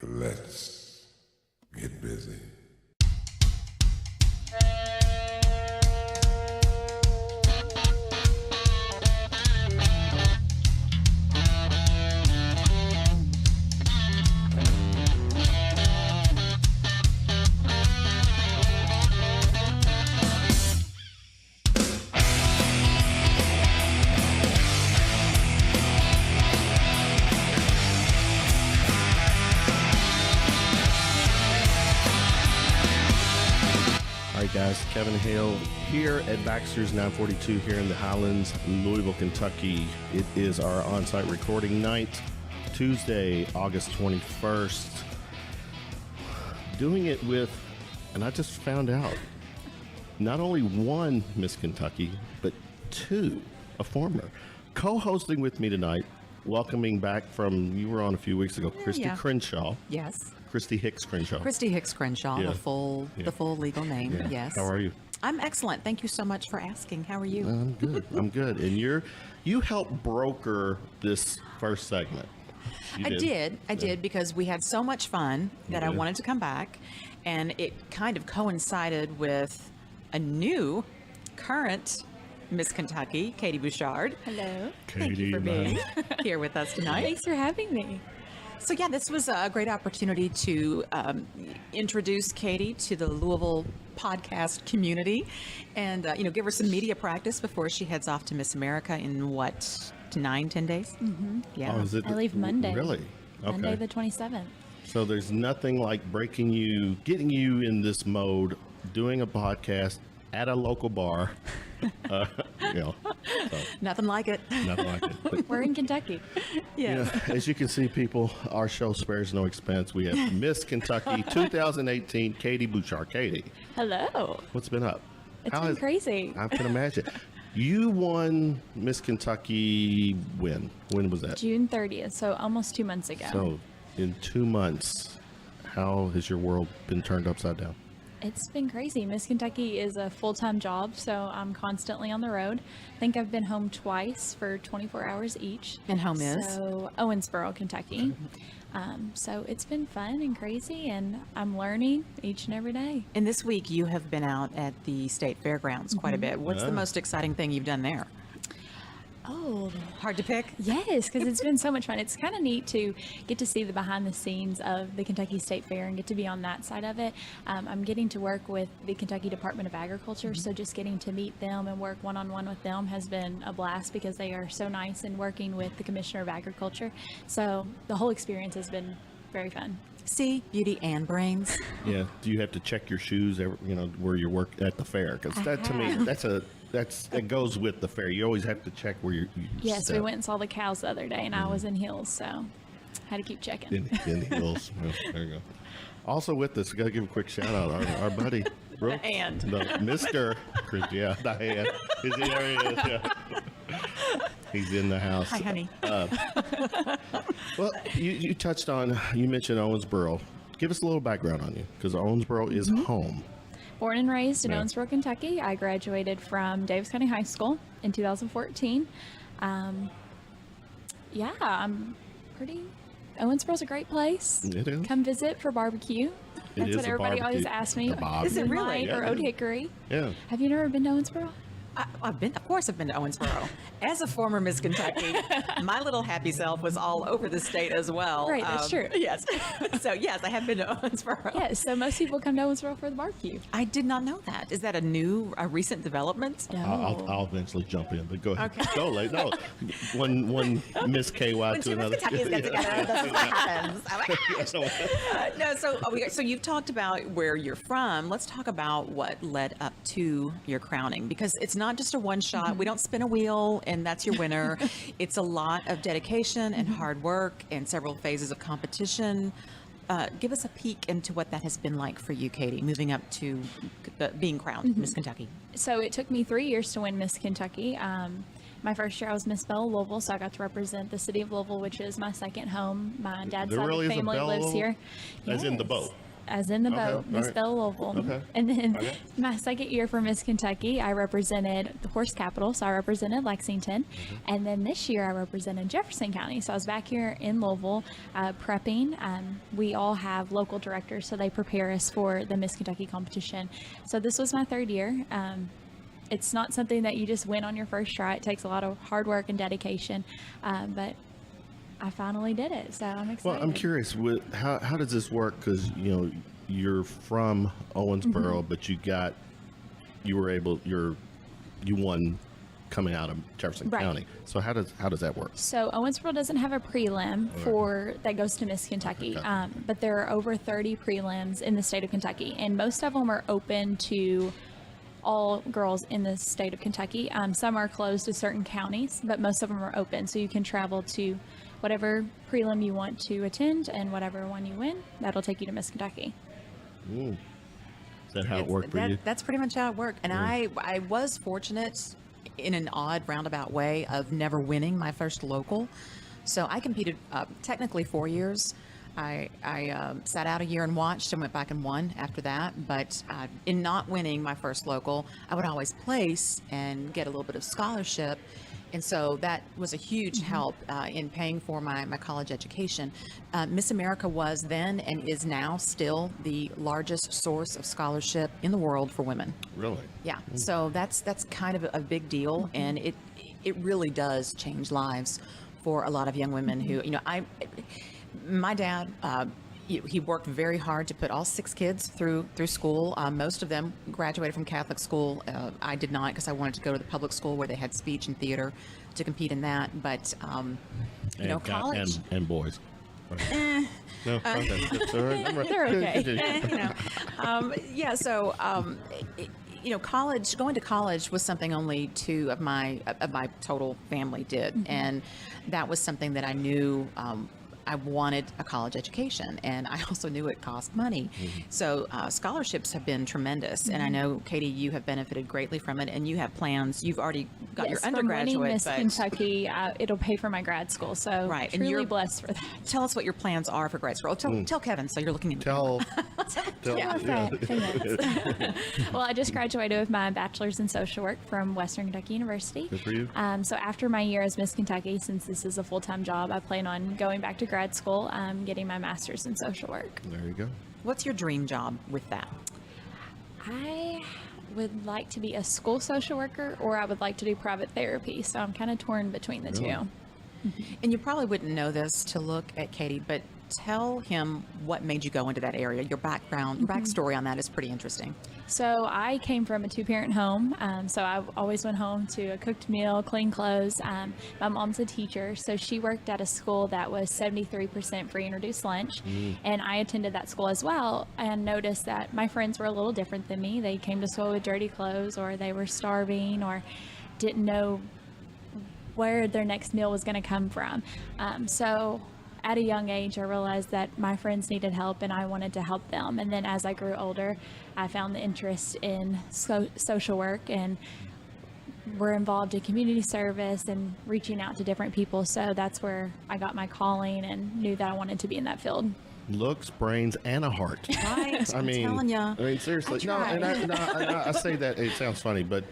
Let's get busy. Guys, Kevin Hale here at Baxter's 942 here in the Highlands, Louisville, Kentucky. It is our on-site recording night, Tuesday, August 21st. Doing it with, and I just found out, not only one Miss Kentucky, but two, a former. Co-hosting with me tonight, welcoming back from, you were on a few weeks ago, Kristie Crenshaw. Yes. Kristie Hicks Crenshaw. Kristie Hicks Crenshaw, Yeah. the full legal name. Yeah. Yes. How are you? I'm excellent. Thank you so much for asking. How are you? I'm good. I'm good. And you helped broker this first segment. I did because we had so much fun that I wanted to come back, and it kind of coincided with a new current Miss Kentucky, Katie Bouchard. Hello. Thank you for being here with us tonight. Thanks for having me. So yeah, this was a great opportunity to introduce Katie to the Louisville podcast community, and give her some media practice before she heads off to Miss America in 9-10 days. Mm-hmm. Yeah, Oh, is it I leave Monday. Really? Okay. Monday the 27th. So there's nothing like getting you in this mode, doing a podcast at a local bar. So, nothing like it. nothing like it. But, We're in Kentucky. Yeah. as you can see, people, our show spares no expense. We have Miss Kentucky 2018, Katie Bouchard. Katie, Hello. what's been up? It's been crazy. I can imagine. You won Miss Kentucky when? When was that? June 30th, so almost 2 months ago. So, in 2 months, how has your world been turned upside down? It's been crazy. Miss Kentucky is a full-time job, so I'm constantly on the road. I think I've been home twice for 24 hours each. And home is? So Owensboro, Kentucky. So it's been fun and crazy, and I'm learning each and every day. And this week you have been out at the state fairgrounds quite a bit. What's the most exciting thing you've done there? Oh, Hard to pick? yes, because it's been so much fun. It's kind of neat to get to see the behind the scenes of the Kentucky State Fair and get to be on that side of it. I'm getting to work with the Kentucky Department of Agriculture, so just getting to meet them and work one-on-one with them has been a blast because they are so nice, and working with the Commissioner of Agriculture. So the whole experience has been very fun. See, beauty and brains. Yeah. Do you have to check your shoes, where you work at the fair? Because that, to me, that goes with the fair. You always have to check where you Yes, step. we went and saw the cows the other day, and I was in heels, so had to keep checking. in the hills. Well, there you go. Also with us, we got to give a quick shout out our buddy Brooks, hand. Mr. Chris, Diane. There he is. Yeah. He's in the house. Hi, honey. Well, you touched on, you mentioned Owensboro. Give us a little background on you, because Owensboro is home. Born and raised in Yeah. Owensboro, Kentucky. I graduated from Davis County High School in 2014. I'm pretty... Owensboro's a great place. It is. Come visit for barbecue. That's is what a everybody always barbecue. asks me. A barbecue. Is it really? Moonlight or Yeah. Old Hickory. Yeah. Have you never been to Owensboro? I've been to Owensboro. As a former Miss Kentucky, my little happy self was all over the state as well. Right, that's true. Yes. So yes, I have been to Owensboro. Yes, so most people come to Owensboro for the barbecue. I did not know that. Is that a recent development? I'll eventually jump in, but go ahead. Okay. Go late. No, one Miss KY When to two Miss another. Kentuckys get together, this is what happens. No, so you've talked about where you're from. Let's talk about what led up to your crowning, because it's not just a one shot. We don't spin a wheel and that's your winner. It's a lot of dedication and hard work and several phases of competition. Give us a peek into what that has been like for you, Katie, moving up to being crowned Miss Kentucky. So it took me 3 years to win Miss Kentucky. My first year I was Miss Belle Louisville, so I got to represent the city of Louisville, which is my second home. My dad's There side really of is the a family Belle lives Louisville? here. As in the boat. as in the boat, Okay, Miss right. Belle Louisville. Okay. And then Okay. my second year for Miss Kentucky, I represented the horse capital, so I represented Lexington. And then this year I represented Jefferson County. So I was back here in Louisville prepping. We all have local directors, so they prepare us for the Miss Kentucky competition. So this was my third year. It's not something that you just win on your first try. It takes a lot of hard work and dedication, but I finally did it, so I'm excited. Well, I'm curious, how does this work? Because, you're from Owensboro, but you won coming out of Jefferson Right. County. So how does that work? So Owensboro doesn't have a prelim that goes to Miss Kentucky, Okay. but there are over 30 prelims in the state of Kentucky, and most of them are open to all girls in the state of Kentucky. Some are closed to certain counties, but most of them are open, so you can travel to whatever prelim you want to attend, and whatever one you win, that'll take you to Miss Kentucky. Is that how it worked for you? That's pretty much how it worked. And I was fortunate in an odd roundabout way of never winning my first local. So I competed technically 4 years. I sat out a year and watched and went back and won after that. But in not winning my first local, I would always place and get a little bit of scholarship. And so that was a huge help in paying for my college education. Miss America was then and is now still the largest source of scholarship in the world for women. Really? Yeah. So that's kind of a big deal, and it really does change lives for a lot of young women who, my dad, he worked very hard to put all 6 kids through school. Most of them graduated from Catholic school. I did not, because I wanted to go to the public school where they had speech and theater to compete in that. But college and boys. No, okay. That's all right. They're okay. College, going to college was something only 2 of my total family did, and that was something that I knew. I wanted a college education, and I also knew it cost money. So scholarships have been tremendous, and I know, Katie, you have benefited greatly from it, and you have plans. You've already got your undergraduate. From winning Miss Kentucky, it'll pay for my grad school, so right, and truly you're blessed for that. Tell us what your plans are for grad school. Tell Kevin, so you're looking into Tell Well, I just graduated with my bachelor's in social work from Western Kentucky University. Good for you. So after my year as Miss Kentucky, since this is a full-time job, I plan on going back to grad school, getting my master's in social work. There you go. What's your dream job with that? I would like to be a school social worker, or I would like to do private therapy. So I'm kind of torn between the two. And you probably wouldn't know this to look at Katie, but tell him what made you go into that area. Your background, your backstory on that is pretty interesting. So I came from a 2-parent home. So I always went home to a cooked meal, clean clothes. My mom's a teacher, so she worked at a school that was 73% free and reduced lunch. And I attended that school as well, and noticed that my friends were a little different than me. They came to school with dirty clothes, or they were starving, or didn't know where their next meal was going to come from. So at a young age, I realized that my friends needed help, and I wanted to help them. And then as I grew older, I found the interest in social work, and were involved in community service and reaching out to different people. So that's where I got my calling and knew that I wanted to be in that field. Looks, brains, and a heart. Right. I'm telling ya. I mean, seriously. No, tried. and I say that, it sounds funny, but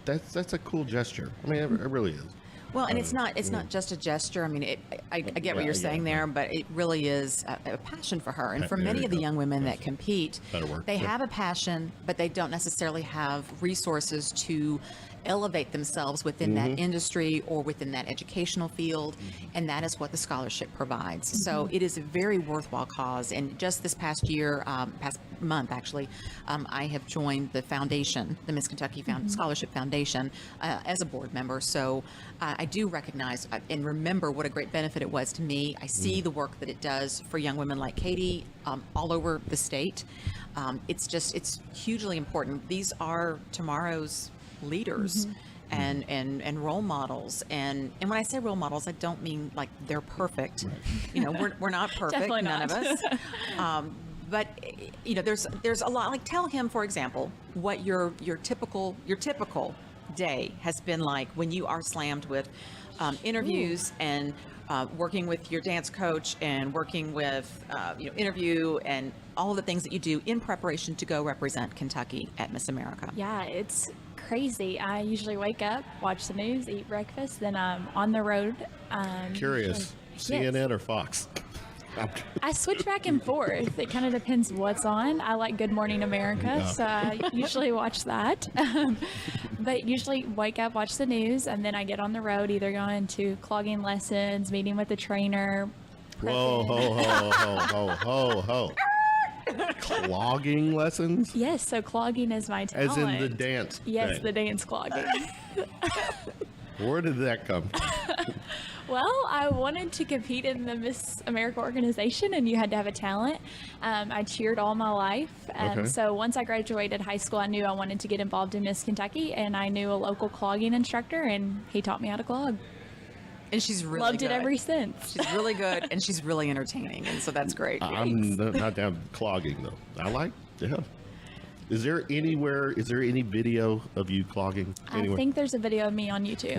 that's a cool gesture. I mean, it really is. Well, and it's not just a gesture. I mean, I get what you're saying there, but it really is a passion for her. And for There many you of the go. young women that compete, That'll work. they Yeah. have a passion, but they don't necessarily have resources to elevate themselves within that industry or within that educational field, and that is what the scholarship provides. So it is a very worthwhile cause. And just this past year, past month actually, I have joined the foundation, the Miss Kentucky Scholarship Foundation, as a board member. So I do recognize and remember what a great benefit it was to me. I see the work that it does for young women like Katie all over the state. It's hugely important. These are tomorrow's leaders and role models, and when I say role models, I don't mean like they're perfect. We're not perfect. Definitely None not. of us. But there's a lot. Like, tell him, for example, what your typical day has been like when you are slammed with interviews and working with your dance coach and working with, interview and all the things that you do in preparation to go represent Kentucky at Miss America? Yeah, it's crazy. I usually wake up, watch the news, eat breakfast, then I'm on the road. Curious, Yes. CNN or Fox? I switch back and forth. It kind of depends what's on. I like Good Morning America, so I usually watch that. But usually wake up, watch the news, and then I get on the road, either going to clogging lessons, meeting with a trainer. Whoa, ho. Clogging lessons? Yes, so clogging is my talent. As in the dance Yes, thing. the dance clogging. Where did that come from? Well, I wanted to compete in the Miss America organization, and you had to have a talent. I cheered all my life. Okay. So once I graduated high school, I knew I wanted to get involved in Miss Kentucky, and I knew a local clogging instructor, and he taught me how to clog. And she's really Loved good. it ever since. She's really good, and she's really entertaining, and so that's great. I'm not down clogging, though. I like, yeah. Is there any video of you clogging anywhere? I think there's a video of me on YouTube.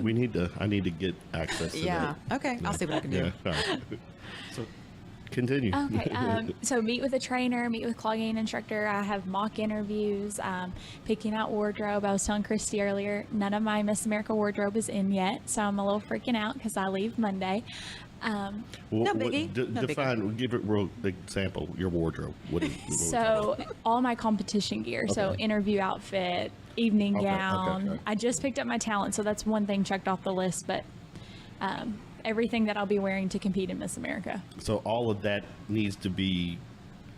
I need to get access to that. Okay. I'll see what I can do. Yeah, all right. So, continue. Okay, so meet with a trainer, meet with clogging instructor. I have mock interviews, picking out wardrobe. I was telling Kristie earlier, none of my Miss America wardrobe is in yet, so I'm a little freaking out because I leave Monday. No biggie. Define, give it a real example, your wardrobe. What are we So talking about? all my competition gear, so Okay. interview outfit, evening Okay, gown. okay. I just picked up my talent, so that's one thing checked off the list, but everything that I'll be wearing to compete in Miss America. So all of that needs to be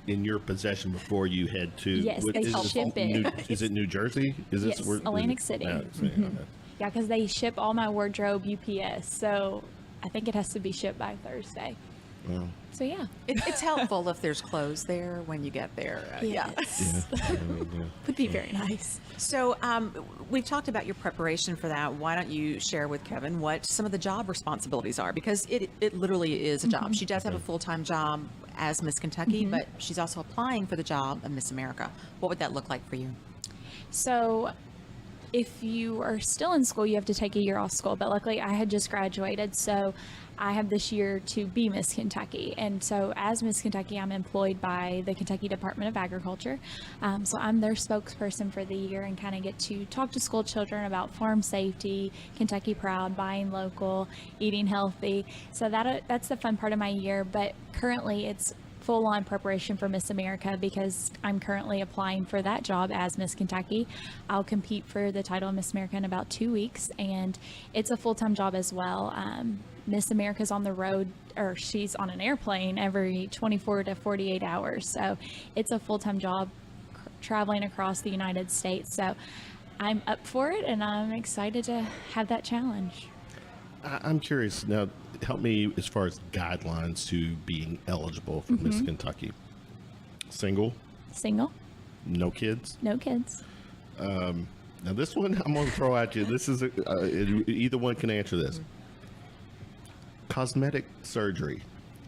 in your possession before you head to. Yes, they is this ship it. Is it New Jersey? Is this Yes, where? Atlantic City. Okay. Yeah, because they ship all my wardrobe UPS, so I think it has to be shipped by Thursday. Wow. So yeah. It's helpful if there's clothes there when you get there. Yeah. Yes. Would be very nice. So we've talked about your preparation for that. Why don't you share with Kevin what some of the job responsibilities are? Because it literally is a job. She does have a full-time job as Miss Kentucky, but she's also applying for the job of Miss America. What would that look like for you? So if you are still in school, you have to take a year off school. But luckily, I had just graduated, so I have this year to be Miss Kentucky. And so as Miss Kentucky, I'm employed by the Kentucky Department of Agriculture. So I'm their spokesperson for the year and kind of get to talk to school children about farm safety, Kentucky Proud, buying local, eating healthy. So that's the fun part of my year. But currently, it's full-on preparation for Miss America because I'm currently applying for that job as Miss Kentucky. I'll compete for the title of Miss America in about 2 weeks, and it's a full-time job as well. Miss America's on the road, or she's on an airplane every 24 to 48 hours, so it's a full-time job traveling across the United States. So I'm up for it, and I'm excited to have that challenge. I'm curious now. Help me as far as guidelines to being eligible for Miss Kentucky. Single, Single, no kids. no kids. Now this one I'm going to throw at you. This is either one can answer this. Cosmetic surgery,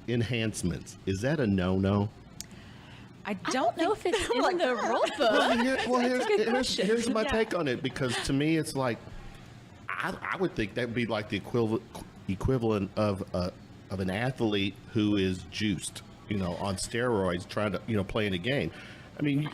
enhancements. Is that a no-no? I I don't know if it's in the rule book. Here's my take on it, because to me it's like I would think that would be like the equivalent of an athlete who is juiced, on steroids, trying to playing a game. I mean,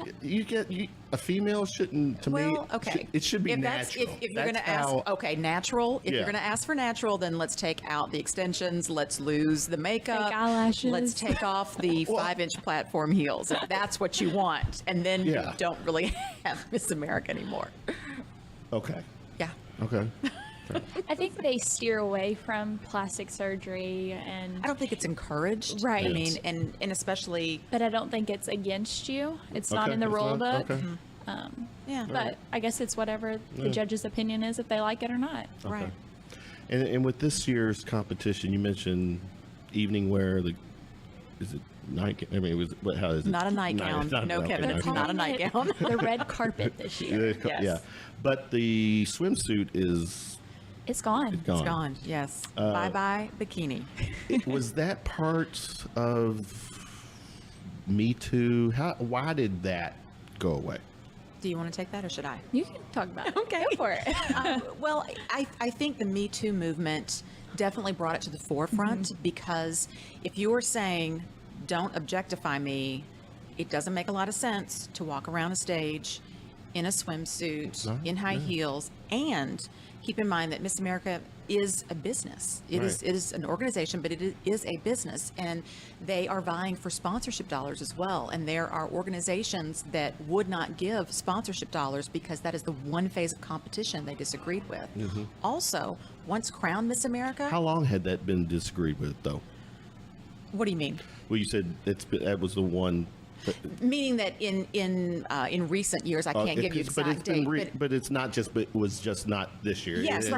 a female shouldn't. To me, okay. it should be if natural. If you're going to ask, natural. If you're going to ask for natural, then let's take out the extensions. Let's lose the makeup. Fake eyelashes. Let's take off the 5-inch platform heels. If that's what you want, and then you don't really have Miss America anymore. Okay. Yeah. Okay. I think they steer away from plastic surgery, and I don't think it's encouraged. Right. I mean, and especially. but I don't think it's against you. It's not Okay, in the it's rule not- book. okay. Yeah. But I guess it's whatever the judge's opinion is, if they like it or not. Right. And with this year's competition, you mentioned evening wear. Is it night? I mean, how is it? Not a nightgown. No, Kevin, it's not a nightgown. The red carpet this year. Yes. Yeah, but the swimsuit is It's gone. gone. It's gone. Yes. Bye-bye bikini. Was that part of MeToo? Why did that go away? Do you want to take that or should I? You can talk about it. Okay. Go for it. Well, I think the Me Too movement definitely brought it to the forefront because if you were saying, don't objectify me, it doesn't make a lot of sense to walk around a stage in a swimsuit, in high heels, and keep in mind that Miss America is a business. It is an organization, but it is a business, and they are vying for sponsorship dollars as well. And there are organizations that would not give sponsorship dollars because that is the one phase of competition they disagreed with. Also, once crowned Miss America. How long had that been disagreed with, though? What do you mean? Well, you said that was the one. Meaning that in recent years, I can't give you exact date. But it's not just, but it was just not this year. Yes,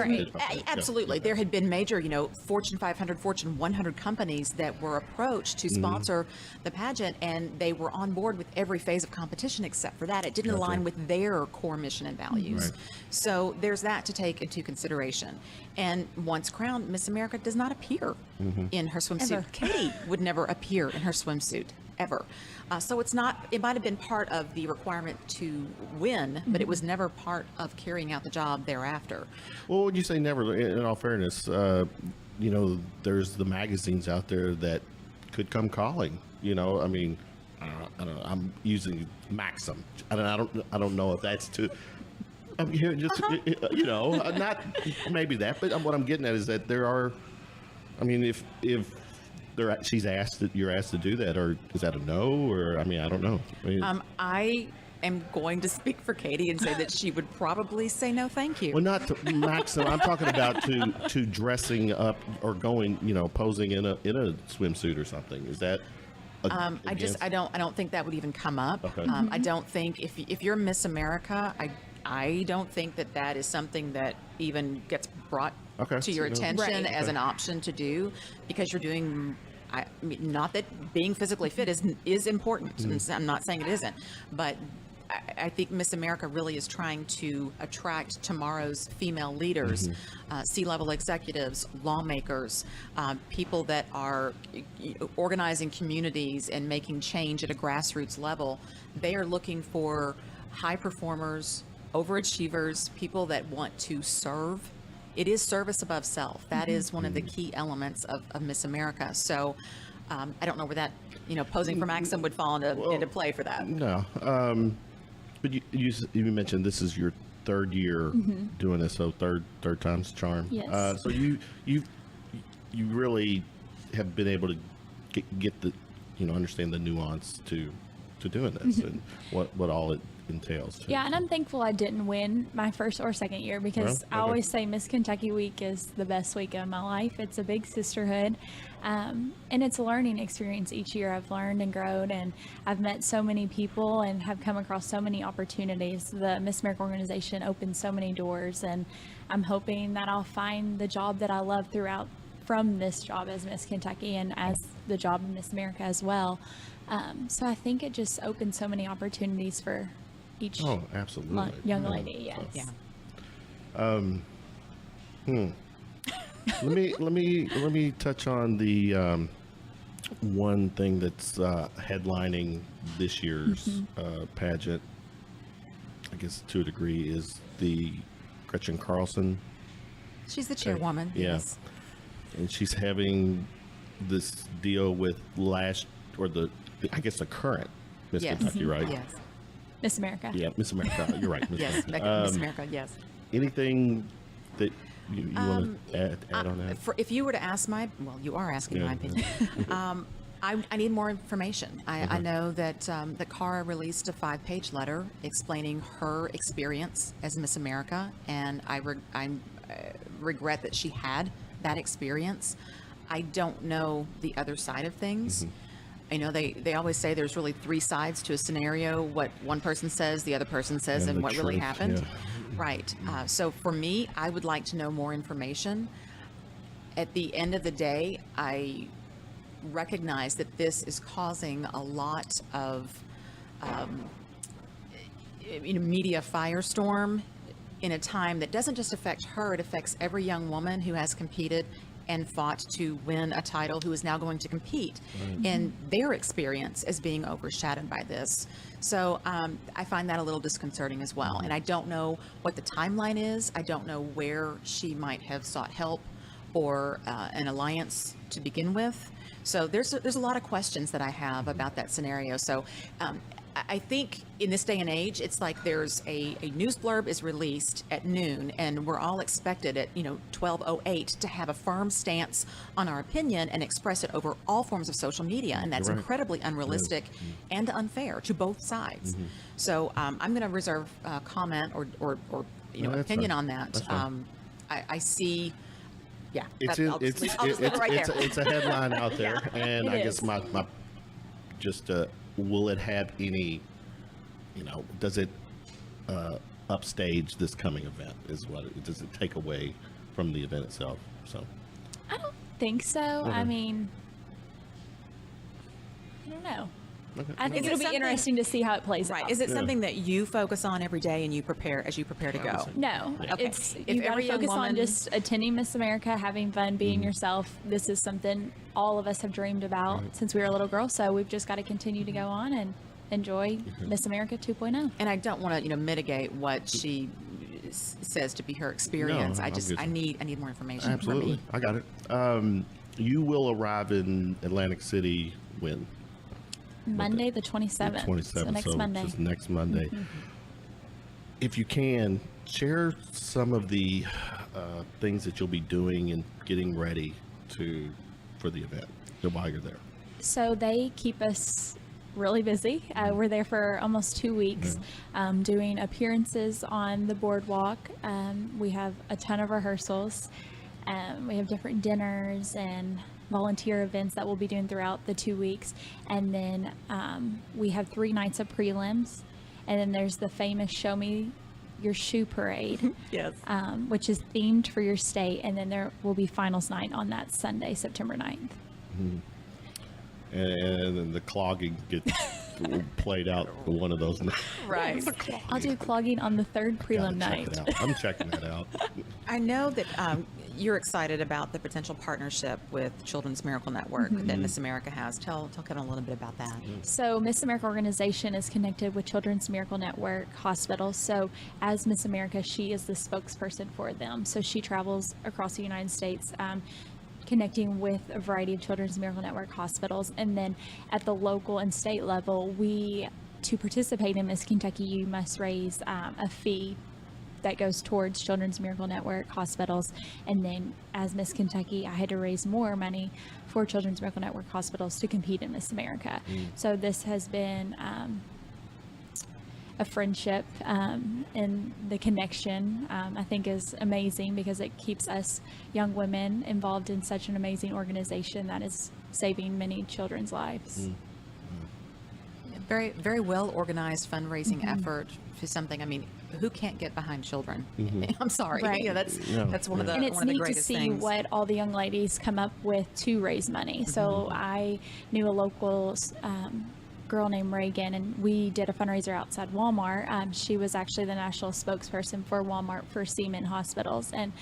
absolutely. There had been major, Fortune 500, Fortune 100 companies that were approached to sponsor the pageant, and they were on board with every phase of competition except for that. It didn't align with their core mission and values. So there's that to take into consideration. And once crowned, Miss America does not appear in her swimsuit. Ever. Katie would never appear in her swimsuit, ever. So it might have been part of the requirement to win, but it was never part of carrying out the job thereafter. Well, when you say never, in all fairness, there's the magazines out there that could come calling. I mean, I don't know. I'm using Maxim. I don't know if that's too. I'm here just, not maybe that, but what I'm getting at is that there are. I mean, if you're asked to do that, or is that a no? Or I mean, I don't know. I am going to speak for Katie and say that she would probably say no, thank you. Well, not to Maxim. I'm talking about to dressing up or going, posing in a swimsuit or something. Is that? I don't think that would even come up. Okay. I don't think if you're Miss America, I don't think that is something that even gets brought to your attention as an option to do, because you're doing. I mean, not that being physically fit is important. And I'm not saying it isn't, but I think Miss America really is trying to attract tomorrow's female leaders, C-level executives, lawmakers, people that are organizing communities and making change at a grassroots level. They are looking for high performers, overachievers, people that want to serve. It is service above self. That is one of the key elements of Miss America. So I don't know where that, posing for Maxim would fall into play for that. No. But you mentioned this is your third year doing this, so third time's the charm. Yes. So you really have been able to get the, understand the nuance to doing this and what all it entails. Yeah, and I'm thankful I didn't win my first or second year, because I always say Miss Kentucky Week is the best week of my life. It's a big sisterhood, and it's a learning experience each year. I've learned and grown, and I've met so many people and have come across so many opportunities. The Miss America organization opens so many doors, and I'm hoping that I'll find the job that I love from this job as Miss Kentucky and as the job of Miss America as well. So I think it just opens so many opportunities for each absolutely. young lady. Yes. Let me touch on the one thing that's headlining this year's pageant, I guess to a degree, is the Gretchen Carlson. She's the chairwoman. Yes. And she's having this deal with I guess the current Miss Kentucky, right? Yes. Miss America. Yeah, Miss America. You're right. Yes, Miss America. Yes. Anything that you want to add on that? If you were to ask you are asking my opinion. I need more information. I know that Cara released a 5-page letter explaining her experience as Miss America, and I regret that she had that experience. I don't know the other side of things. I know they always say there's really 3 sides to a scenario: what one person says, the other person says, and what really happened. Right. So for me, I would like to know more information. At the end of the day, I recognize that this is causing a lot of media firestorm in a time that doesn't just affect her, it affects every young woman who has competed and fought to win a title, who is now going to compete, and their experience is being overshadowed by this. So I find that a little disconcerting as well. And I don't know what the timeline is. I don't know where she might have sought help or an alliance to begin with? So there's a lot of questions that I have about that scenario. So I think in this day and age, it's like there's a news blurb is released at noon, and we're all expected at 12:08 to have a firm stance on our opinion and express it over all forms of social media, and that's incredibly unrealistic and unfair to both sides. So I'm going to reserve comment or opinion on that. I see. Yeah, it's a headline out there, and I guess my just will it have any, does it upstage this coming event? Does it take away from the event itself? So I don't think so. I mean, I don't know. Okay. I think it'll be interesting to see how it plays out. Is it something that you focus on every day and you prepare to go? No. Okay. You've got to focus on just attending Miss America, having fun, being yourself. This is something all of us have dreamed about since we were a little girl, so we've just got to continue to go on and enjoy Miss America 2.0. And I don't want to, mitigate what she says to be her experience. No, I need more information. Absolutely. I got it. You will arrive in Atlantic City when? Monday the 27th. So next Monday. Just next Monday. If you can, share some of the things that you'll be doing and getting ready for the event while you're there. So they keep us really busy. We're there for almost 2 weeks, doing appearances on the boardwalk. We have a ton of rehearsals. We have different dinners and volunteer events that we'll be doing throughout the 2 weeks. And then we have 3 nights of prelims. And then there's the famous Show Me Your Shoe Parade, Yes. Which is themed for your state. And then there will be finals night on that Sunday, September 9th. And then the clogging gets played out for one of those nights. Right. I'll do clogging on the 3rd prelim night. I'm checking that out. I know that you're excited about the potential partnership with Children's Miracle Network that Miss America has. Tell Kevin a little bit about that. So Miss America organization is connected with Children's Miracle Network hospitals. So as Miss America, she is the spokesperson for them. So she travels across the United States, connecting with a variety of Children's Miracle Network hospitals. And then at the local and state level, to participate in Miss Kentucky, you must raise a fee that goes towards Children's Miracle Network hospitals. And then as Miss Kentucky, I had to raise more money for Children's Miracle Network hospitals to compete in Miss America. So this has been a friendship, and the connection, I think, is amazing because it keeps us young women involved in such an amazing organization that is saving many children's lives. Very, very well organized fundraising effort for something. I mean, who can't get behind children? I'm sorry. Right. That's one of the And it's one of the neat to greatest see things. what all the young ladies come up with to raise money. So I knew a local girl named Reagan, and we did a fundraiser outside Walmart. She was actually the national spokesperson for Walmart for CMN hospitals, and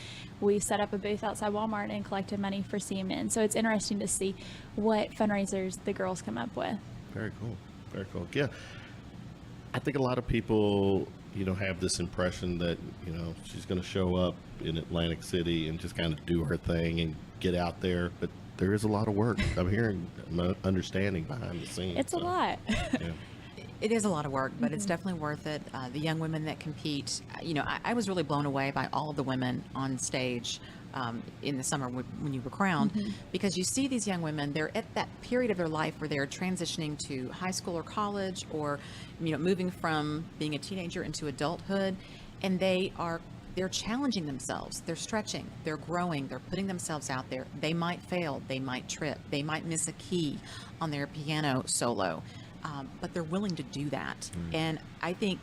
we set up a booth outside Walmart and collected money for CMN. So it's interesting to see what fundraisers the girls come up with. Very cool. Very cool. Yeah. I think a lot of people, have this impression that, she's going to show up in Atlantic City and just kind of do her thing and get out there. But there is a lot of work. I'm hearing, understanding behind the scenes. It's a lot. Yeah. It is a lot of work, but it's definitely worth it. The young women that compete, I was really blown away by all of the women on stage in the summer when you were crowned, because you see these young women, they're at that period of their life where they're transitioning to high school or college, or moving from being a teenager into adulthood, and they're challenging themselves, they're stretching, they're growing, they're putting themselves out there. They might fail, they might trip, they might miss a key on their piano solo, but they're willing to do that. And I think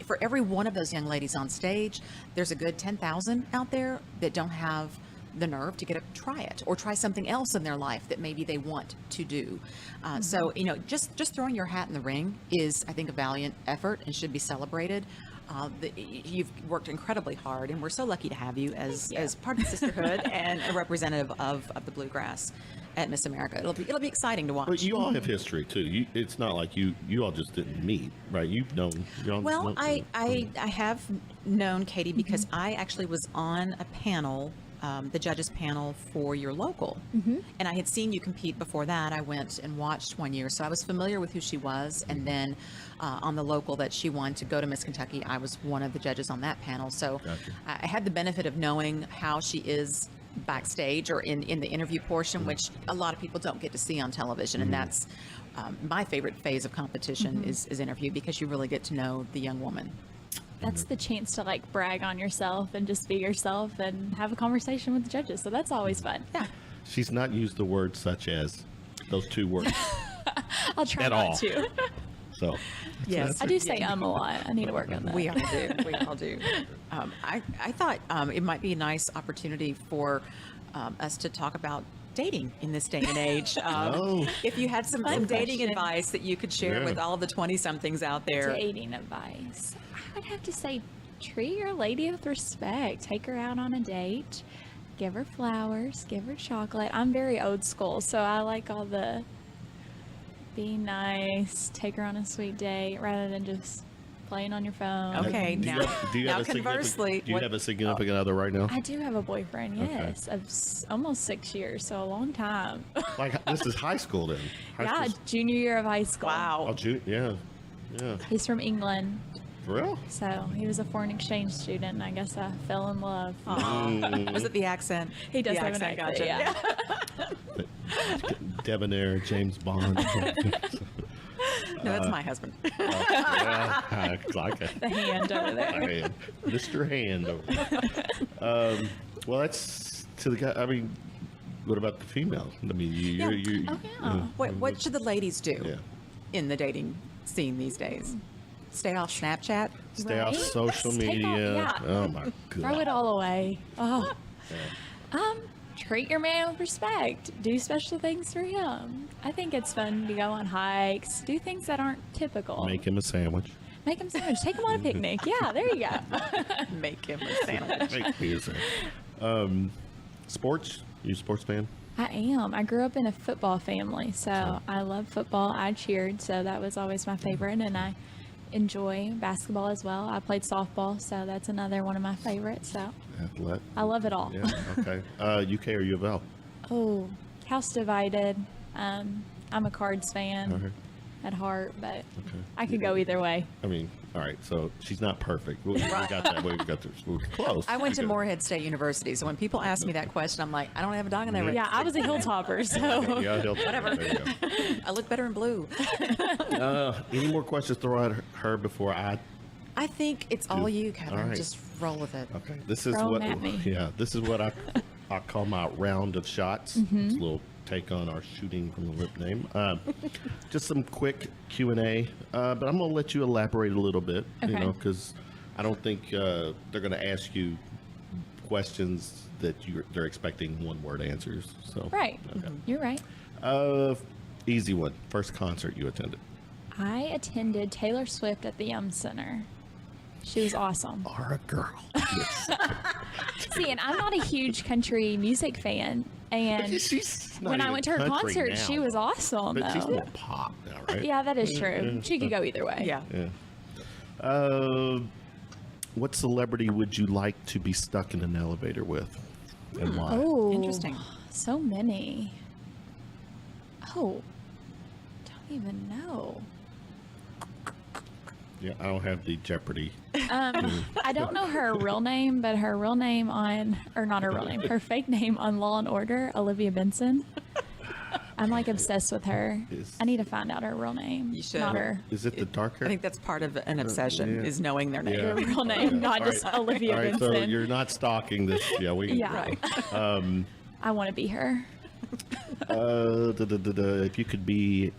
for every one of those young ladies on stage, there's a good 10,000 out there that don't have the nerve to get up and try it, or try something else in their life that maybe they want to do. So, just throwing your hat in the ring is, I think, a valiant effort and should be celebrated. You've worked incredibly hard, and we're so lucky to have you as part of the sisterhood and a representative of the bluegrass at Miss America. It'll be exciting to watch. But you all have history too. It's not like you all just didn't meet, right? You've known. Well, I have known Katie because I actually was on a panel the judges panel for your local. And I had seen you compete before that. I went and watched one year, so I was familiar with who she was. And then on the local that she won to go to Miss Kentucky, I was one of the judges on that panel. So I had the benefit of knowing how she is backstage or in the interview portion, which a lot of people don't get to see on television. And that's my favorite phase of competition is interview, because you really get to know the young woman. That's the chance to like brag on yourself and just be yourself and have a conversation with the judges. So that's always fun. Yeah. She's not used the words such as those two words I'll try at not all. to. So Yes. I do say a lot. I need to work on that. We all do. We all do. I thought it might be a nice opportunity for us to talk about dating in this day and age. If you had some dating question. advice that you could share with all of the 20-somethings out there. Dating advice. I would have to say treat your lady with respect. Take her out on a date. Give her flowers. Give her chocolate. I'm very old school, so I like all the be nice, take her on a sweet date rather than just playing on your phone. Okay, Do you now, have- do you have now a significant- conversely, do you what- have a significant other right now? I do have a boyfriend, yes, of almost 6 years, so a long time. Like, this is high school then? Yeah, junior year of high school. Wow. Yeah. He's from England, For real? so he was a foreign exchange student, and I guess I fell in love. Was it the accent? He does The have an accent, gotcha. yeah. Debonair, James Bond. No, that's my husband. Yeah, I like it. The hand over there. Hand. Mr. Hand over there. Well, that's to the guy. I mean, what about the females? I mean, you Oh, yeah. What should the ladies do Yeah. in the dating scene these days? Stay off Snapchat? stay off Right? social Take media. yeah. Oh my god. Throw it all away. Oh. Treat your man with respect. Do special things for him. I think it's fun to go on hikes, do things that aren't typical. Make him a sandwich. Make him sandwich. Take him on a picnic. Yeah, there you go. Make him a sandwich. Make me a sandwich. Sports? You a sports fan? I am. I grew up in a football family, so I love football. I cheered, so that was always my favorite, and I enjoy basketball as well. I played softball, so that's another one of my favorites. So Athlete. I love it all. Yeah. Okay. UK or U of L? Oh, house divided. I'm a Cards fan Okay. at heart, but Okay. I could go either way. I mean, all right. So she's not perfect. We got that. We got this. We're close. I went to We're good. Morehead State University, so when people ask me that question, I'm like, I don't have a dog in that race. Yeah, I was a hilltopper, so Yeah, Whatever. There you I look better in blue. go. Any more questions throw at her before I? I think it's all you, Kevin. All right. Just roll with it. Okay. This is Throw 'em what. at me. Yeah. This is what I call my round of shots. It's a little take on our shooting from the lip name. Just some quick Q&A, but I'm gonna let you elaborate a little bit. You Okay. know, because I don't think they're gonna ask you questions that they're expecting one-word answers. So. right. Okay. You're right. Easy one. First concert you attended. I attended Taylor Swift at the Yum Center. She was awesome. Are a girl. See, and I'm not a huge country music fan, and She's not when I even went to her country concert, now, she was awesome. But she's though. more pop now, right? Yeah, that is true. She could go either way. Yeah. Yeah. What celebrity would you like to be stuck in an elevator with, and why? Oh, Interesting. So many. Oh, don't even know. Yeah, I don't have the Jeopardy. I don't know her real name, but her real name or not her real name, her fake name on Law and Order, Olivia Benson. I'm like obsessed with her. I need to find out her real name. You should. Not her Is it the dark hair? I think that's part of an obsession yeah. is knowing their name. Yeah. real name, not All just right. Olivia All right, so Benson. you're not stalking this. Yeah, we. Yeah. I want to be her. If you could be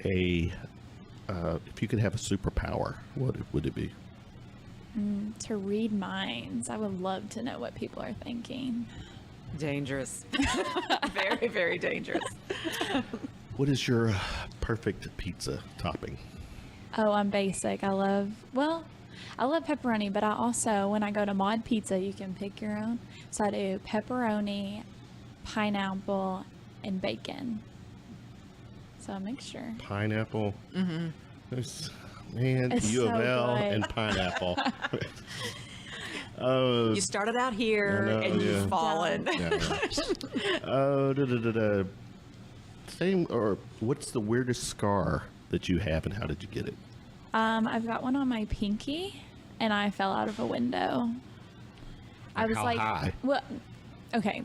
if you could have a superpower, what would it be? To read minds. I would love to know what people are thinking. Dangerous. Very, very dangerous. What is your perfect pizza topping? Oh, I'm basic. I love pepperoni, but I also, when I go to Mod Pizza, you can pick your own. So I do pepperoni, pineapple, and bacon. So a mixture. Pineapple. Man, It's U of so L good. and pineapple. You started out here and you've fallen. Same, or what's the weirdest scar that you have, and how did you get it? I've got one on my pinky, and I fell out of a window. I was How high? well, okay.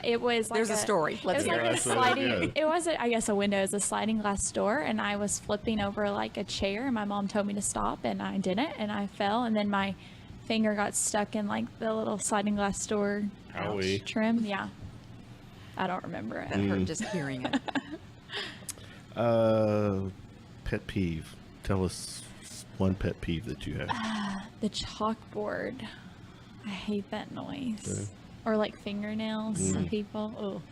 It was like There's a story. Let's it was hear like it. a sliding. It wasn't, I guess, a window. It was a sliding glass door, and I was flipping over like a chair, and my mom told me to stop, and I didn't, and I fell, and then my finger got stuck in like the little sliding glass door Owie. trim. Yeah, I don't remember it. That hurt just hearing it. Pet peeve. Tell us one pet peeve that you have. The chalkboard. I hate that noise. Or like fingernails on people. Oh,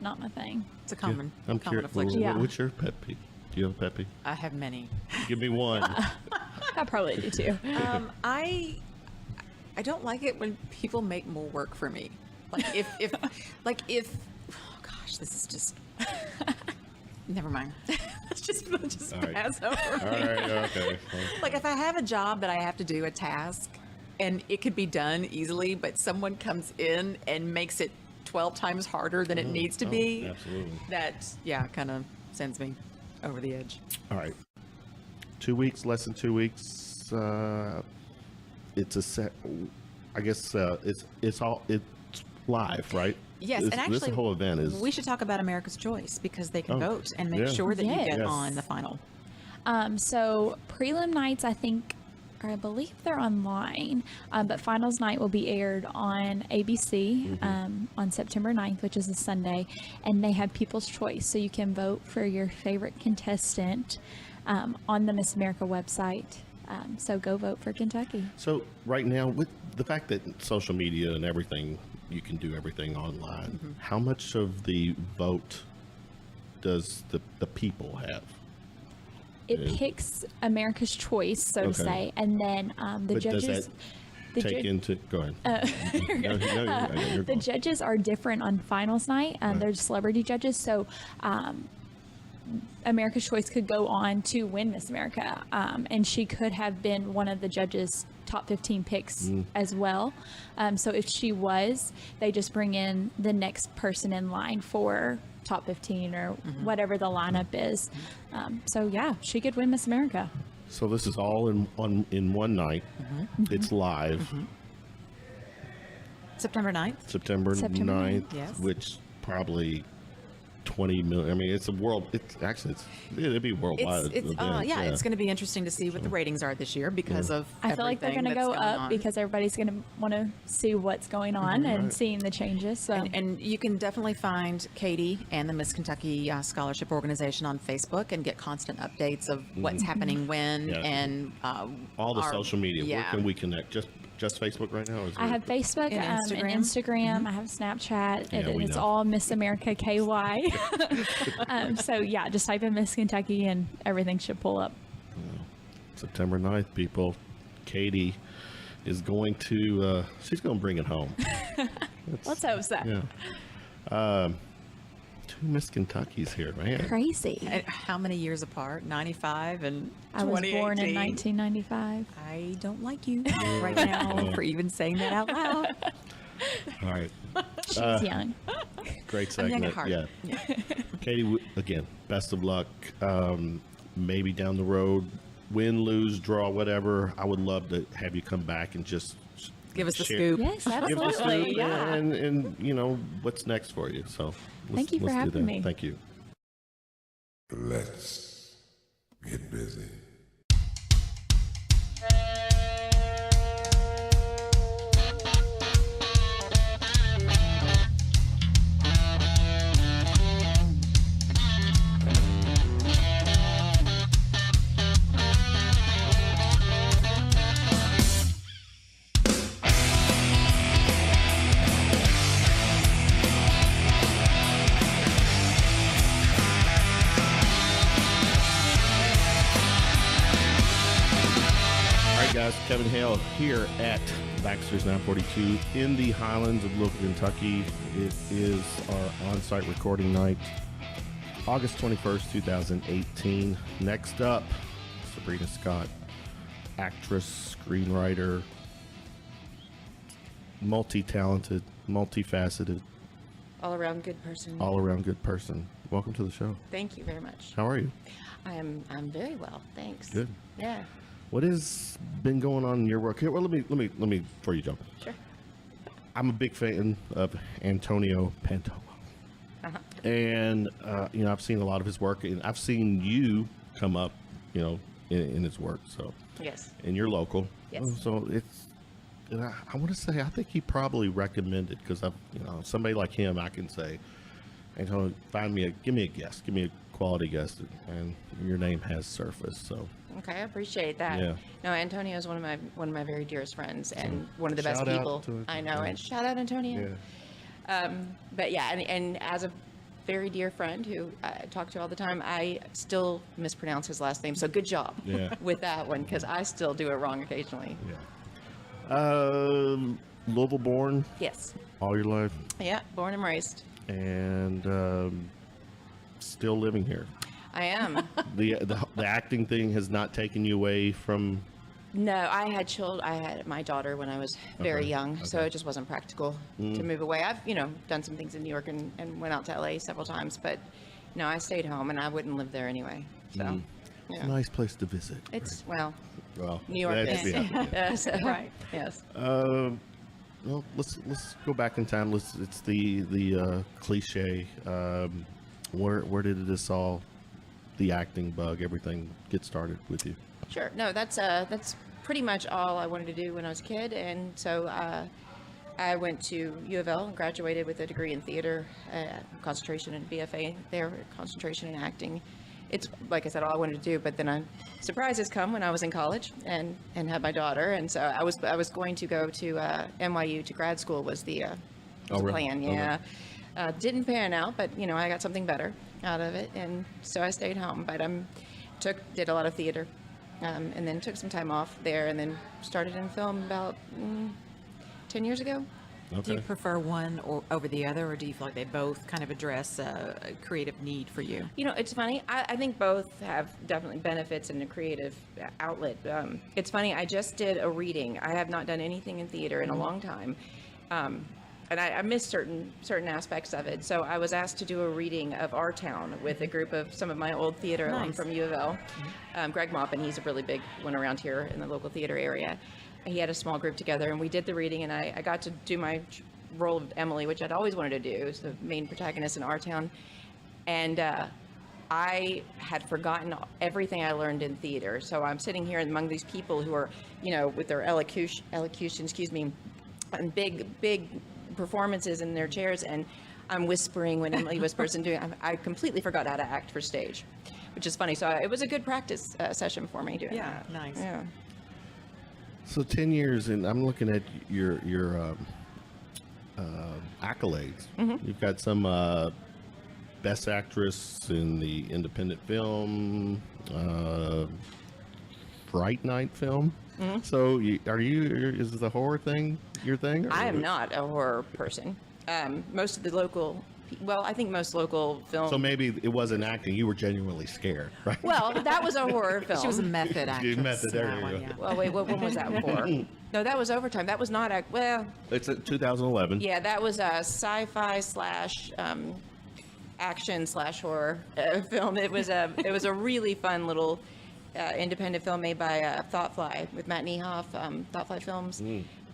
not my thing. It's a common I'm affliction. curious. Yeah. What's your pet peeve? Do you have a pet peeve? I have many. Give me one. I probably do too. I don't like it when people make more work for me. Like if oh gosh, this is just never mind. Let's just All right. pass over All me. right. Okay. Like if I have a job that I have to do a task and it could be done easily, but someone comes in and makes it 12 times harder than it needs to be, absolutely. that kind of sends me over the edge. All right. 2 weeks, less than 2 weeks. It's a set. I guess it's live, right? Yes, This and actually, whole event is. we should talk about America's Choice because they can Oh, vote and make yeah. sure that you Yes. get Yes. on the final. So prelim nights, I believe they're online, but finals night will be aired on ABC on September 9th, which is a Sunday, and they have People's Choice, so you can vote for your favorite contestant on the Miss America website. So go vote for Kentucky. So right now, with the fact that social media and everything, you can do everything online. How much of the vote does the people have? It picks America's Choice, so to Okay. say, and then the But does judges. that the take ju- into? Go ahead. No, you're the going. judges are different on finals night. They're celebrity judges, so America's Choice could go on to win Miss America, and she could have been one of the judges' top 15 picks as well. So if she was, they just bring in the next person in line for top 15 or whatever the lineup is. So yeah, she could win Miss America. So this is all in one night. It's live. September 9th. September September 9th, 9th, yes. which probably 20 million. I mean, it's a world. It'd be worldwide. It's event, it's going to be interesting to see what the ratings are this year because of I feel like they're going to everything go that's going up on. because everybody's going to want to see what's going on and Right. seeing the changes. So And you can definitely find Katie and the Miss Kentucky Scholarship Organization on Facebook and get constant updates of what's happening when Yeah. and all the our- social media. Where Yeah. can we connect? Just Facebook right now? Or is I have Facebook And and Instagram. Instagram. I have Snapchat, Yeah, and we it's know. all Miss America KY. So yeah, just type in Miss Kentucky and everything should pull up. September 9th, people. Katie is going to. She's going to bring it home. Let's hope so. Yeah. Two Miss Kentuckys here, man. Crazy. And how many years apart? 95 and I was born in 2018. 1995. I don't like you right now for even saying that out loud. All right. She's young. Great I'm young segment. at heart. Yeah. Katie, again, best of luck. Maybe down the road, win, lose, draw, whatever. I would love to have you come back and just Give us the share- scoop. Yes, Give us the absolutely. scoop Yeah. and you know what's next for you. So Thank you for let's do having that. me. Thank you. Let's get busy. All right, guys. Kevin Hale here at Baxter's 942 in the Highlands of Louisville, Kentucky. It is our on-site recording night, August 21st, 2018. Next up, Sebrina Scott, actress, screenwriter, multi-talented, multifaceted, All-around good person. all-around good person. Welcome to the show. Thank you very much. How are you? I'm very well, thanks. Good. Yeah. What has been going on in your work? Here, well, let me before you jump. Sure. I'm a big fan of Antonio Pantoja. Uh-huh. And, I've seen a lot of his work, and I've seen you come up, in his work. So, Yes. and you're local. Yes. So I want to say, I think he probably recommended, because somebody like him, I can say, Antonio, give me a guest, give me a quality guest, and your name has surfaced. So. Okay, I appreciate that. Yeah. No, Antonio is one of my very dearest friends and one of the best shout out people to- I know. yeah. And shout out Antonio. Yeah. But yeah, and as a very dear friend who I talk to all the time, I still mispronounce his last name. So good job Yeah. with that one, because I still do it wrong occasionally. Yeah. Louisville born Yes. all your life, Yeah, born and raised. and still living here. I am. The acting thing has not taken you away from. No, I had my daughter when I was very Okay, young, so okay. it just wasn't practical to move away. I've, done some things in New York and went out to LA several times, but no, I stayed home and I wouldn't live there anyway. So, It's yeah. a nice place to visit. It's, well, Well, New York that's is. the other- yeah. So, Right. Yes. Well, let's go back in time. It's the cliche. Where did this all, the acting bug, everything get started with you? Sure. No, that's pretty much all I wanted to do when I was a kid, and so I went to U of L and graduated with a degree in theater, concentration in BFA there, concentration in acting. It's, like I said, all I wanted to do, but then surprises come when I was in college and had my daughter, and so I was going to go to NYU to grad school was the Oh, really? plan. Okay. Yeah. Didn't pan out, but I got something better out of it, and so I stayed home. But did a lot of theater, and then took some time off there, and then started in film about 10 years ago. Do Okay. you prefer one over the other, or do you feel like they both kind of address a creative need for you? It's funny. I think both have definitely benefits in a creative outlet. It's funny. I just did a reading. I have not done anything in theater in a long time. And I missed certain aspects of it. So I was asked to do a reading of Our Town with a group of some of my old theater alum Nice. from U of L. Greg Maupin, he's a really big one around here in the local theater area. He had a small group together, and we did the reading, and I got to do my role of Emily, which I'd always wanted to do, is the main protagonist in Our Town. And I had forgotten everything I learned in theater. So I'm sitting here among these people who are, with their elocution, and big performances in their chairs, and I'm whispering when Emily whispers and I completely forgot how to act for stage, which is funny. So it was a good practice session for me doing Yeah, that. nice. Yeah. So 10 years, and I'm looking at your accolades. Mm-hmm. You've got some Best Actress in the Independent Film, Fright Night film. Mm-hmm. So is the horror thing your thing? or- I am not a horror person. Most of the local, I think most local film. So maybe it wasn't acting. You were genuinely scared, right? Well, that was a horror film. She was a method actress. Method, there in that you one, go. yeah. Well, wait, what one was that for? No, that was Overtime. That was not It's a 2011. yeah, that was a sci-fi / action / horror film. It was a really fun little independent film made by Thoughtfly with Matt Niehoff, Thoughtfly Films.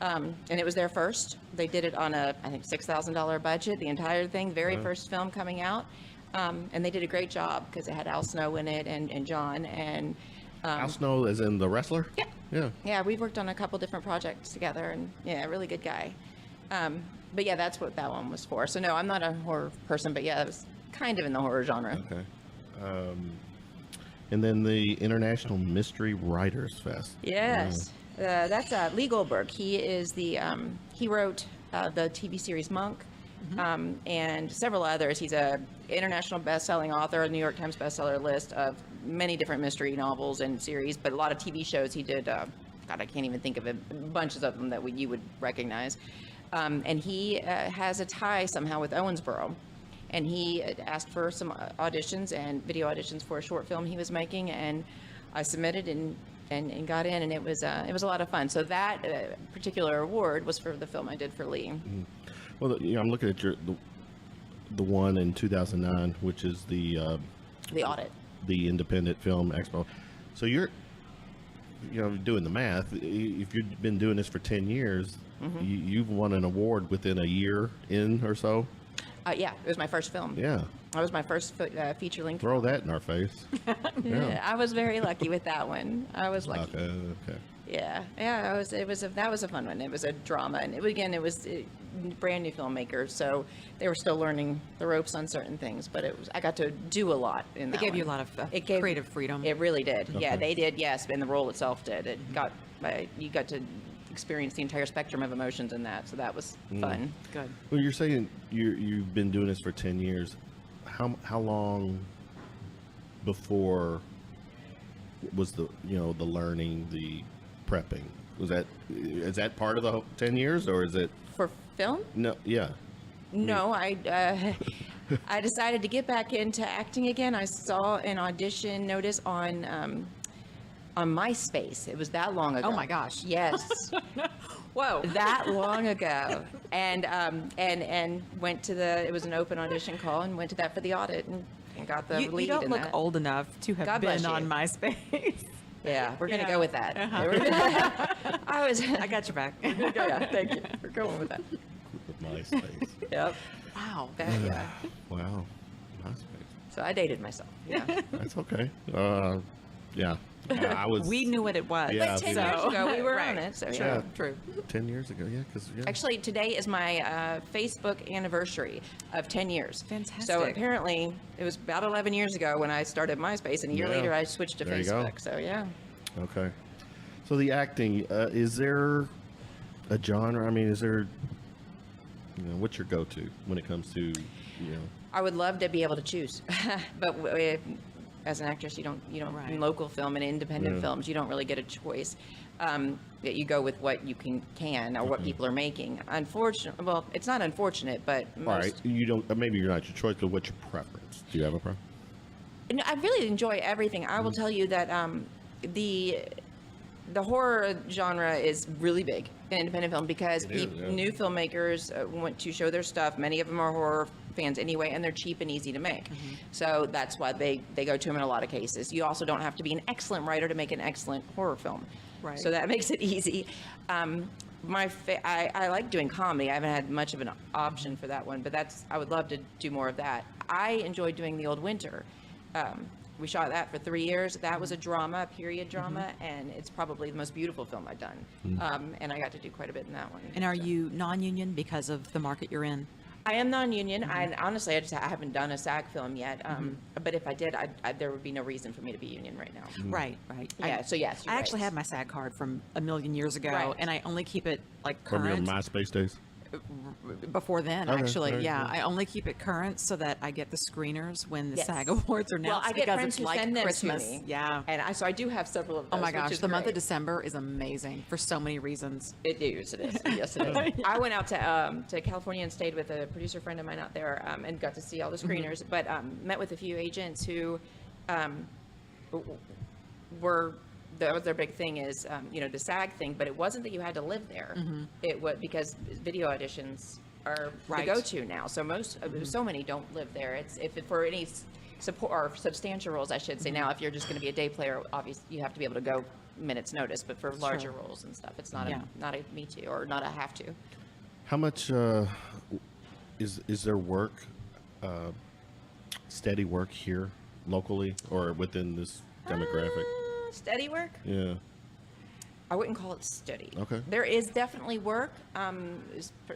And it was their first. They did it on I think $6,000 budget, the entire thing, very first film coming out. And they did a great job because it had Al Snow in it and John. And Al Snow, as in the wrestler? Yeah. Yeah. yeah, we've worked on a couple different projects together, and yeah, really good guy. But yeah, that's what that one was for. So no, I'm not a horror person, but yeah, it was kind of in the horror genre. Okay. And then the International Mystery Writers Fest. Yes. That's Lee Goldberg. He is he wrote the TV series Monk, and several others. He's a international best-selling author, a New York Times bestseller list of many different mystery novels and series, but a lot of TV shows he did. God, I can't even think of it. Bunches of them that you would recognize. And he has a tie somehow with Owensboro. And he asked for some auditions and video auditions for a short film he was making, and I submitted and and got in, and it was a lot of fun. So that particular award was for the film I did for Lee. Well, I'm looking at the one in 2009, which is the Audit. the Independent Film Expo. So you're doing the math. If you've been doing this for 10 years, you've won an award within a year in or so. Yeah, it was my first film. Yeah. That was my first feature length. Throw that in our face. Yeah, I was very lucky with that one. I was lucky. Okay. Yeah. That was a fun one. It was a drama, and it was brand new filmmakers, so they were still learning the ropes on certain things. But I got to do a lot in that. It gave one. you a lot of creative freedom. It really did. Okay. Yeah, they did. Yes, and the role itself did. You got to experience the entire spectrum of emotions in that, so that was fun. Good. Well, you're saying you've been doing this for 10 years. How long before was the learning, the prepping? Is that part of the 10 years, or is it For film? no? Yeah. No, I decided to get back into acting again. I saw an audition notice on MySpace. It was that long ago. Oh my gosh. Yes. Whoa. That long ago, and went to it was an open audition call, and went to that for the audit, and got the You lead don't in look that. old enough to have God bless been on you. MySpace. Yeah, we're gonna Yeah. go with that. I got your back. Yeah, thank you. We're going with that. With MySpace. Yep. Wow. Yeah. Wow. MySpace. So I dated myself. Yeah. That's okay. Yeah. I was. We knew what it was. Yeah, But 10 we years were. ago, we were Right. on it. So True. yeah. True. 10 years ago. Yeah. Because Actually, today is my Facebook anniversary of 10 years. Fantastic. So apparently, it was about 11 years ago when I started MySpace, and a year Yeah. later I switched to There you go. Facebook. So yeah. Okay. So the acting, is there a genre? I mean, is there, what's your go-to when it comes to, I would love to be able to choose, but as an actress, you don't Right. in local film and independent films, you don't really get a choice. You go with what you can or what people are making. Unfortunately, well, it's not unfortunate, but most, all right, you don't, maybe you're not your choice, but what's your preference? Do you have a preference? No, I really enjoy everything. I will tell you that the horror genre is really big in independent film because It is, yeah. new filmmakers want to show their stuff. Many of them are horror fans anyway, and they're cheap and easy to make. So that's why they go to them in a lot of cases. You also don't have to be an excellent writer to make an excellent horror film. Right. So that makes it easy. I like doing comedy. I haven't had much of an option for that one, but I would love to do more of that. I enjoyed doing The Old Winter. We shot that for 3 years. That was a drama, a period drama, and it's probably the most beautiful film I've done. And I got to do quite a bit in that one. And are So. you non-union because of the market you're in? I am non-union. I honestly, I haven't done a SAG film yet. But if I did, there would be no reason for me to be union right now. Right. Yeah. So yes, I actually have my SAG card from a million years ago, Right. and I only keep it like From your current. MySpace days? Before then, Okay, actually, very yeah, cool. I only keep it current so that I get the screeners when the Yes. SAG Awards are announced. Well, I get because friends it's who like send them Christmas. to me. Yeah. And so I do have several of those. Oh my which gosh, is the month of great. December is amazing for so many reasons. It is. It is. Yes, it is. I went out to California and stayed with a producer friend of mine out there, and got to see all the screeners. But met with a few agents who were. That was their big thing is the SAG thing, but it wasn't that you had to live there. It was because video auditions are Right. the go-to now. So so many don't live there. It's if for any support or substantial roles, I should say. Now, if you're just going to be a day player, obviously you have to be able to go minutes notice. But for larger roles and stuff, it's not Yeah. not a me too or not a have to. How much is there work, steady work here locally or within this demographic? Steady work? Yeah. I wouldn't call it steady. Okay. There is definitely work,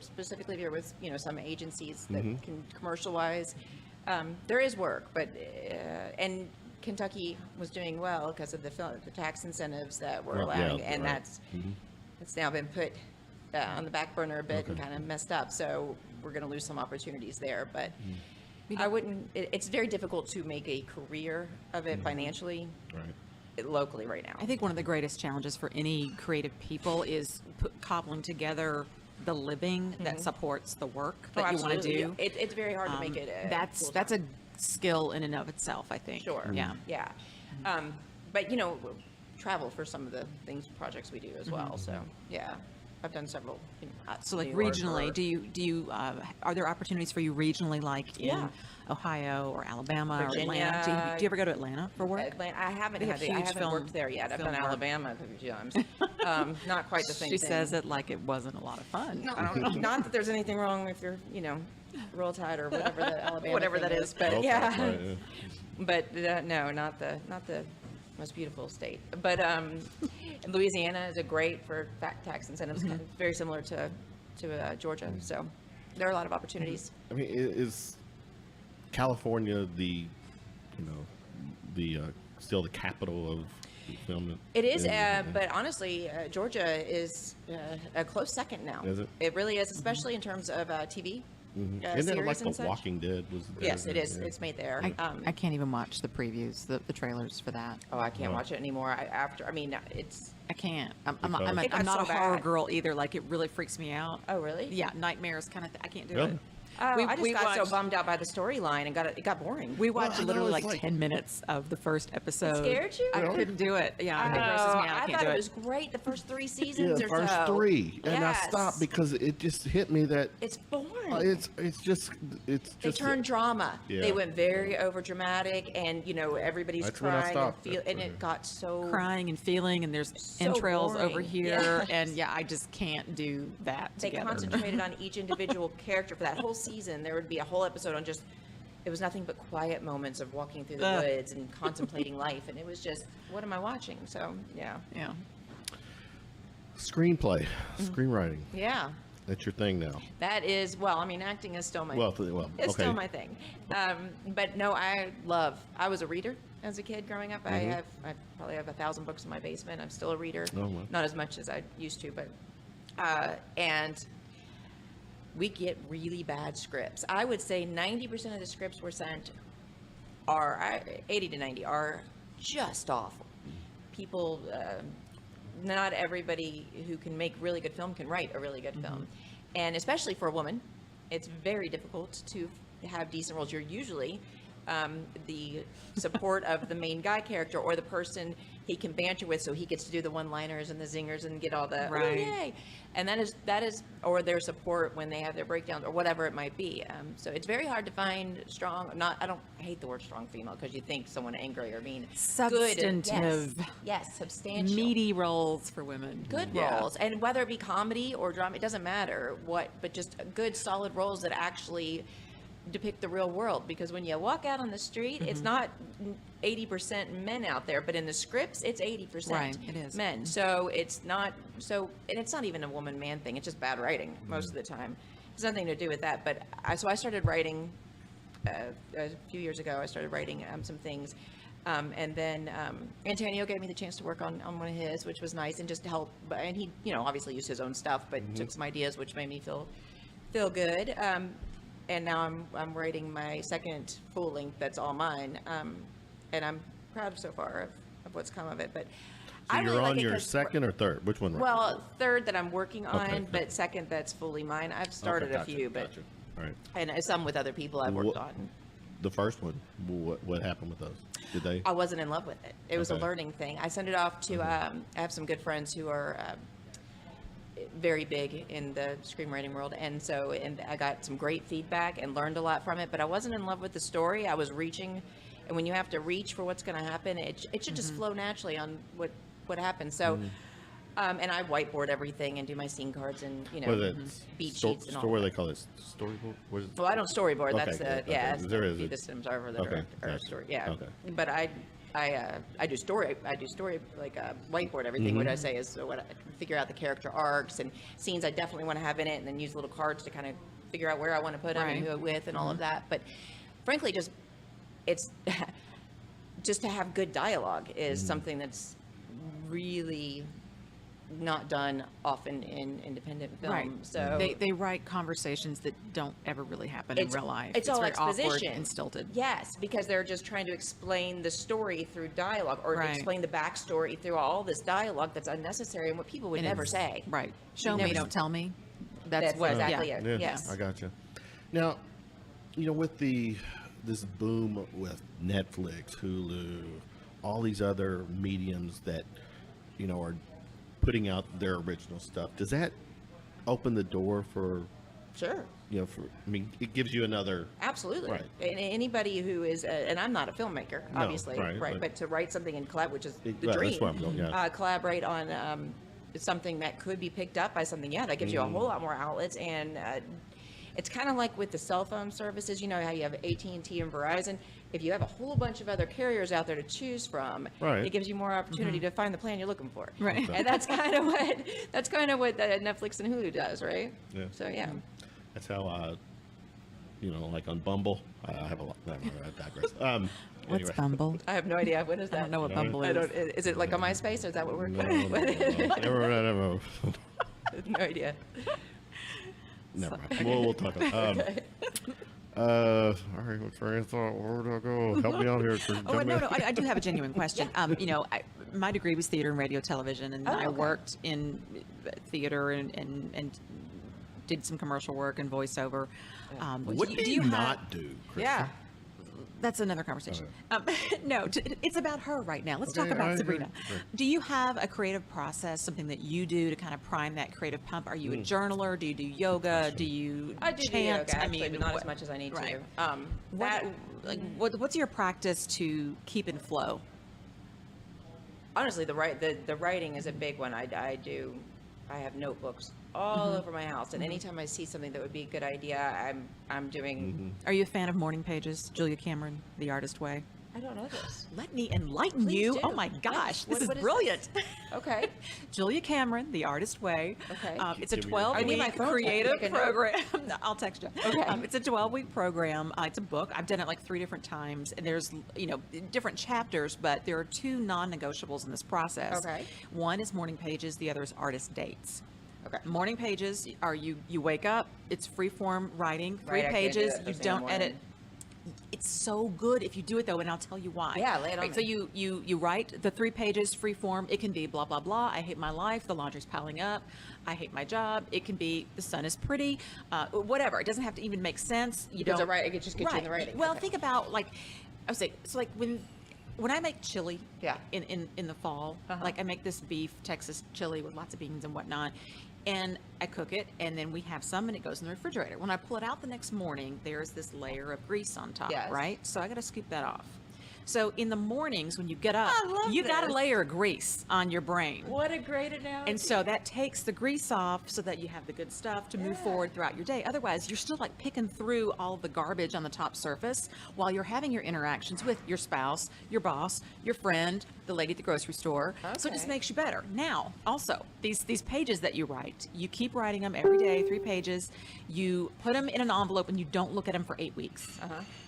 specifically there with some agencies that can commercialize. There is work, but and Kentucky was doing well because of the tax incentives that were Well, allowing, yeah, and right. it's now been put on the back burner a bit and kind of messed up. So we're going to lose some opportunities there, but. I wouldn't. It's very difficult to make a career of it financially. Right. Locally right now. I think one of the greatest challenges for any creative people is cobbling together the living that supports the work that you want to absolutely. do. It's very hard to make it. That's a skill in and of itself, I think. Sure. Yeah. Yeah. But travel for some of the projects we do as well. So yeah, I've done several. So like New York regionally, or- do you are there opportunities for you regionally, like in Yeah. Ohio or Alabama or Virginia. Atlanta? Do you ever go to Atlanta for work? Atlanta, I haven't They have I huge haven't worked there yet. I've film done work. Alabama a few times. Not quite the same She thing. says it like it wasn't a lot of fun. No, not that there's anything wrong if you're, Roll Tide or whatever the Alabama Whatever thing that is, but Okay, yeah. right, yeah. But no, not the most beautiful state. But Louisiana is a great for tax incentives, kind of very similar to Georgia. So there are a lot of opportunities. I mean, is California the still the capital of film? It is, but honestly, Georgia is a close second now. Is it? It really is, especially in terms of TV. Isn't it Series like and The such. Walking Dead was there? Yes, it is. Yeah. It's made there. I can't even watch the previews, the trailers for that. Oh, I can't watch it anymore. It's. I can't. I'm Because- It got not so a horror bad. girl either. Like it really freaks me out. Oh, really? Yeah, nightmares kind of. I can't do Really? it. Oh, We- I just we got so watched- bummed out by the storyline and it got boring. We watched I know, literally it's like like- 10 minutes of the first episode. scared you? I Really? couldn't do it. Yeah, it grosses me out. I I can't thought do it it. was great the first 3 Yeah, seasons the or first so. 3, and I Yes. stopped because it just hit me that It's boring. it's just They turned drama. Yeah. They went very over dramatic, and everybody's That's when I crying stopped. and it got so Crying and feeling, and there's So entrails over boring. here, Yes. and yeah, I just can't do that They together. concentrated on each individual character for that whole season. There would be a whole episode on just, it was nothing but quiet moments of walking through the Ugh. woods and contemplating life. And it was just, what am I watching? So, yeah. Yeah. screenplay, screenwriting. Yeah. That's your thing now. That is, acting is still my Well, it's okay. still my thing. But no, I was a reader as a kid growing up. I probably have 1,000 books in my basement. I'm still a reader. Oh, wow. Not as much as I used to, but, and we get really bad scripts. I would say 90% of the scripts we're sent are, 80 to 90 are just awful. People, not everybody who can make really good film can write a really good film. And especially for a woman, it's very difficult to have decent roles. You're usually the support of the main guy character or the person he can banter with, so he gets to do the one-liners and the zingers and get all the Right. "Oh, yay!" And that is, or their support when they have their breakdowns or whatever it might be. So it's very hard to find strong. I hate the word strong female because you think someone angry or mean. Substantive. Good, yes, substantial. Meaty roles for women. Good Yeah. roles, and whether it be comedy or drama, it doesn't matter but just good solid roles that actually depict the real world. Because when you walk out on the street, it's not 80% men out there, but in the scripts it's 80% Right, it is. men. So it's not and it's not even a woman-man thing. It's just bad writing most of the time. It's nothing to do with that. But I started writing a few years ago. I started writing some things. And then Antonio gave me the chance to work on one of his, which was nice, and just to help. And he, obviously used his own stuff, but took some ideas, which made me feel good. And now I'm writing my second full length that's all mine, and I'm proud so far of what's come of it. But So I you're really like on it your 'cause- second or third? Which one? Well, third that I'm working on, Okay. but second that's fully mine. I've started a few, but All right. and some with other people I've worked Wha- on. The first one, what happened with those? Did they? I wasn't in love with it. It was a Okay. learning thing. I sent it off to, I have some good friends who are very big in the screenwriting world. And I got some great feedback and learned a lot from it, but I wasn't in love with the story. I was reaching, and when you have to reach for what's going to happen, it should just flow naturally on what happens. So, and I whiteboard everything and do my scene cards and, What is it? beat sheets and all What do that. they call it? Storyboard? What is it? Well, I don't storyboard. Okay, That's good. Okay. yeah. There is be a- the cinematographer that Okay, are gotcha. story. Yeah. Okay. But I do story like whiteboard everything. What I say is what I figure out the character arcs and scenes I definitely want to have in it, and then use little cards to kind of figure out where I want to put them and Right. who it with and all of that. But frankly, it's just to have good dialogue is something that's really not done often in independent film. Right. So They write conversations that don't ever really happen in real life. It's all very awkward exposition and stilted. Yes, because they're just trying to explain the story through dialogue, or Right. explain the backstory through all this dialogue that's unnecessary and what people would And never it's- say. Right. Show Never me, s- don't tell me. That's what exactly yeah. it. Yeah, Yes. I got you. Now, with this boom with Netflix, Hulu, all these other mediums that are putting out their original stuff, does that open the door for, Sure. it gives you another. Absolutely. Right. And anybody who is, and I'm not a filmmaker, No, obviously, right, but to write something in collab, which is the Well, dream, that's where I'm going, yeah. collaborate on something that could be picked up by something, that gives you a whole lot more outlets. And it's kind of like with the cell phone services, how you have AT&T and Verizon. If you have a whole bunch of other carriers out there to choose from, Right. it gives you more opportunity to find the plan you're looking for. Right. And that's kind of what Netflix and Hulu does, right? Yeah. So yeah. That's how, like on Bumble, I have a lot. I digress. What's Anyway. Bumble? I have no idea. What is that? I don't know what No. Bumble I is. don't. Is it like on MySpace, or is that what we're? No, never. No idea. Never mind. We'll talk about it. All right, what's your thought? Where do I go? Help me out here. Oh, no, I do have a genuine question. My degree was theater and radio television, and I okay. worked in theater and did some commercial work and voiceover. What do you not do, Kristie? Yeah. That's another conversation. No, it's about her right now. Let's talk Okay, I about agree. Sebrina. Sure. Do you have a creative process, something that you do to kind of prime that creative pump? Are you a journaler? Do you do yoga? Do you I do chant? yoga, actually, but not as much as I need right. to. What's your practice to keep in flow? Honestly, the writing is a big one. I have notebooks all over my house, and anytime I see something that would be a good idea, I'm doing. Are you a fan of Morning Pages? Julia Cameron, The Artist Way? I don't know this. Let me enlighten Please you. do. Oh my gosh, What- this what is is brilliant. Okay. Julia Cameron, The Artist Way. Okay. It's a Give me your- 12-week I need my phone so I can creative take a note. program. I'll text you. Okay. It's a 12-week program. It's a book. I've done it like 3 different times, and there's different chapters, but there are 2 non-negotiables in this process. Okay. One is Morning Pages. The other is Artist Dates. Okay. Morning Pages are you wake up. It's free form writing. 3 Right, I can't do pages. that You first thing in the don't edit. morning. It's so good if you do it though, and I'll tell you why. Yeah, lay it on Right, so me. you write the 3 pages free form. It can be blah blah blah. I hate my life. The laundry's piling up. I hate my job. It can be the sun is pretty. Whatever. It doesn't have to even make sense. You Does don't. it write? It just gets you in the writing. Well, Okay. think about I would say so like when I make chili. Yeah. In the fall, like I make this beef Texas chili with lots of beans and whatnot. And I cook it, and then we have some, and it goes in the refrigerator. When I pull it out the next morning, there's this layer of grease on top, Yes. right? So I got to scoop that off. So in the mornings when you get up, I love you got a this. layer of grease on your brain. What a great analogy. And so that takes the grease off so that you have the good stuff to move forward throughout your day. Otherwise, you're still like picking through all the garbage on the top surface while you're having your interactions with your spouse, your boss, your friend, the lady at the grocery store. So it just Okay. makes you better. Now, also, these pages that you write, you keep writing them every day, 3 pages. You put them in an envelope and you don't look at them for 8 weeks.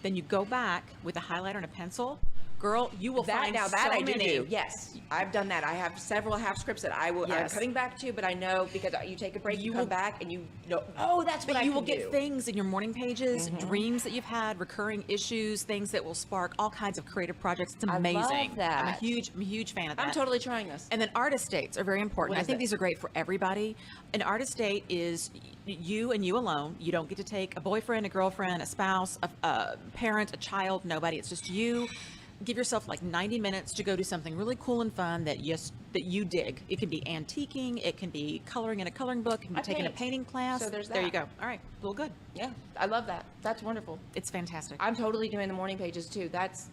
Then you go back with a highlighter and a pencil. Girl, you will that find now that so I do many. do. Yes, I've done that. I have several half scripts that I'm Yes. coming back to, but I know because you take a break, you You come will- back, and you know. Oh, that's what But I you can will do. get things in your morning pages, dreams that you've had, recurring issues, things that will spark all kinds of creative projects. It's I love amazing. that. I'm a huge fan of that. I'm totally trying this. And then artist dates are very important. What I is think it? these are great for everybody. An artist date is you and you alone. You don't get to take a boyfriend, a girlfriend, a spouse, a parent, a child, nobody. It's just you. Give yourself like 90 minutes to go do something really cool and fun that you dig. It can be antiquing, it can be coloring in a coloring book, it can be I taking a paint. painting class. So there's There you that. go. All right, well, good. Yeah, I love that. That's wonderful. It's fantastic. I'm totally doing the morning pages too. That's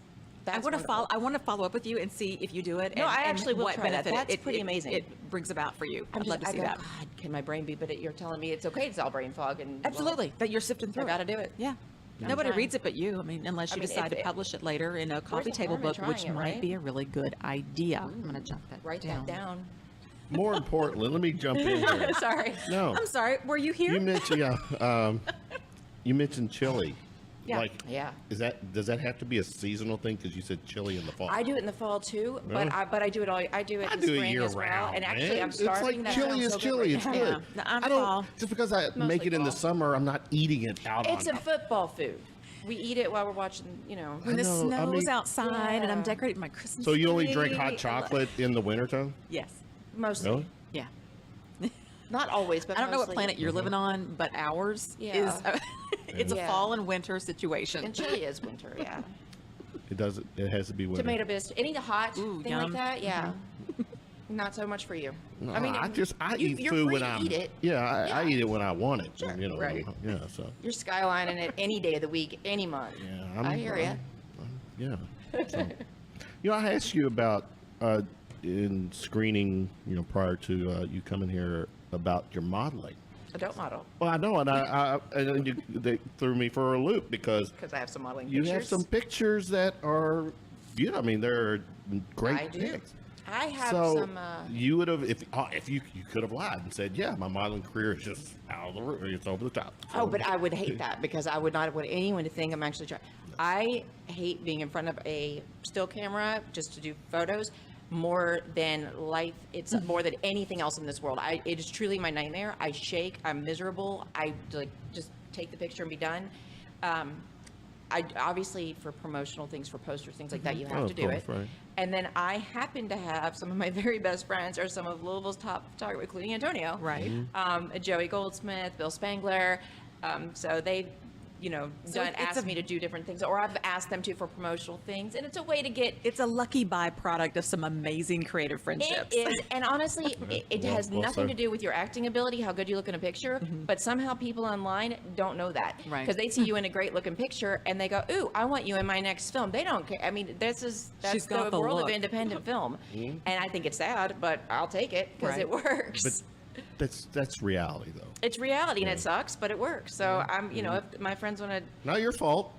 I want to wonderful. follow. I want to follow up with you and see if you do it. No, and, I and actually will what try that. benefit That's pretty amazing. It brings about for you. I'm I'd love to just- see I that. go, God, can my brain be? But you're telling me it's okay. It's all brain fog and Absolutely, that you're sifting through. I gotta do it. Yeah. I'm Nobody trying. reads it but you. I mean, unless you I mean, decide if to it- publish it later in a coffee the table harm in book, which trying it, might right? be a really good idea. I'm going to jump that Write down. that down. More importantly, let me jump in here. Sorry. No, I'm sorry. Were you here? you mentioned you mentioned chili. Yeah. Like, Yeah. does that have to be a seasonal thing? Because you said chili in the fall. I do it in the fall too, Really? but I do it all. I do it I in do it spring year as well. round. And actually, man. I'm starving. It's like That chili sounds is so good chili. right It's now. good. No, I'm I don't fall. just because I make it in the fall. summer, I'm not eating it out It's on. a football food. We eat it while we're watching. You know. When the know, I snow's mean- outside and I'm Yeah. decorating my Christmas So you only tree. drink hot chocolate in the wintertime? Yes. Mostly. Really? Yeah. Not always, but I don't know what mostly. planet you're living on, but ours Yeah. is. It's a Yeah. fall and winter situation. And chili is winter. Yeah. It does. It has to be winter. Tomato biscuit. Any hot Ooh, thing yum. like that. Yeah. Not so much for you. No, I mean, I eat you're food free when to I'm. eat it. Yeah, I eat it when I want it. Sure, You know, right. Yeah, so. You're skylining it any day of the week, any month. Yeah, I hear ya. Yeah. So, I asked you about in screening, prior to you coming here about your modeling. Adult model. Well, I know, and they threw me for a loop because Because I have some modeling you pictures. have some pictures that are, I mean, they're great I do. pics. I have So some. you would have, if you could have lied and said, yeah, my modeling career is just out of the roof, it's over the top. Oh, but I would hate that because I would not want anyone to think I'm actually trying. I hate being in front of a still camera just to do photos more than life. It's more than anything else in this world. It is truly my nightmare. I shake. I'm miserable. I just take the picture and be done. I obviously for promotional things, for posters, things like that, you have to do it. Right. And then I happen to have some of my very best friends are some of Louisville's top photographers, including Antonio. Right. Joey Goldsmith, Bill Spangler. So they've, asked me to do different things, or I've asked them to for promotional things, and it's a way to get. It's a lucky byproduct of some amazing creative friendships. It is, and honestly, it has well nothing said. to do with your acting ability, how good you look in a picture, but somehow people online don't know that. Right. Because they see you in a great looking picture, and they go, ooh, I want you in my next film. They don't care. I mean, that's She's got the the world look. of independent film. And I think it's sad, but I'll take it because Right. it works. But that's reality, though. It's reality, and it sucks, but it works. So I'm, if my friends want to, Not your fault.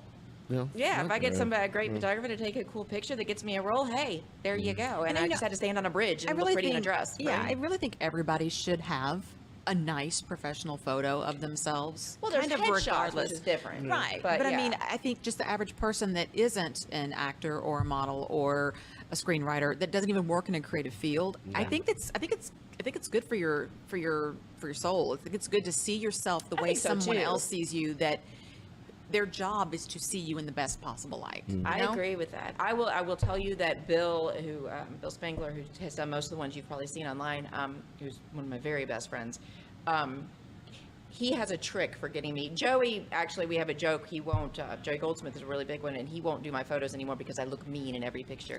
if I get some great photographer to take a cool picture that gets me a role, hey, there you go. And I just had to stand on a bridge and look pretty in a dress. Yeah, right? I really think everybody should have a nice professional photo of themselves. Well, there's kind of headshots, regardless. which is different. Right. But I yeah. mean, I think just the average person that isn't an actor or a model or a screenwriter that doesn't even work in a creative field, I think it's good for your soul. I think it's good to see yourself the I way think so, someone too. else sees you, that their job is to see you in the best possible light. you I know? agree with that. I will tell you that Bill Spangler, who has done most of the ones you've probably seen online, who's one of my very best friends, he has a trick for getting me. Joey, actually, we have a joke. He won't. Joey Goldsmith is a really big one, and he won't do my photos anymore because I look mean in every picture.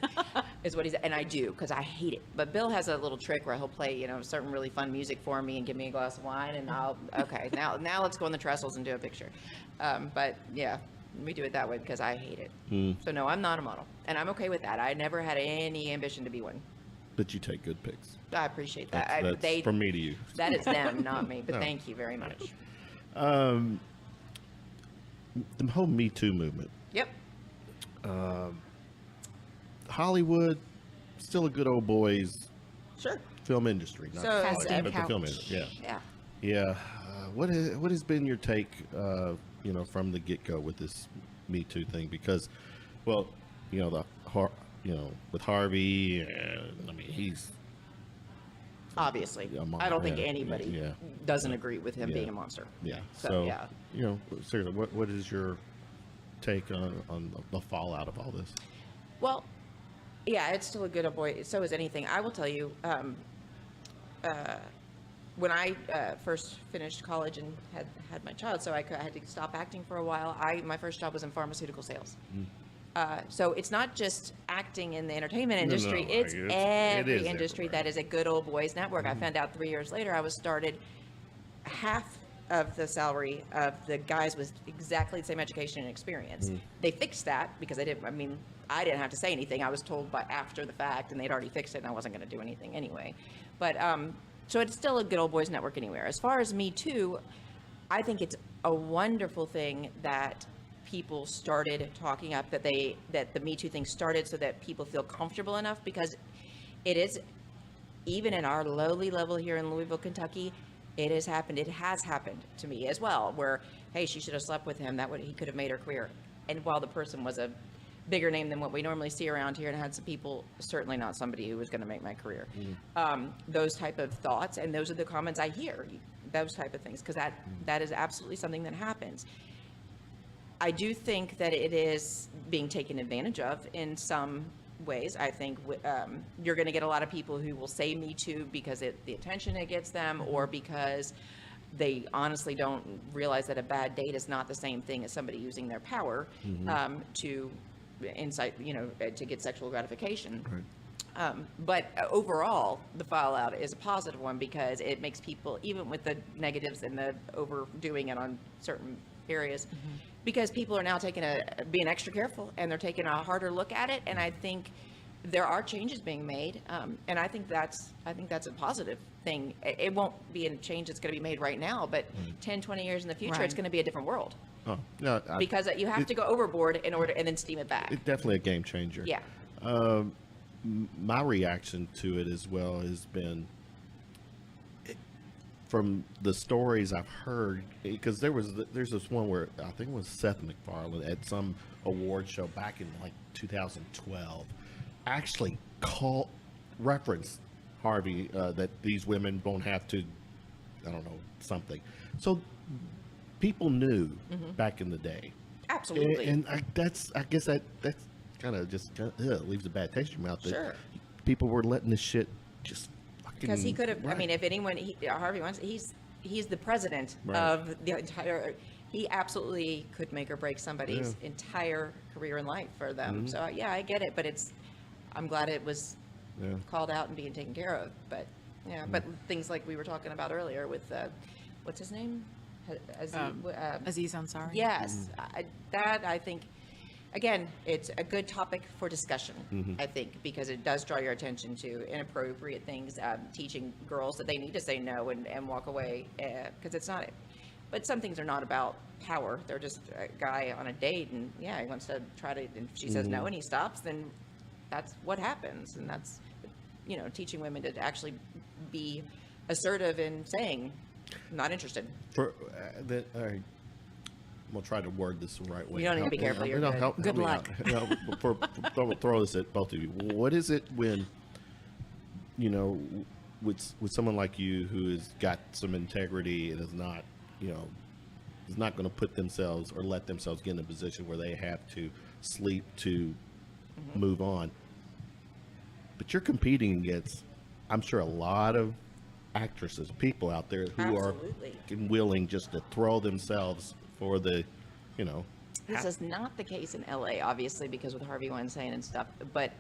Is what he's, and I do because I hate it. But Bill has a little trick where he'll play, certain really fun music for me and give me a glass of wine, and now let's go on the trestles and do a picture. But yeah, we do it that way because I hate it. So no, I'm not a model, and I'm okay with that. I never had any ambition to be one. But you take good pics. I appreciate that. That's from me to you. That is them, not me. But No. thank you very much. The whole Me Too movement. Yep. Hollywood, still a good old boys Sure. film industry. Not So- Hollywood, Casting but the film couch. industry. Yeah. Yeah. Yeah. What has been your take, from the get-go with this Me Too thing? Because, well, with Harvey, I mean, he's Obviously. a monster. I don't think Yeah, anybody yeah. doesn't agree with him Yeah. being a monster. Yeah. So, yeah. Seriously, what is your take on the fallout of all this? Well, yeah, it's still a good old boy. So is anything. I will tell you, when I first finished college and had my child, so I had to stop acting for a while. My first job was in pharmaceutical sales. So it's not just acting in the entertainment industry, no, it's it every is industry everywhere. that is a good old boys network. I found out 3 years later I was started half of the salary of the guys with exactly the same education and experience. They fixed that because I didn't have to say anything. I was told by after the fact, and they'd already fixed it, and I wasn't going to do anything anyway. But so it's still a good old boys network anywhere. As far as Me Too, I think it's a wonderful thing that people started talking up, that the Me Too thing started so that people feel comfortable enough, because it is, even in our lowly level here in Louisville, Kentucky, it has happened to me as well, where, hey, she should have slept with him, he could have made her career. And while the person was a bigger name than what we normally see around here and had some people, certainly not somebody who was going to make my career. Those type of thoughts, and those are the comments I hear, those type of things, because that is absolutely something that happens. I do think that it is being taken advantage of in some ways. I think you're going to get a lot of people who will say Me Too because the attention it gets them, or because they honestly don't realize that a bad date is not the same thing as somebody using their power to incite, to get sexual gratification. Right. But overall, the fallout is a positive one because it makes people, even with the negatives and the overdoing it on certain areas, because people are now being extra careful and they're taking a harder look at it. And I think there are changes being made, and I think that's a positive thing. It won't be a change that's going to be made right now, but 10, 20 years in the future, it's going to be a different world. Oh, no, Because you have to go overboard in order and then steam it back. It's definitely a game changer. Yeah. My reaction to it as well has been, from the stories I've heard, because there's this one where I think it was Seth MacFarlane at some award show back in like 2012, actually referenced Harvey, that these women won't have to, I don't know, something. So people knew back in the day. Absolutely. And I guess that's kind of just leaves a bad taste in your mouth. That Sure. people were letting this shit just fucking. Because he could have. Right. I mean, if anyone, Harvey Weinstein, he's the president Right. of the entire. He absolutely could make or break somebody's entire career in life for them. So yeah, I get it, but I'm glad it was called out and being taken care of. But yeah, but things like we were talking about earlier with what's his name, Aziz Ansari. Yes, I think. Again, it's a good topic for discussion, I think, because it does draw your attention to inappropriate things, teaching girls that they need to say no and walk away, because it's not, but some things are not about power. They're just a guy on a date, and yeah, he wants to try to, and she says no and he stops, then that's what happens. And that's, teaching women to actually be assertive in saying, I'm not interested. I'm gonna try to word this the right way. You don't need to be careful. You're good. Good luck. Throw this at both of you. What is it when, with someone like you who has got some integrity and is not, is not going to put themselves or let themselves get in a position where they have to sleep to move on. But you're competing against, I'm sure, a lot of actresses, people out there who Absolutely. are willing just to throw themselves for the, This is not the case in LA, obviously, because with Harvey Weinstein and stuff. But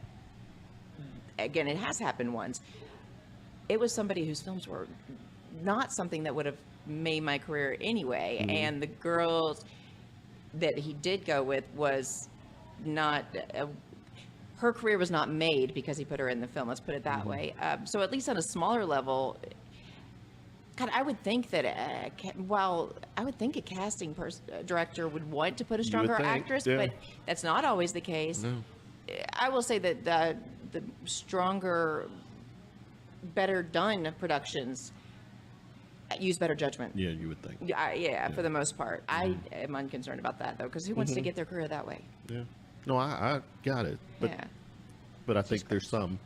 again, it has happened once. It was somebody whose films were not something that would have made my career anyway. And the girls that he did go with was not, her career was not made because he put her in the film. Let's put it that way. So at least on a smaller level, God, I would think that I would think a casting director would want to put a stronger actress, but that's not always the case. No. I will say that the stronger, better done productions use better judgment. Yeah, you would think. Yeah, for the most part. I am unconcerned about that, though, because who wants to get their career that way? Yeah. No, I got it. But, but I think there's some.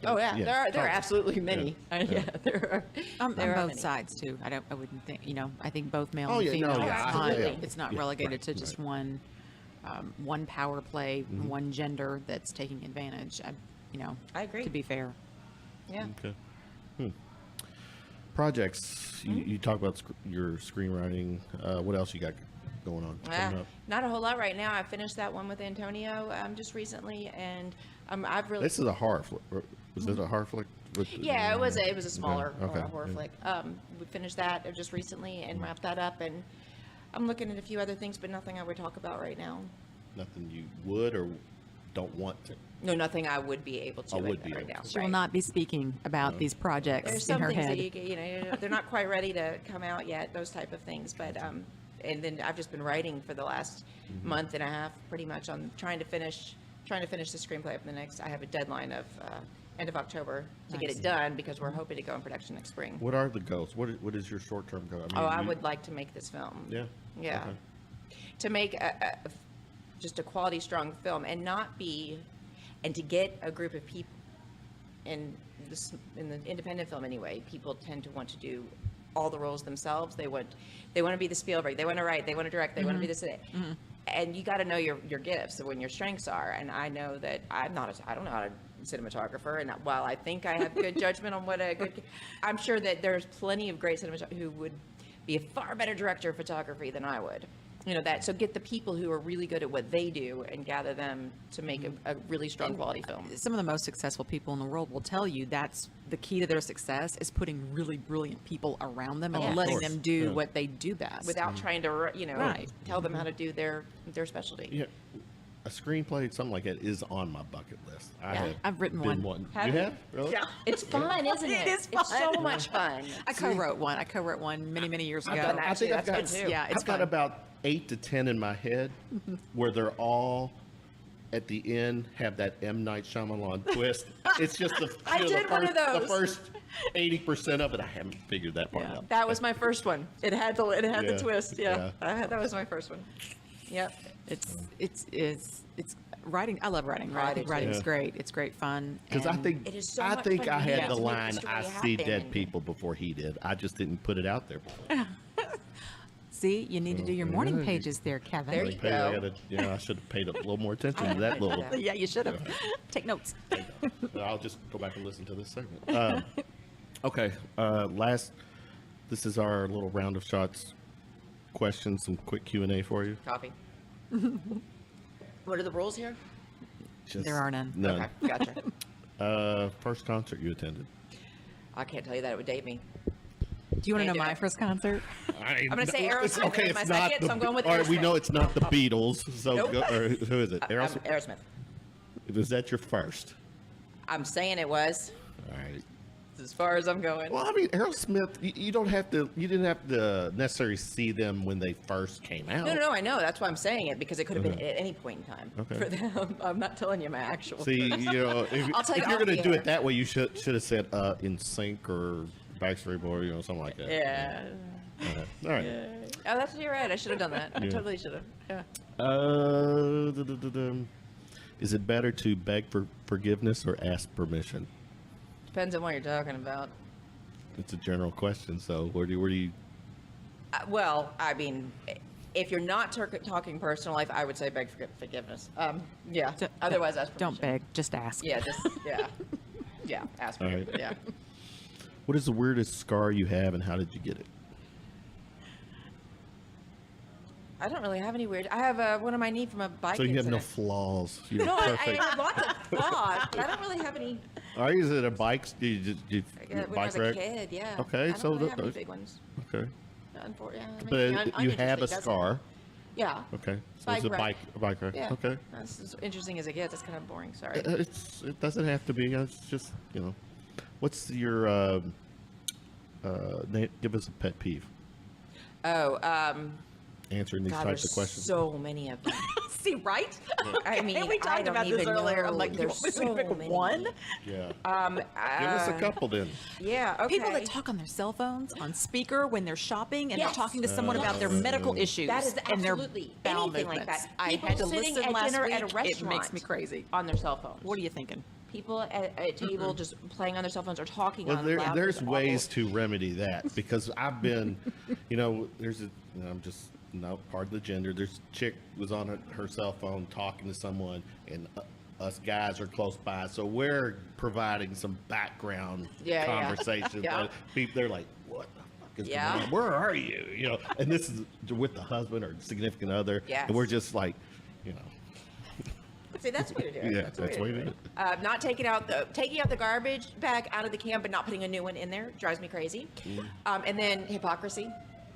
Oh yeah, there are absolutely many. Yeah. There are. On There are both many. sides too. I wouldn't think. I think both male Oh, and yeah, female. no, yeah, absolutely. It's not Yeah, relegated right, to just right. one power play, one gender that's taking advantage. I agree. To be fair. Yeah. Okay. Projects. You talk about your screenwriting. What else you got going on? Coming up? Not a whole lot right now. I finished that one with Antonio just recently, and I've really. This is a horror flick. Was it a horror flick? Yeah, it was a smaller Okay. horror flick. We finished that just recently and wrapped that up, and I'm looking at a few other things, but nothing I would talk about right now. Nothing you would or don't want to. No, nothing I would be able to would be right able now. to. She will not be speaking about these projects There's in some her things head. that they're not quite ready to come out yet. Those type of things, but and then I've just been writing for the last month and a half, pretty much, on trying to finish the screenplay up in the next. I have a deadline of end of October to get it done because we're hoping to go in production next spring. What are the goals? What is your short-term goal? I would like to make this film. Yeah. Yeah. Okay. To make just a quality, strong film, and to get a group of people in the independent film anyway. People tend to want to do all the roles themselves. They want to be the Spielberg. They want to write. They want to direct. They want to be this. And you got to know your gifts and when your strengths are. And I know that I don't know how to cinematographer, and while I think I have good judgment on I'm sure that there's plenty of great cinematographers who would be a far better director of photography than I would. that. So get the people who are really good at what they do and gather them to make a really strong quality film. Some of the most successful people in the world will tell you that's the key to their success is putting really brilliant people around them and Of letting course. them do what they do best. Without trying to, Right. tell them how to do their specialty. Yeah, a screenplay, something like that, is on my bucket list. I've written been one. You have? Really? Yeah. It's fun, isn't it? It is It's so fun. much fun. I co-wrote one many years ago. done that. I think That's I've good got, too. Yeah, it's I've got fun. about 8 to 10 in my head where they're all at the end have that M. Night Shyamalan twist. It's just the, I the did one first, of those. the first 80% of it. I haven't figured that part out. That was my first one. It had the Yeah. twist. Yeah. That was my first one. Yep. It's writing. I love writing. Right? I think writing's great. It's great fun. Because I and think It is so I much think fun I to had get the to make the line, story "I see dead happen." people" before he did. I just didn't put it out there. See, you need to do your morning pages there, Kevin. There you go. I should have paid a little more attention to that little. Yeah, you should have. Take notes. I'll just go back and listen to this segment. Okay, this is our little round of shots questions, some quick Q&A for you. Coffee. What are the rules here? Just There are none. None. Okay, gotcha. First concert you attended? I can't tell you that. It would date me. Do you want to Can't know do my it. first concert? I'm gonna say Aerosmith. Okay, My it's not second, so I'm going with all right, we Aerosmith. know it's not the Beatles. So Nope. or who is it? Aerosmith. Aerosmith. Was that your first? I'm saying it was. All right. As far as I'm going. Well, I mean, Aerosmith. You don't have to. You didn't have to necessarily see them when they first came out. No, I know. That's why I'm saying it, because it could have been at any point in time. Okay. For them. I'm not telling you my actual. See, if, I'll tell you if you're off going to the do air. it that way, you should have said In Sync or Backstreet Boy, something like that. Yeah. All right. Oh, you're right. I should have done that. I Yeah. totally should have. Yeah. Is it better to beg for forgiveness or ask permission? Depends on what you're talking about. It's a general question. So where do you? Well, I mean, if you're not talking personal life, I would say beg for forgiveness. Yeah. Otherwise, ask Don't permission. beg, just ask. Yeah. Yeah. Ask for All it. right. Yeah. What is the weirdest scar you have, and how did you get it? I don't really have any weird. I have one on my knee from a bike So you have no incident. flaws. You're No, I perfect. have lots of flaws, but I don't really have any. Is it a bike? You When I bike was a wreck? kid, yeah. Okay, I don't so really have any those- big ones. Okay. Unfortunately, But you have a scar. Yeah. Okay. So Bike it's a wreck. bike wreck. Yeah. Okay. That's as interesting as it gets. It's kind of boring. Sorry. It doesn't have to be. It's just What's your give us a pet peeve? Oh, Answering these God, types there's of questions. so many of them. See, right? I mean, And we I talked don't about this even earlier. know. I'm like, you There's want me to so pick many. one? Yeah. Give Give us a couple then. Yeah. Okay. People that talk on their cell phones on speaker when they're shopping and Yes. they're talking to someone about their medical issues. That is and their absolutely bowel anything like movements. that. I People had to sitting listen at last dinner week. at a It restaurant makes me crazy. on their cell phones. What are you thinking? People at a table just playing on their cell phones or talking Well, on loud. there's It's ways awful. to remedy that because I've been, there's a, I'm just not part of the gender. There's a chick was on her cell phone talking to someone, and us guys are close by, so we're providing some background Yeah, yeah. conversation. Yeah. But people, they're like, "What the fuck is Yeah. going on? Where are you?" And this is with the husband or significant other, Yes. and we're just like, See, that's the way to do it. Yeah, the that's the way to do it. Not taking out the garbage bag out of the can, but not putting a new one in there drives me crazy. And then hypocrisy,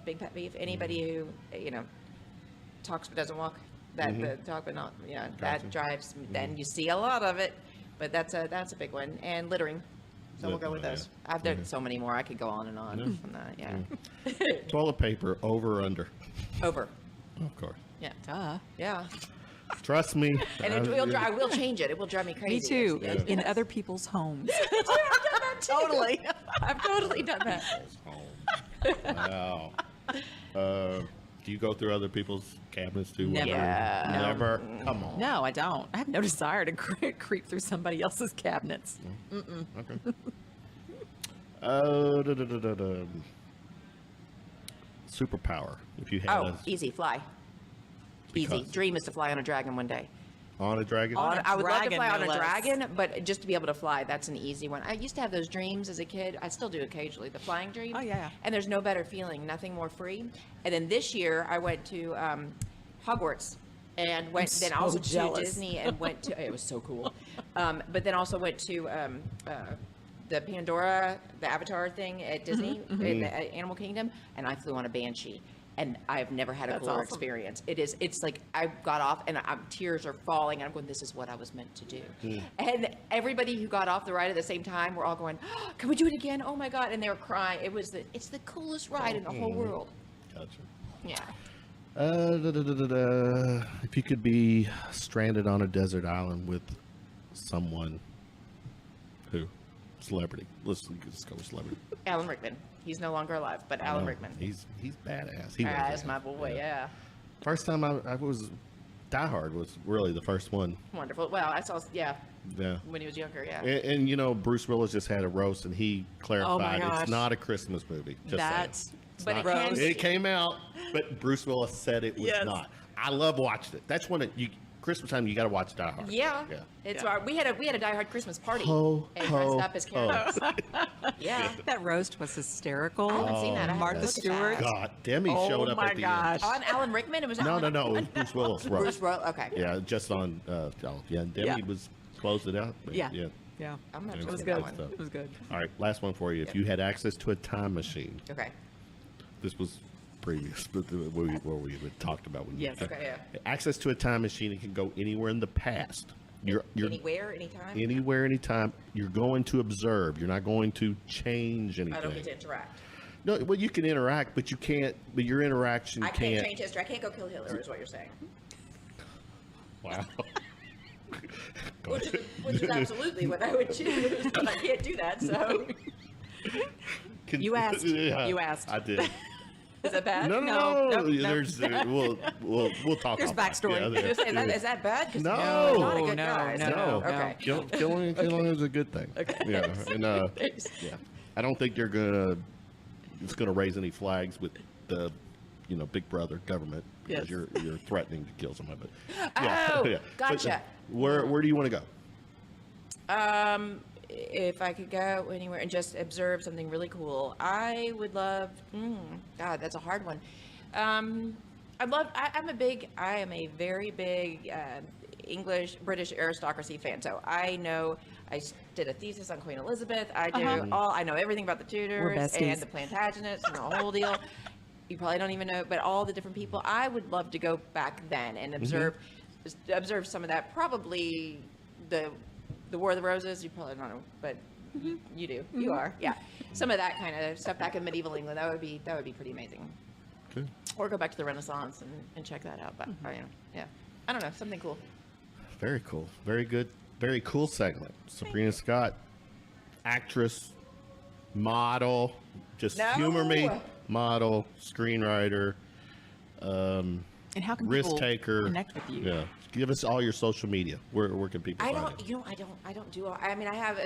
big pet peeve. Anybody who talks but doesn't walk, talk but not, that Gotcha. drives. Then you see a lot of it, but that's a big one. And littering. So we'll go with those. I've done so many more. I could go on and on from that. Yeah. toilet paper over or under? Over. Of course. Yeah. Duh. Yeah. Trust me. And I will change it. It will drive me crazy. Me too. Yes. In other people's homes. Totally. I've totally done that. Wow. Do you go through other people's cabinets too? Never. Yeah. Never. Come on. No, I don't. I have no desire to creep through somebody else's cabinets. Okay. Superpower. If you had Oh, easy, fly. Easy. Because- Dream is to fly on a dragon one day. On a dragon? I would love to dragon, fly on no a less. dragon, but just to be able to fly, that's an easy one. I used to have those dreams as a kid. I still do occasionally, the flying dream. Oh, yeah. And there's no better feeling, nothing more free. And then this year, I went to Hogwarts and went then so also jealous. to Disney and went to, it was so cool. But then also went to the Pandora, the Avatar thing at Disney, in the Animal Kingdom, and I flew on a Banshee. And I've never had a That's cooler awesome. experience. It's like I got off and tears are falling. And I'm going, this is what I was meant to do. And everybody who got off the ride at the same time were all going, oh, can we do it again? Oh my God. And they were crying. It's the coolest ride in the whole world. Gotcha. Yeah. If you could be stranded on a desert island with someone, who? Celebrity. Let's go with celebrity. Alan Rickman. He's no longer alive, but Alan Rickman. He's badass. He was That's badass. my boy, yeah. First time I was, Die Hard was really the first one. Wonderful. Well, I saw, Yeah. when he was younger, yeah. And you know, Bruce Willis just had a roast, and he clarified gosh. it's not a Christmas movie. Just That's saying. It's But not- it can it be. came out, but Bruce Willis said it was Yes. not. I love watching it. That's when Christmas time you got to watch Die Hard. Yeah. Yeah. It's Yeah. we had a Die Hard Christmas party Ho, and ho, dressed up as characters. Yeah. That roast was hysterical. I haven't seen that. I have to Martha look at Stewart. that. God, Demi Oh showed up my at the gosh. On Alan Rickman? It was end. No, Alan it was Bruce Willis. roast. Bruce Willis. Okay. Yeah, just on. And Demi Yeah. was closed it out. but Yeah. Yeah. Yeah. I'm not It sure was that good. one. Stuff. It was good. All right, last one for you. If you had access to a time machine, Okay. this was previous, but where we had talked about when Yes. Okay, yeah. access to a time machine, it can go anywhere in the past. You're Anywhere, anytime? anywhere, anytime. You're going to observe. You're not going to change anything. I don't get to interact. No, well, you can interact, but you can't. But your interaction I can't change history. I can't go kill Hitler, is what you're saying. Wow. Go Which ahead. is absolutely what I would choose, but I can't do that, so. You asked. You asked. I did. Is that bad? No. No. There's we'll talk. There's about backstory. that. Yeah, Just say, is that bad? 'Cause No. you're not a good No, guy. no, so- no, Okay. Killing is a good thing. Yeah, and yeah, I don't think it's gonna raise any flags with the, Big Brother government because Yes. you're threatening to kill somebody. But Oh, But, gotcha. where do you want to go? If I could go anywhere and just observe something really cool, I would love. God, that's a hard one. I am a very big British aristocracy fan. So I did a thesis on Queen Elizabeth. I know everything about the Tudors besties. and the Plantagenets and the whole deal. You probably don't even know, but all the different people. I would love to go back then and observe some of that. Probably the War of the Roses. You probably don't know, but you do. You are, yeah. Some of that kind of stuff back in medieval England. That would be pretty amazing. Okay. Or go back to the Renaissance and check that out. But yeah, I don't know, something cool. Very cool. Very good. Very cool segment. Sebrina Scott, actress, model, just No. humor me, model, screenwriter, And how can risk people taker. connect with you? Yeah. Give us all your social media. Where can people I find don't, you? I don't do. I mean, I have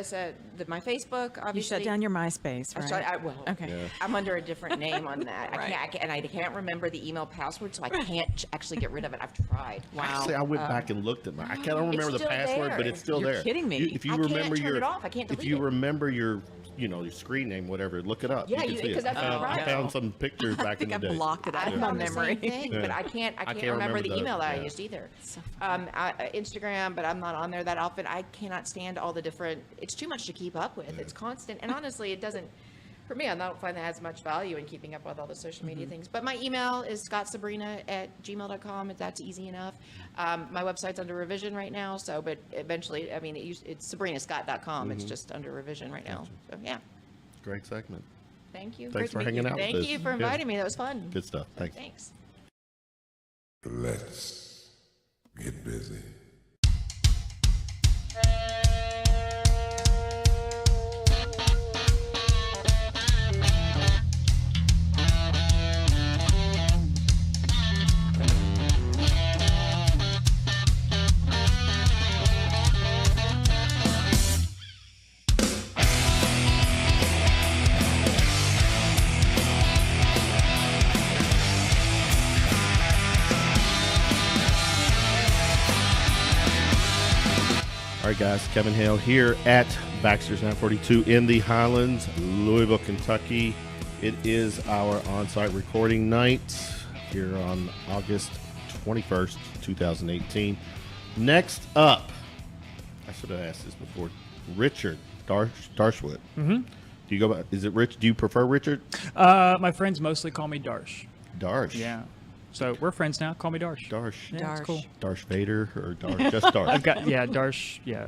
my Facebook. Obviously, You shut down your MySpace, right? Well, Okay. Yeah. I'm under a different name on that. Right. I can't remember the email password, so I can't actually get rid of it. I've tried. Wow. Actually, I went back and looked at my. I can't remember the still password, there. but it's still You're there. kidding me. If you I can't remember turn your, it off. I can't if delete you it. remember your screen name, whatever, look it up. Yeah, you can see because it. that's what I I found know. some pictures back I in think the I day. blocked it out I've of my done the memory. same thing, but I can't remember the email that I used either. Instagram, but I'm not on there that often. I cannot stand all the different. It's too much to keep up with. It's constant, and honestly, it doesn't. For me, I don't find that has much value in keeping up with all the social media things. But my email is scottsabrina@gmail.com. That's easy enough. My website's under revision right now. So, but eventually, I mean, it's sabrinascott.com. It's just under revision right now. So, yeah. Great segment. Thank you. Thanks Great to for meet hanging you. out with Thank us. you for Good. inviting me. That was fun. Good stuff. Thanks. Thanks. Let's get busy. right, guys. Kevin Hale here at Baxter's 942 in the Highlands, Louisville, Kentucky. It is our on-site recording night here on August 21st, 2018. Next up, I should have asked this before, Richard Darshwood. Mm-hmm. Do you go by, is it Rich? Do you prefer Richard? My friends mostly call me Darsh. Darsh. Yeah. So we're friends now. Call me Darsh. Darsh. Yeah, Darsh. it's cool. Darsh Vader or Darsh? Just Darsh. I've got Darsh. Yeah.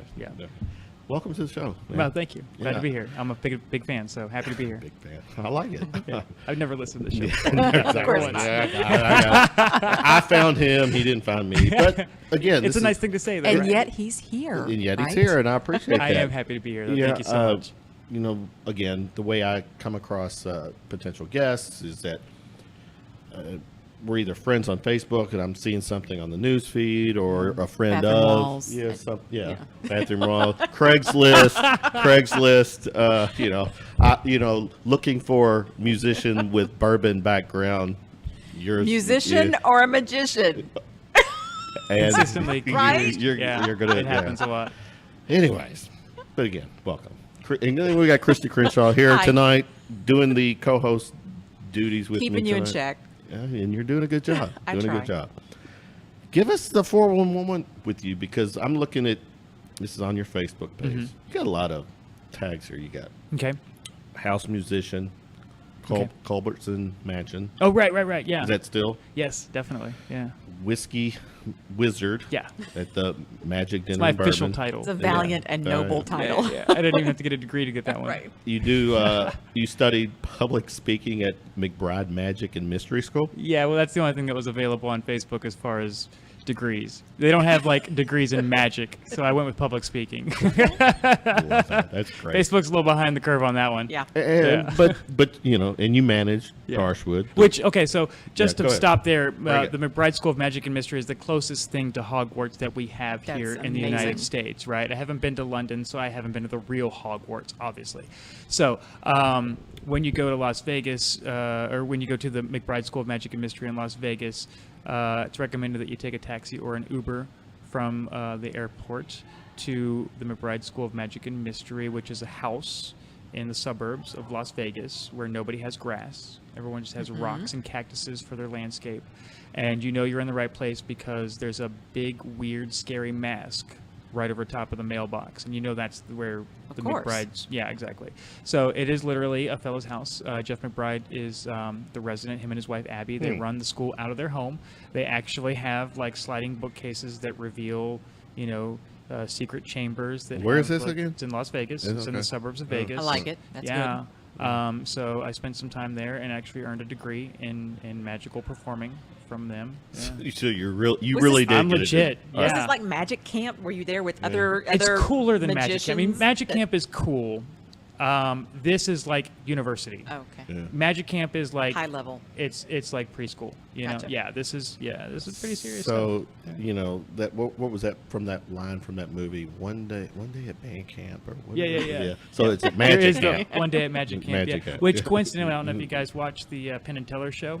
Welcome to the show. man. Well, thank you. Glad Yeah. to be here. I'm a big fan, so happy to be here. Big fan. I like it. Yeah. I've never listened to the show. Exactly. Of course not. Yeah, I found him. He didn't find me. But again, It's this a nice is- thing to say, though. And right? yet he's here. And yet he's right? here, and I appreciate I that. am happy to be here. Though. Yeah, Thank you so much. You know, again, the way I come across potential guests is that we're either friends on Facebook, and I'm seeing something on the news feed, or a friend Bathroom of walls. bathroom wall, Craigslist, looking for musician with bourbon background. Musician or a magician? and Consistently. Right? You're gonna. It happens a lot. Anyways, but again, welcome. And then we got Kristie Crenshaw here Hi. tonight doing the co-host duties with me Keeping you in tonight. check. Yeah, and you're doing a good job. I doing a try. good job. Give us the 411 with you, because I'm looking at, this is on your Facebook page. Mm-hmm. You got a lot of tags here. You got Okay. house musician, Okay. Culbertson Mansion. Oh, right. Yeah. Is that still? Yes, definitely. Yeah. Whiskey Wizard. Yeah. At the Magic Dinner It's my and Bourbon. official title. It's a valiant and noble title. Yeah. I didn't even have to get a degree to get that one. Right. You do. You studied public speaking at McBride Magic and Mystery School. Yeah, well, that's the only thing that was available on Facebook as far as degrees. They don't have like degrees in magic, so I went with public speaking. Love that. That's great. Facebook's a little behind the curve on that one. Yeah. And, Yeah. but and you managed Yeah. Darshwood. Which, okay, so just Yeah, to go stop there, Bring it. the McBride School of Magic and Mystery is the closest thing to Hogwarts that we have That's here in the amazing. United States, right? I haven't been to London, so I haven't been to the real Hogwarts, obviously. So when you go to Las Vegas, or when you go to the McBride School of Magic and Mystery in Las Vegas, it's recommended that you take a taxi or an Uber from the airport to the McBride School of Magic and Mystery, which is a house in the suburbs of Las Vegas where nobody has grass. Everyone just has rocks and cactuses for their landscape. And you know you're in the right place because there's a big, weird, scary mask right over top of the mailbox. And you know that's where the course. McBride's... Yeah, exactly. So it is literally a fellow's house. Jeff McBride is the resident, him and his wife, Abby. They run the school out of their home. They actually have, like, sliding bookcases that reveal, secret chambers. That Where is have, this like, again? It's in Las Vegas. Is it? It's in the Okay. suburbs of Oh. Vegas. I like it. That's Yeah. So I spent some time there and actually earned a degree in magical performing from them. Yeah. So you're real. You Was really this- did. I'm get it. legit. All right. Was Yeah. this like magic camp? Were you there with It's other cooler than Magic Camp. I mean, magicians Magic that- Camp is cool. This is like university. Oh, okay. Yeah. Magic Camp is like High level. It's like preschool. Gotcha. Yeah. This is pretty serious. So stuff. that what was that from that line from that movie? One day at band camp or what Yeah. So it's at There Magic is Camp. one day at Magic Camp, Magic yeah. Camp, Which yeah. coincidentally, I don't know if you guys watched the Penn and Teller show.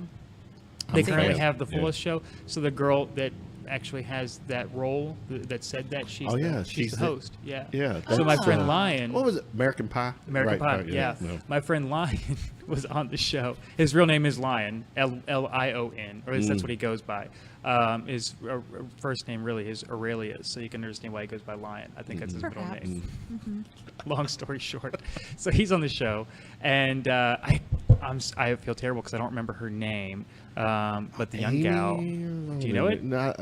They I'm currently fan. have the Yeah. fullest show. So the girl that actually has that role that said that she's Oh, yeah, she's she's the the- host. Yeah. Yeah. So my that's, friend Lion. What was it? American Pie. American Pie, Right, yeah. No. My friend Lion was on the show. His real name is Lion, Lion, or at least that's what he goes by. His first name really is Aurelius, so you can understand why he goes by Lion. I think that's his middle Perhaps. name. Long story short, so he's on the show, and I feel terrible because I don't remember her name, but the young gal. Do you know it? No,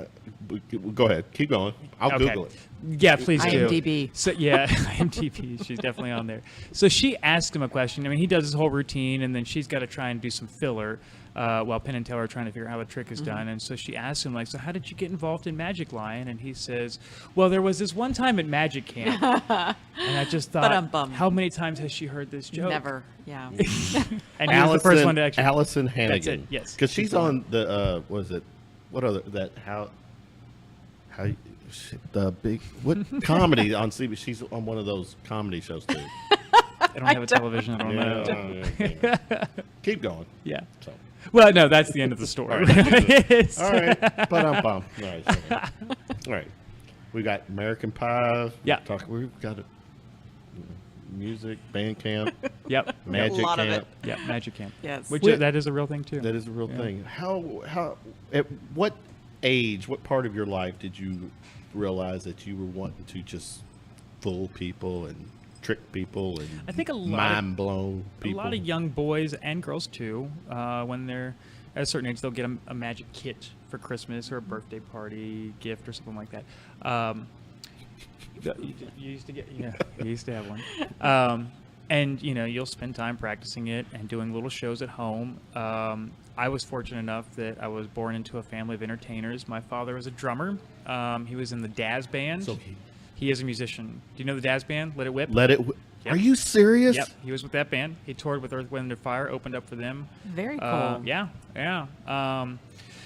go ahead. Keep going. I'll Okay. Google it. Yeah, please do. IMDb. So yeah, IMDb. She's definitely on there. So she asked him a question. I mean, he does his whole routine, and then she's got to try and do some filler while Penn and Teller are trying to figure out how the trick is done. And so she asked him, like, "So how did you get involved in Magic, Lion?" And he says, "Well, there was this one time at Magic Camp." And I just thought, Ba-dum-bum. how many times has she heard this joke? Never. Yeah. And he was the first one to actually. Allison Hannigan. it, yes. Because She's she's the one. on the what is it? What other that how the big what comedy on CB? She's on one of those comedy shows too. I don't have a television. I don't know. Yeah. Keep going. Yeah. So. Well, no, that's the end of the story. It's- All right. But I'm bummed. All right. We got American Pie. Yeah. We've got it. Music, band camp, Yep. magic A lot of camp. it. Yeah, Magic Camp. Yes. Which Wait. that is a real thing too. That is a real Yeah. thing. How at what age, what part of your life did you realize that you were wanting to just fool people and trick people and I think a lot of- mind blow people? A lot of young boys and girls too, when they're at a certain age, they'll get a magic kit for Christmas or a birthday party gift or something like that. You used to get, yeah, you used to have one. And you'll spend time practicing it and doing little shows at home. I was fortunate enough that I was born into a family of entertainers. My father was a drummer. He was in the Dazz Band. So He is a musician. Do you know the Dazz Band? Let It Whip? Let it. Yep. Are you serious? Yep, he was with that band. He toured with Earth, Wind & Fire, opened up for them. Very cool. Yeah.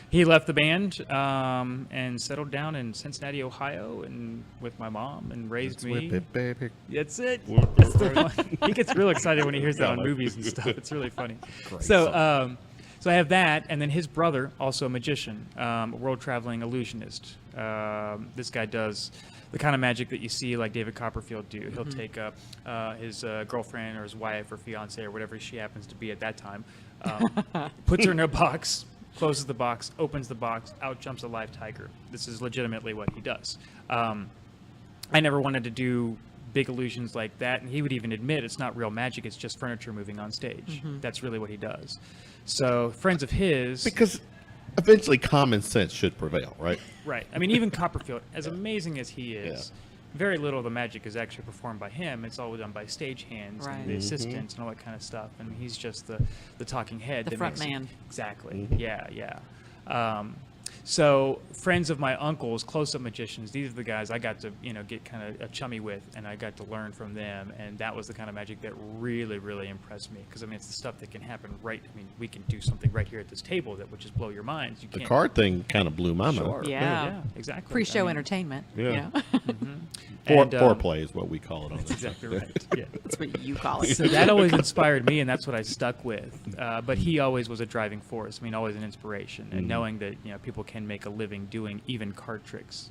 He left the band and settled down in Cincinnati, Ohio, and with my mom and raised me. Whip it, baby. That's it. Whip That's it, the baby. one. He gets real excited when he hears that Yeah, on like- movies and stuff. It's really funny. Great So I have that, and then his brother, also a magician, a world-traveling illusionist. This guy does the kind of magic that you see like David Copperfield do. He'll take his girlfriend or his wife or fiance or whatever she happens to be at that time, puts her in a box, closes the box, opens the box, out jumps a live tiger. This is legitimately what he does. I never wanted to do big illusions like that, and he would even admit it's not real magic, it's just furniture moving on stage. That's really what he does. So friends of his... Because eventually common sense should prevail, right? Right. I mean, even Copperfield, as amazing as he is, very little of the magic is actually performed by him. It's all done by stagehands Right. and the assistants and all that kind of stuff. And he's just the talking head. The that front makes it- man. Exactly. Yeah. So friends of my uncles, close-up magicians, these are the guys I got to, get kind of chummy with, and I got to learn from them. And that was the kind of magic that really, really impressed me. Because, it's the stuff that can happen we can do something right here at this table that would just blow your minds. You The can't. card thing kind of blew my mind. Sure. Yeah. Exactly. Pre-show entertainment. Yeah. And, Foreplay is what we call it on That's this. exactly right. Yeah. That's what you call it. So that always inspired me, and that's what I stuck with. But he always was a driving force. Always an inspiration, and knowing that people can make a living doing even card tricks.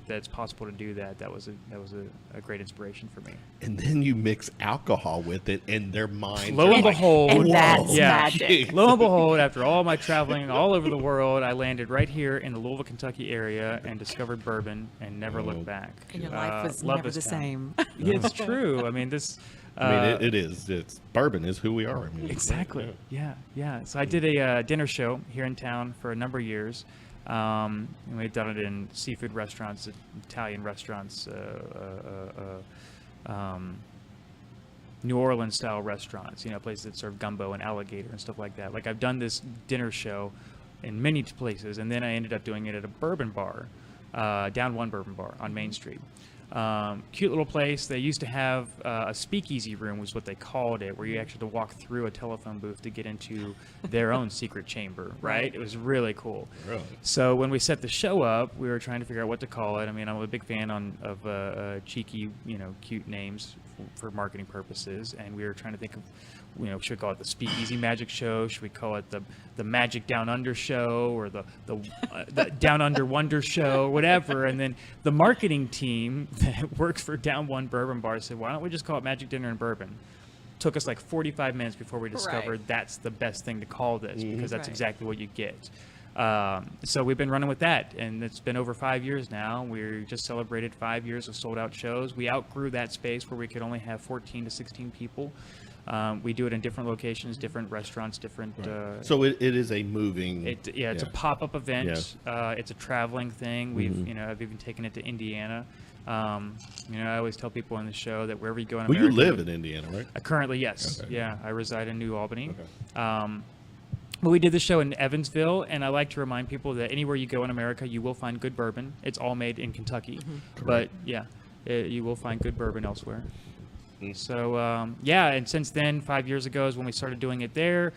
That's possible to do that. That was a great inspiration for me. And then you mix alcohol with it, and their minds. Lo are and like, behold, And that's yeah. magic. Lo and behold, after all my traveling all over the world, I landed right here in the Louisville, Kentucky area and discovered bourbon and never looked back. And your life was love never this the town. same. It's true. This. it is. It's bourbon is who we are. Exactly. Yeah. So I did a dinner show here in town for a number of years. And we've done it in seafood restaurants, Italian restaurants, New Orleans style restaurants, places that serve gumbo and alligator and stuff like that. Like I've done this dinner show in many places, and then I ended up doing it at a bourbon bar, Down One Bourbon Bar on Main Street. Cute little place. They used to have a speakeasy room was what they called it, where you actually had to walk through a telephone booth to get into their own secret chamber, right? It was really cool. Really? So when we set the show up, we were trying to figure out what to call it. I'm a big fan of cheeky, cute names for marketing purposes, and we were trying to think of, should we call it the Speakeasy Magic Show? Should we call it the Magic Down Under Show, or the Down Under Wonder Show, or whatever? And then the marketing team that works for Down One Bourbon Bar said, why don't we just call it Magic Dinner and Bourbon? Took us like 45 minutes before we discovered that's the best thing to call this, because that's exactly what you get. So we've been running with that, and it's been over 5 years now. We just celebrated 5 years of sold out shows. We outgrew that space where we could only have 14 to 16 people. We do it in different locations, different restaurants, different. So it is a moving. It's a pop-up event. Yes. It's a traveling thing. We've, I've even taken it to Indiana. I always tell people on the show that wherever you go in Well, America. you live in Indiana, right? Currently, yes. Okay. Yeah, I reside in New Albany. Okay. But we did the show in Evansville, and I like to remind people that anywhere you go in America, you will find good bourbon. It's all made in Kentucky. But, you will find good bourbon elsewhere. So, and since then, 5 years ago is when we started doing it there,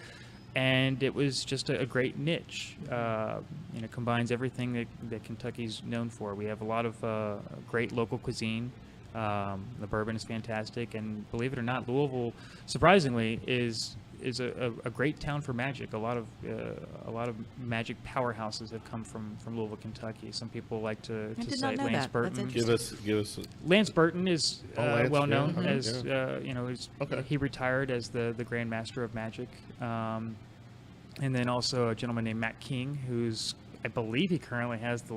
and it was just a great niche. It combines everything that Kentucky's known for. We have a lot of great local cuisine. The bourbon is fantastic, and believe it or not, Louisville, surprisingly, is is a great town for magic. A lot of magic powerhouses have come from Louisville, Kentucky. Some people like to did say not know Lance that. That's Burton. Give us. Lance Burton is Lance, well known yeah, as Okay. he retired as the Grand Master of Magic, and then also a gentleman named Matt King, who's I believe he currently has at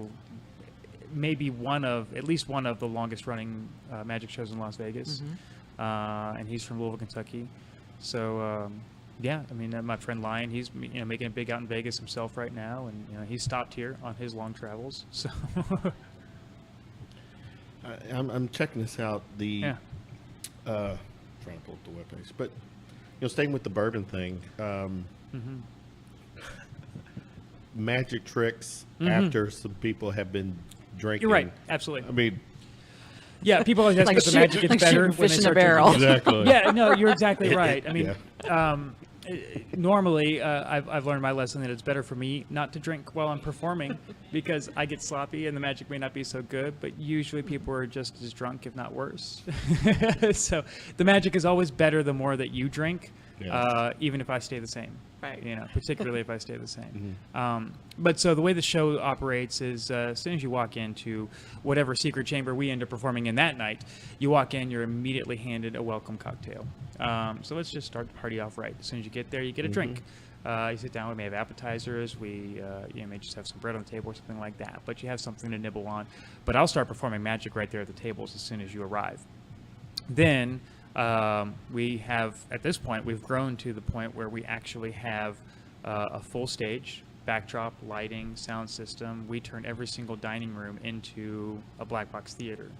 least one of the longest running magic shows in Las Vegas, and he's from Louisville, Kentucky. So yeah, I mean my friend Lion, he's making it big out in Vegas himself right now, and he's stopped here on his long travels. So I'm checking this out. yeah. Trying to pull up the webpage, but staying with the bourbon thing. Magic tricks after some people have been drinking. You're right, absolutely. I mean, yeah, people always ask Like if the magic gets better shooting when fish they in a start drinking. barrel. exactly. Yeah, no, you're exactly right. I mean, Yeah. normally I've learned my lesson that it's better for me not to drink while I'm performing because I get sloppy and the magic may not be so good, but usually people are just as drunk, if not worse. So the magic is always better the more that you drink, even if I stay the same. Right. Particularly if I stay the same. But so the way the show operates is as soon as you walk into whatever secret chamber we end up performing in that night, you walk in, you're immediately handed a welcome cocktail. So let's just start the party off right. As soon as you get there, you get a drink. You sit down, we may have appetizers, we may just have some bread on the table or something like that, but you have something to nibble on. But I'll start performing magic right there at the tables as soon as you arrive. Then we have, at this point, we've grown to the point where we actually have a full stage, backdrop, lighting, sound system. We turn every single dining room into a black box theater.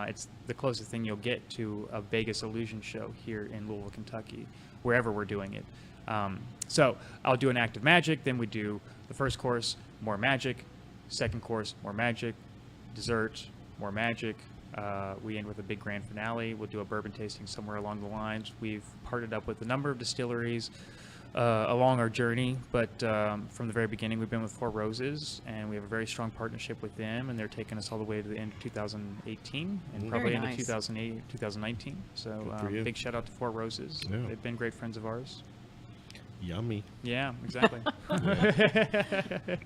It's the closest thing you'll get to a Vegas illusion show here in Louisville, Kentucky, wherever we're doing it. So I'll do an act of magic, then we do the first course, more magic, second course, more magic, dessert, more magic. We end with a big grand finale. We'll do a bourbon tasting somewhere along the lines. We've partnered up with a number of distilleries along our journey, but from the very beginning, we've been with Four Roses, and we have a very strong partnership with them, and they're taking us all the way to the end of 2018 and probably Very into nice. 2019. So for you. big shout out to Four Roses. Yeah. They've been great friends of ours. Yummy. Yeah, exactly.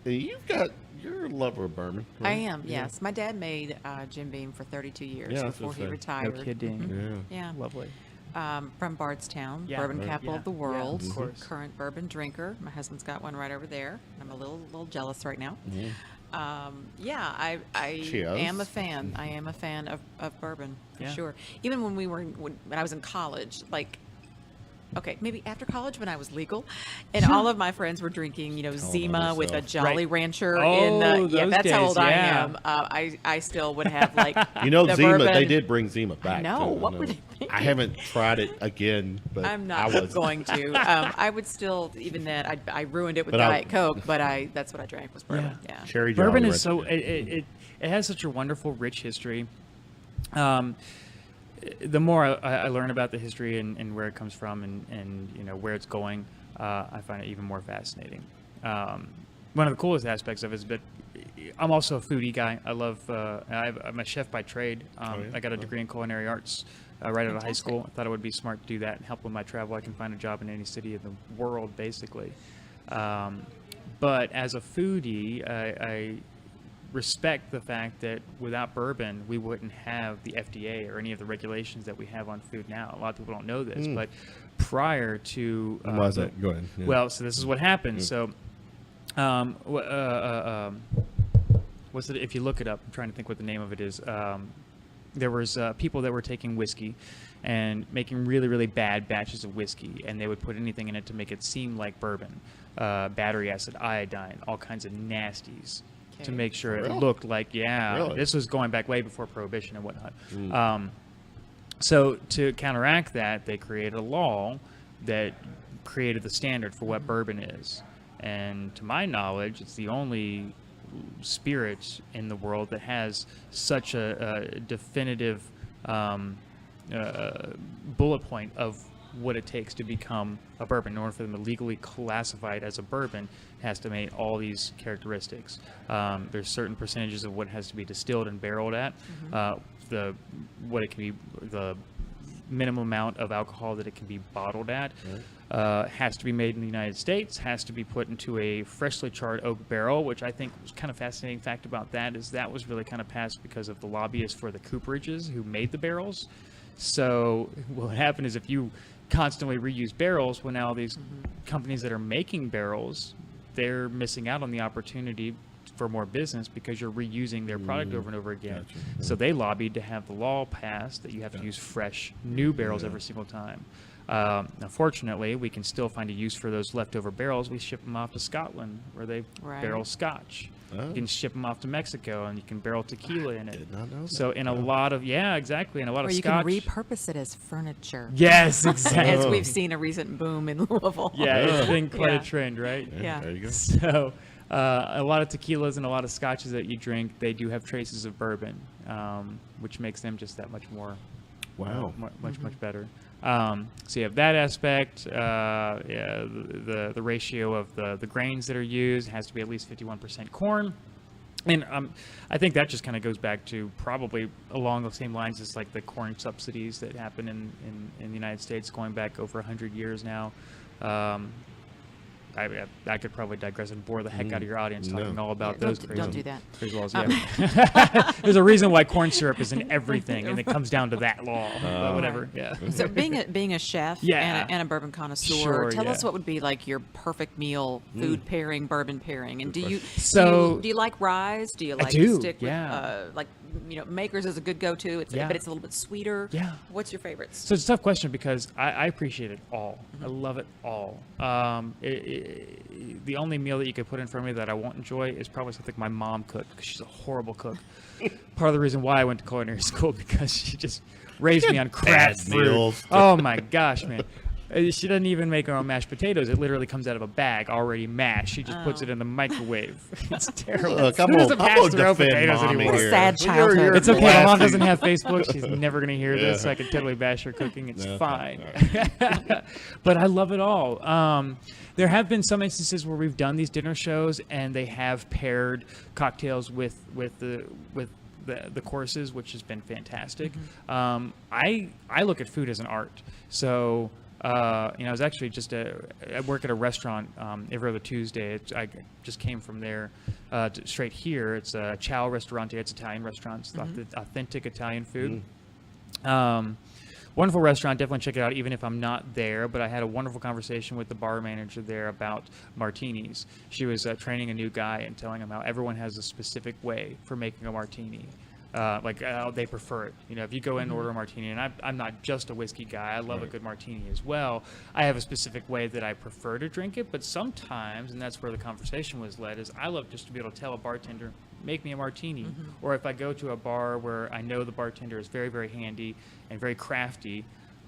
You're a lover of bourbon. I right? am, yes. My dad made Jim Beam for 32 years Yeah, that's before what he I said. retired. No kidding. Yeah. Yeah. Lovely. From Bardstown, Yeah. bourbon Right. capital Yeah. of the Yeah, world. of course. Current bourbon drinker. My husband's got one right over there. I'm a little jealous right now. I Cheers. am a fan. I am a fan of bourbon for Yeah. sure. Even when I was in college, okay, maybe after college when I was legal, and all of my friends were drinking, Zima with a yourself. Jolly Right. Rancher Oh, in the, those that's how days, old yeah. I am. I still would have the Zima, bourbon. they did bring Zima back. know. too. What know. were they thinking? I haven't tried it again, but I'm I not was. going to. I would still, even then, I ruined it with But I- Diet Coke, but that's what I drank was bourbon. Yeah. Cherry Bourbon Jolly is so Rancher. it has such a wonderful, rich history. The more I learn about the history and where it comes from and where it's going, I find it even more fascinating. One of the coolest aspects of it is, but I'm also a foodie guy. I love. I'm a chef by trade. yeah? I got a degree in culinary arts right out of high Fantastic. school. I thought it would be smart to do that and help with my travel. I can find a job in any city in the world, basically. But as a foodie, I respect the fact that without bourbon, we wouldn't have the FDA or any of the regulations that we have on food now. A lot of people don't know this, but prior to Why is that? Go ahead. Yeah. well, so this is what happened. So, what's it? If you look it up, I'm trying to think what the name of it is. There was people that were taking whiskey and making really, really bad batches of whiskey, and they would put anything in it to make it seem like bourbon, battery acid, iodine, all kinds of nasties to Okay. make sure it real? looked like, Really? this was going back way before Prohibition and whatnot. So to counteract that, they created a law that created the standard for what bourbon is. And to my knowledge, it's the only spirit in the world that has such a definitive bullet point of what it takes to become a bourbon. In order for them to legally classify it as a bourbon, it has to meet all these characteristics. There's certain percentages of what has to be distilled and barreled at. The minimum amount of alcohol that it can be bottled at. Has to be made in the United States, has to be put into a freshly charred oak barrel, which I think was kind of fascinating fact about that is that was really kind of passed because of the lobbyists for the cooperages who made the barrels. So what happened is if you constantly reuse barrels, well, now these companies that are making barrels, they're missing out on the opportunity for more business because you're reusing their product over and over again. So they lobbied to have the law passed that you have to use fresh, new barrels every single time. Unfortunately, we can still find a use for those leftover barrels. We ship them off to Scotland where they barrel scotch. You can ship them off to Mexico and you can barrel tequila in it. Did not know that. So in a lot of, exactly. In a lot Or of you scotch. can repurpose it as furniture. Yes, exactly. As we've seen a recent boom in Louisville. Yeah, it's been quite Yeah. a trend, right? Yeah. There you go. So a lot of tequilas and a lot of scotches that you drink, they do have traces of bourbon, which makes them just that much more, much better. So you have that aspect. The ratio of the grains that are used has to be at least 51% corn. And I think that just kind of goes back to probably along the same lines as like the corn subsidies that happen in the United States going back over 100 years now. I could probably digress and bore the heck out of your audience talking all about those crazy, don't do that. crazy laws. Yeah. There's a reason why corn syrup is in everything, and it comes down to that law. But whatever. Yeah. So being a chef Yeah. and a bourbon connoisseur, Sure, tell yeah. us what would be like your perfect meal, food pairing, bourbon pairing, and do you like ryes? Do you like to do, stick yeah. with Makers is a good go-to. It's Yeah. but it's a little bit sweeter. Yeah. What's your favorites? So it's a tough question because I appreciate it all. I love it all. The only meal that you could put in front of me that I won't enjoy is probably something my mom cooked because she's a horrible cook. Part of the reason why I went to culinary school because she just raised me on crap food. meals. Oh my gosh, man. She doesn't even make her own mashed potatoes. It literally comes out of a bag already mashed. She just puts it in the microwave. It's terrible. Look, I'm Who doesn't gonna pass their own defend potatoes mommy anymore? here. Sad childhood. It's okay. My mom blasting. doesn't have Facebook. She's never going to hear this. Yeah. So I can totally bash her cooking. It's No, fine. all But I love it all. There have been some instances where we've done these dinner shows and they have paired cocktails with the courses, which has been fantastic. I look at food as an art. So I was actually I work at a restaurant every other Tuesday. I just came from there straight here. It's a Ciao Ristorante. It's an Italian restaurant. It's authentic Italian food. Wonderful restaurant. Definitely check it out, even if I'm not there. But I had a wonderful conversation with the bar manager there about martinis. She was training a new guy and telling him how everyone has a specific way for making a martini. They prefer it. If you go in and order a martini, and I'm not just a whiskey guy, I love a good martini as well. I have a specific way that I prefer to drink it, but sometimes, and that's where the conversation was led, is I love just to be able to tell a bartender, make me a martini. Or if I go to a bar where I know the bartender is very, very handy and very crafty,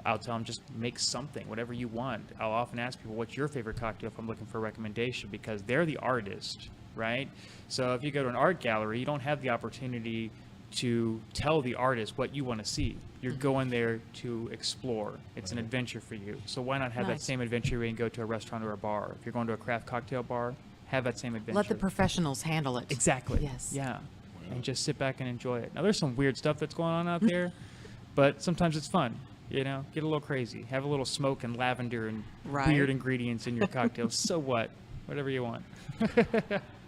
I'll tell them just make something, whatever you want. I'll often ask people, what's your favorite cocktail if I'm looking for a recommendation, because they're the artist, right? So if you go to an art gallery, you don't have the opportunity to tell the artist what you want to see. You're going there to explore. It's an adventure for you. So why not have that same adventure when you go to a restaurant or a bar? If you're going to a craft cocktail bar, have that same adventure. Let the professionals handle it. Exactly. Yes. Yeah. And just sit back and enjoy it. Now, there's some weird stuff that's going on out there, but sometimes it's fun. Get a little crazy. Have a little smoke and lavender and weird ingredients in your cocktail. So what? Whatever you want.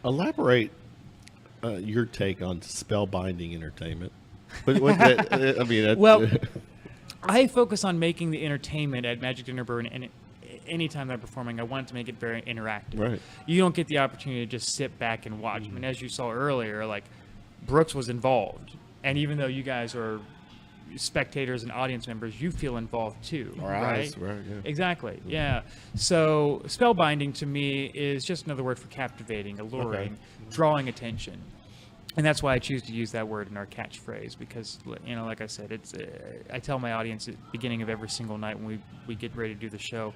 Elaborate your take on spellbinding entertainment. But what that, Well, I focus on making the entertainment at Magic Dinner Bourbon, and anytime I'm performing, I want to make it very interactive. Right. You don't get the opportunity to just sit back and watch. I mean, as you saw earlier, like Brooks was involved, and even though you guys are spectators and audience members, you feel involved too. Our right? eyes, right, yeah. Exactly. Yeah. So spellbinding to me is just another word for captivating, alluring, drawing attention. And that's why I choose to use that word in our catchphrase, because, like I said, it's I tell my audience at the beginning of every single night when we get ready to do the show,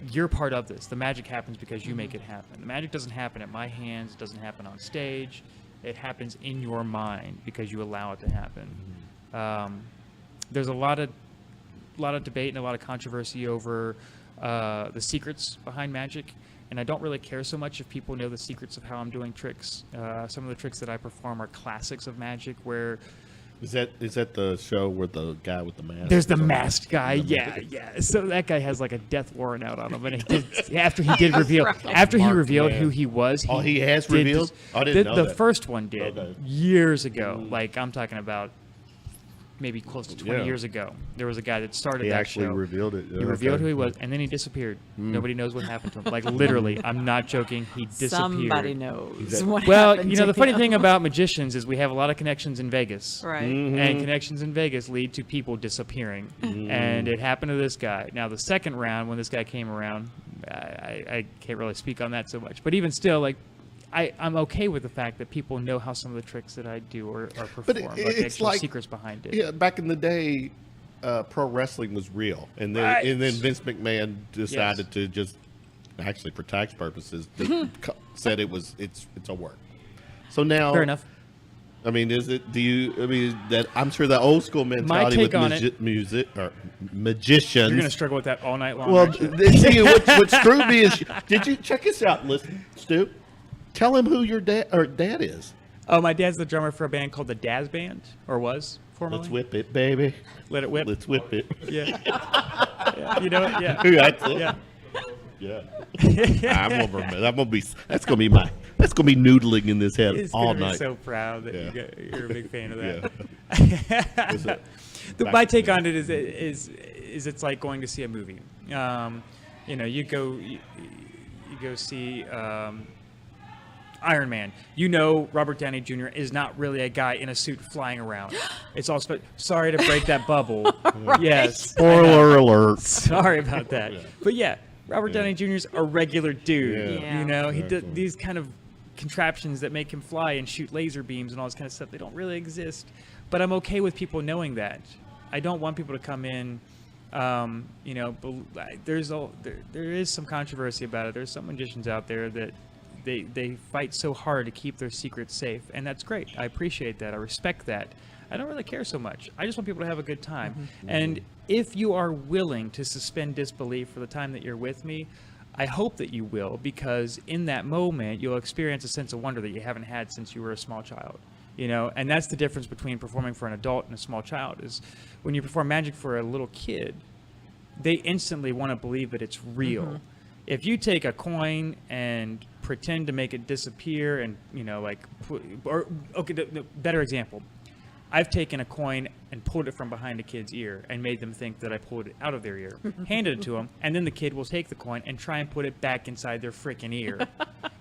you're part of this. The magic happens because you make it happen. The magic doesn't happen at my hands. It doesn't happen on stage. It happens in your mind because you allow it to happen. There's a lot of debate and a lot of controversy over the secrets behind magic. And I don't really care so much if people know the secrets of how I'm doing tricks. Some of the tricks that I perform are classics of magic, where Is that the show where the guy with the mask? There's the masked guy. Yeah. So that guy has like a death warrant out on him, and after he revealed who he was. He has revealed. I didn't know the that. first one did years ago. Like I'm talking about. Maybe close to 20 years ago, there was a guy that started He that actually show. revealed it. He revealed who he was, and then he disappeared. Nobody knows what happened to him. Like literally, I'm not joking. He disappeared. Somebody knows what Well, happened you know, to the funny him. thing about magicians is we have a lot of connections in Vegas. Right. And connections in Vegas lead to people disappearing. And it happened to this guy. Now, the second round, when this guy came around, I can't really speak on that so much. But even still, like, I'm okay with the fact that people know how some of the tricks that I do are performed. But like the actual secrets behind it. Yeah, back in the day, pro wrestling was real, and then Vince McMahon decided to just, actually for tax purposes, said it's a work. So now, Fair enough. I mean, I'm sure the old school mentality take on with music or magicians. You're going to struggle with that all night long. Well, aren't you? see, what screwed me is, did you check this out? Listen, Stu, tell him who your dad is. Oh, my dad's the drummer for a band called the Dazz Band, or was formerly. Let's whip it, baby. Let it whip. Let's whip it. Yeah. Yeah. You know it? Yeah. That's it. Yeah. Yeah. That's gonna be noodling in this head He's all gonna be night. so proud that you're a big fan of that. Yeah. My take on it is it's like going to see a movie. You know, you go see Iron Man. You know, Robert Downey Jr. is not really a guy in a suit flying around. It's all sorry to break that bubble. Right. Yes. Spoiler alert. Sorry about that. But yeah, Robert Downey Jr. is a regular dude. Yeah. You know, he did these kind of contraptions that make him fly and shoot laser beams and all this kind of stuff. They don't really exist. But I'm okay with people knowing that. I don't want people to come in. You know, there is some controversy about it. There's some magicians out there that they fight so hard to keep their secrets safe, and that's great. I appreciate that. I respect that. I don't really care so much. I just want people to have a good time. And if you are willing to suspend disbelief for the time that you're with me, I hope that you will, because in that moment you'll experience a sense of wonder that you haven't had since you were a small child. You know, and that's the difference between performing for an adult and a small child. Is when you perform magic for a little kid, they instantly want to believe that it's real. If you take a coin and pretend to make it disappear and, you know, like, better example. I've taken a coin and pulled it from behind a kid's ear and made them think that I pulled it out of their ear, handed it to them, and then the kid will take the coin and try and put it back inside their freaking ear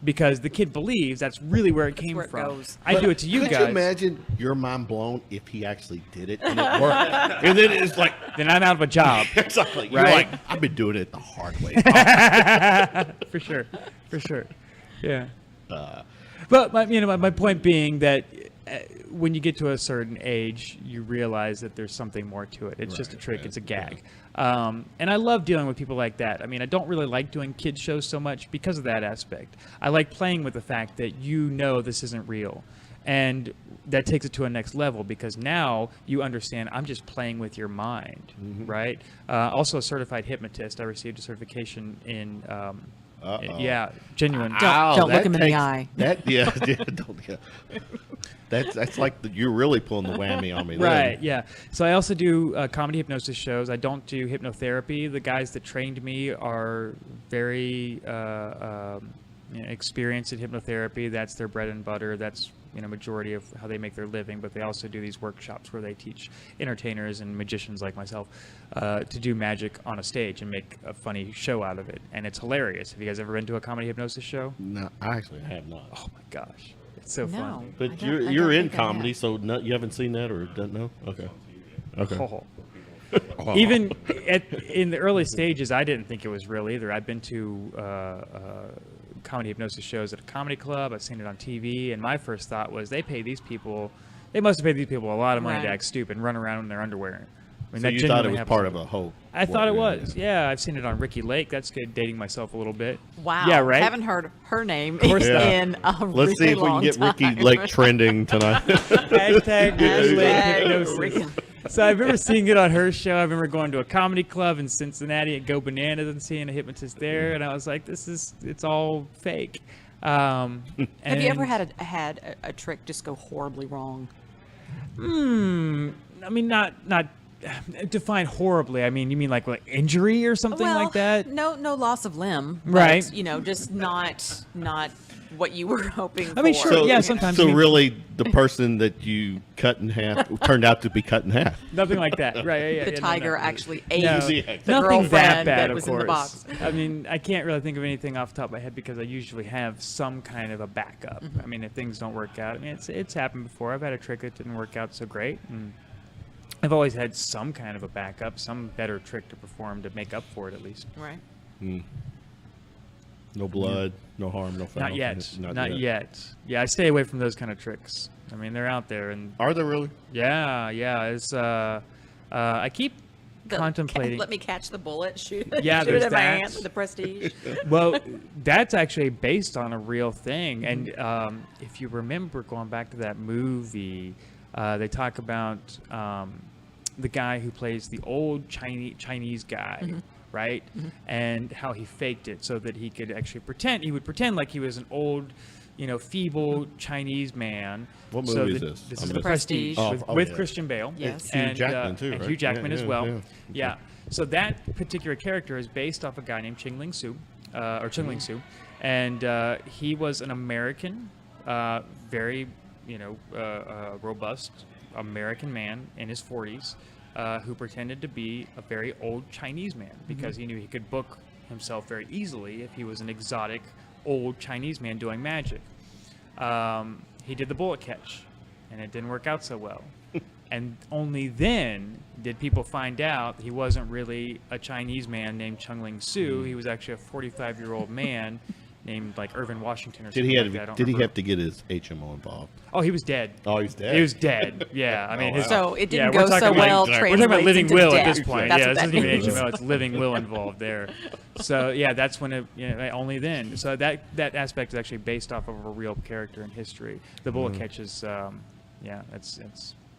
because the kid believes that's really where it came where it from. goes. I do it to you Could guys. you imagine your mind blown if he actually did it and it worked? And then it's like, Then I'm out of a job. exactly. You're Right. like, I've been doing it the hard way. For sure. Yeah. But my point being that when you get to a certain age, you realize that there's something more to it. It's just a trick. It's a gag. And I love dealing with people like that. I mean, I don't really like doing kids shows so much because of that aspect. I like playing with the fact that you know this isn't real. And that takes it to a next level because now you understand I'm just playing with your mind, right? Also a certified hypnotist. I received a certification in genuine. Don't look him in the eye. That's like you're really pulling the whammy on me. Then. Right, yeah. So I also do comedy hypnosis shows. I don't do hypnotherapy. The guys that trained me are very experienced in hypnotherapy. That's their bread and butter. That's majority of how they make their living. But they also do these workshops where they teach entertainers and magicians like myself to do magic on a stage and make a funny show out of it. And it's hilarious. Have you guys ever been to a comedy hypnosis show? No, I actually have not. Oh my gosh. It's so fun. But you're in comedy, so you haven't seen that or don't know? Okay. Oh. Even in the early stages, I didn't think it was real either. I've been to comedy hypnosis shows at a comedy club. I've seen it on TV, and my first thought was they must have paid these people a lot of money to act stupid and run around in their underwear. I mean, so you thought it was part of a hoax? I thought it was. Yeah, I've seen it on Ricky Lake. That's good, dating myself a little bit. Wow. Yeah, right? Haven't heard her name course in a Let's really see if we can long get time. Ricky Lake trending tonight. Hashtag Ricky Lake Hashtag hypnosis. Ricky- So I remember seeing it on her show. I remember going to a comedy club in Cincinnati at Go Bananas and seeing a hypnotist there, and I was like, it's all fake. Have you ever had a trick just go horribly wrong? I mean, not define horribly. I mean, you mean like injury or something like that? No loss of limb. Right. But, just not what you were hoping I mean, for. sure. Yeah, sometimes. So really, the person that you cut in half turned out to be cut in half. Nothing like that. Right. Yeah, The tiger no. actually ate No, the nothing girlfriend that bad, was of in the course. box. I mean, I can't really think of anything off the top of my head because I usually have some kind of a backup. Mm-hmm. I mean, if things don't work out, I mean, it's happened before. I've had a trick that didn't work out so great, and I've always had some kind of a backup, some better trick to perform to make up for it, at least. Right. No blood, no harm, no foul. Not yet. Not yet. Yeah, I stay away from those kind of tricks. I mean, they're out there, and Are there really? yeah. It's I keep contemplating. Let me catch the bullet. Shoot. Yeah, shoot it there's at my that. hand with the prestige. Well, that's actually based on a real thing. And if you remember going back to that movie, they talk about the guy who plays the old Chinese guy, right? And how he faked it so that he could actually pretend. He would pretend like he was an old, feeble Chinese man. What so movie is that- this? This I is missed The it. Prestige Oh, with yeah. Christian Bale. Yes. Hugh Jackman too, and right? Hugh Jackman Yeah, as well. yeah. Yeah. So that particular character is based off a guy named Ching Ling Su, and he was an American, very, robust American man in his 40s, who pretended to be a very old Chinese man because he knew he could book himself very easily if he was an exotic old Chinese man doing magic. He did the bullet catch, and it didn't work out so well. And only then did people find out that he wasn't really a Chinese man named Chung Ling Soo. He was actually a 45-year-old man named like Irvin Washington or Did something he like that. I don't Did he remember. have to get his HMO involved? Oh, he was dead. Oh, he's dead. He was dead. Yeah, I mean, Oh, wow. So it didn't we're go so talking well. like- We're talking about translates living into will at death. this point. That's Yeah, what this that isn't even means. HMO. It's living will involved there. So yeah, that's when it. Only then. So that aspect is actually based off of a real character in history. The bullet catch is,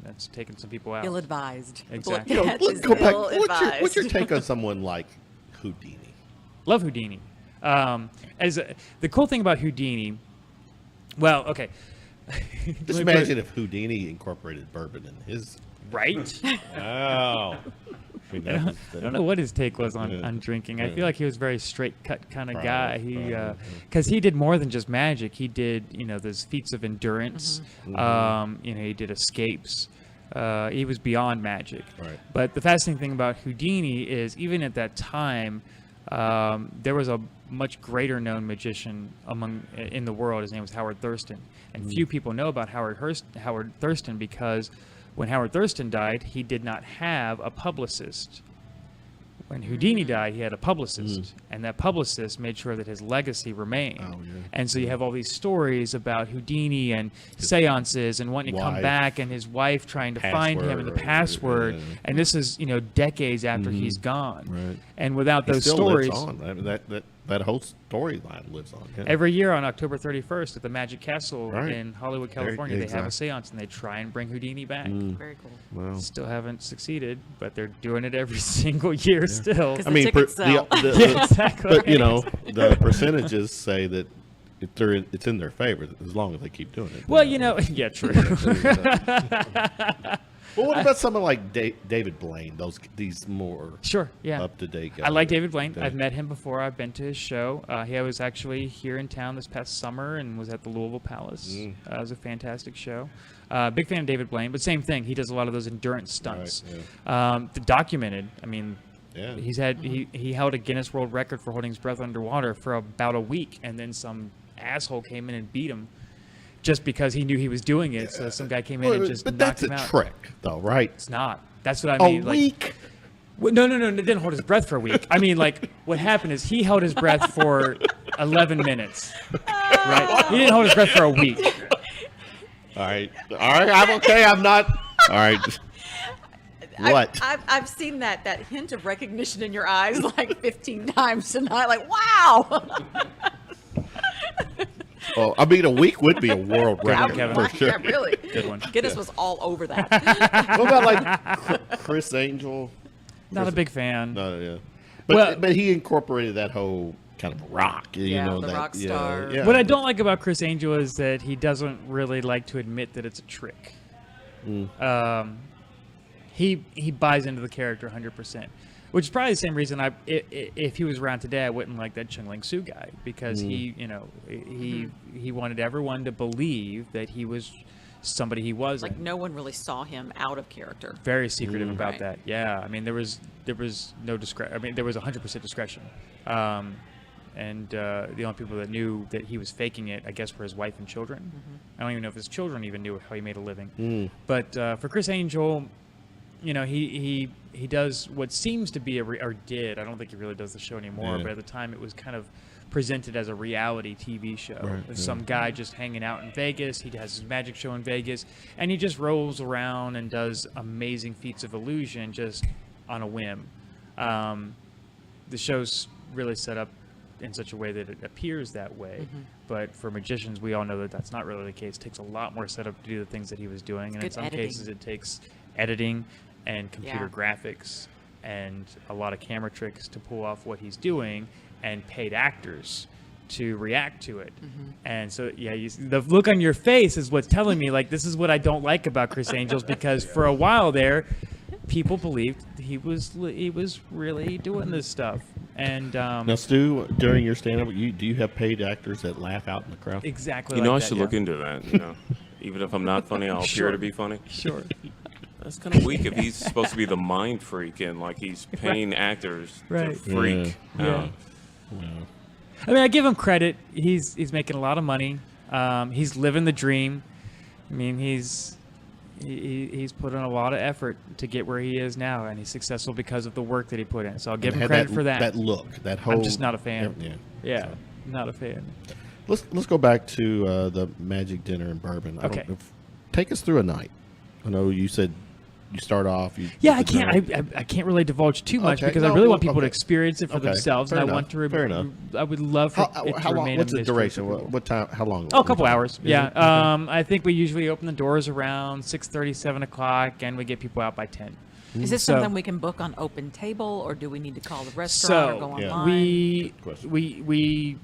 that's taken some people out. Ill-advised. Exactly. Bullet catch is Go back. ill-advised. What's your take on someone like Houdini? Love Houdini. The cool thing about Houdini, well, okay. Just imagine if Houdini incorporated bourbon in his. Right? Oh. I don't know what his take was on drinking. I feel like he was a very straight cut kind of guy. He because he did more than just magic. He did those feats of endurance. He did escapes. He was beyond magic. Right. But the fascinating thing about Houdini is even at that time, there was a much greater known magician in the world. His name was Howard Thurston, and few people know about Howard Thurston because when Howard Thurston died, he did not have a publicist. When Houdini died, he had a publicist, and that publicist made sure that his legacy remained. Oh, yeah. And so you have all these stories about Houdini and seances and wanting to come wife. back, and his wife trying to find him and the Password, password. yeah. And this is decades after he's gone. Right. And without He those still stories, lives on. I mean, that whole storyline lives on. Yeah. every year on October 31st at the Magic Castle Right. in Hollywood, California, they have a exactly. seance and they try and bring Houdini back. Very cool. Well, Still haven't succeeded, but they're doing it every single year still. 'Cause I the mean, tickets sell. Yeah, exactly. but the percentages say that it's in their favor as long as they keep doing it. Well, yeah, true. Well, what about someone like David Blaine? These more Sure, yeah. up to date guys. I like David Blaine. Okay. I've met him before. I've been to his show. He was actually here in town this past summer and was at the Louisville Palace. It was a fantastic show. Big fan of David Blaine, but same thing. He does a lot of those endurance stunts. Right, The documented. I mean, Yeah. he held a Guinness World Record for holding his breath underwater for about a week, and then some asshole came in and beat him. Just because he knew he was doing it, so some guy came in and just but knocked that's him a out. trick, though, right? It's not. That's what I mean. A week. Well, no. He didn't hold his breath for a week. I mean, what happened is he held his breath for 11 minutes. Right? He didn't hold his breath for a week. All right. I'm okay. I'm not. All right. What? I've seen that hint of recognition in your eyes like 15 times tonight. Like, wow. Well, I mean, a week would be a world one, record Kevin. for sure. Yeah, really. Good one. Guinness was all over that. What about like Chris Angel? Not a big fan. No, yeah. Well- But he incorporated that whole kind of rock. Yeah, the that, rock star. Yeah. What I don't like about Chris Angel is that he doesn't really like to admit that it's a trick. He buys into the character 100%, which is probably the same reason if he was around today, I wouldn't like that Chung Ling Soo guy, because he wanted everyone to believe that he was somebody he wasn't. Like no one really saw him out of character. Very secretive about Right. that. Yeah, I mean there was no discretion. I mean there was 100% discretion. And the only people that knew that he was faking it, I guess, were his wife and children. I don't even know if his children even knew how he made a living. But for Chris Angel, he does what seems to be or did. I don't think he really does the show anymore. Yeah. But at the time, it was kind of presented as a reality TV show. Right, There's some guy just hanging out in Vegas. He has his magic show in Vegas, and he just rolls around and does amazing feats of illusion just on a whim. The show's really set up in such a way that it appears that way, but for magicians, we all know that that's not really the case. It takes a lot more setup to do the things that he was doing, and in good some editing. cases, it takes editing and computer graphics and a lot of camera tricks to pull off what he's doing, and paid actors to react to it. And so, yeah, the look on your face is what's telling me, like, this is what I don't like about Chris Angels, because for a while there, people believed he was really doing this stuff. And Now, Stu, during your stand-up, do you have paid actors that laugh out in the crowd? exactly You like know, I that, should yeah. look into that. Even if I'm not funny, I'll appear to be funny. Sure. That's kind of weak if he's supposed to be the mind freak and like he's paying actors to Right. freak out. I mean, I give him credit. He's making a lot of money. He's living the dream. I mean, he's put in a lot of effort to get where he is now, and he's successful because of the work that he put in. So I'll give him credit for that. That look, that whole. I'm just not a fan. Yeah. Yeah, not a fan. Let's go back to the Magic Dinner and Bourbon. Okay. Take us through a night. I know you said you start off. Yeah, I can't really divulge too much, Okay. because No, I really want well, people to okay. experience it for Okay. themselves, Fair and I enough. want to. Fair enough. I would love for it How to long? remain What's a the mystery duration? for people. What time? How long? Oh, a couple hours. Is Yeah. it? Okay. I think we usually open the doors around 6:30, 7 o'clock, and we get people out by 10. Is this So- something we can book on Open Table, or do we need to call the restaurant or go Yeah. online? Good question. we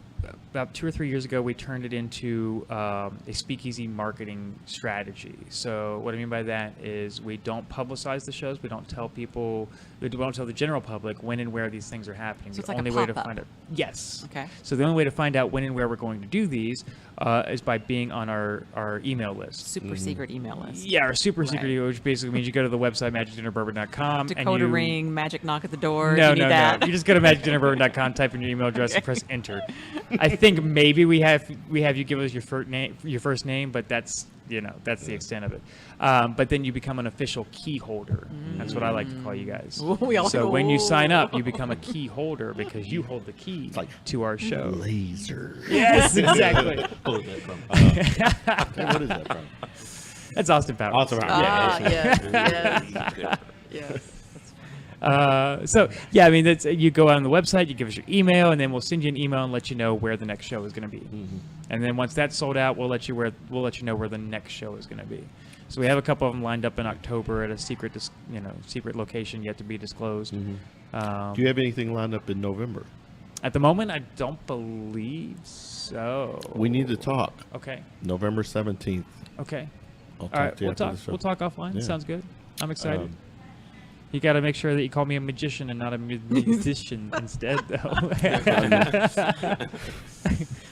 about 2 or 3 years ago, we turned it into a speakeasy marketing strategy. So what I mean by that is we don't publicize the shows. We don't tell people. We don't tell the general public when and where these things are happening. So it's the like a only way to pop-up. find out. Yes. Okay. So the only way to find out when and where we're going to do these is by being on our email list. Super secret email list. Yeah, our super Right. secret, which basically means you go to the website magicdinnerbourbon.com. and Dakota you, ring, magic knock at the door. No, you need no, that. no. You just go to magicdinnerbourbon.com, type in your email address, and press enter. I think maybe we have you give us your first name, but that's the extent of it. But then you become an official key holder. That's what I like to call you guys. We all So go, when you sign up, "Ooh." you become a key holder because you hold the key like to our show. Laser. Yes, exactly. What is that from? What is that from? That's Austin Powers. Awesome. Ah, Yeah. yes. So yeah, I mean, that's, you go out on the website, you give us your email, and then we'll send you an email and let you know where the next show is going to be. And then once that's sold out, we'll let you know where the next show is going to be. So we have a couple of them lined up in October at a secret location yet to be disclosed. Do you have anything lined up in November? At the moment, I don't believe so. We need to talk. Okay. November 17th. Okay. I'll All talk right. to you We'll after talk. the show. We'll talk offline. Yeah. Sounds good. I'm excited. Um, You got to make sure that you call me a magician and not a musician instead, though.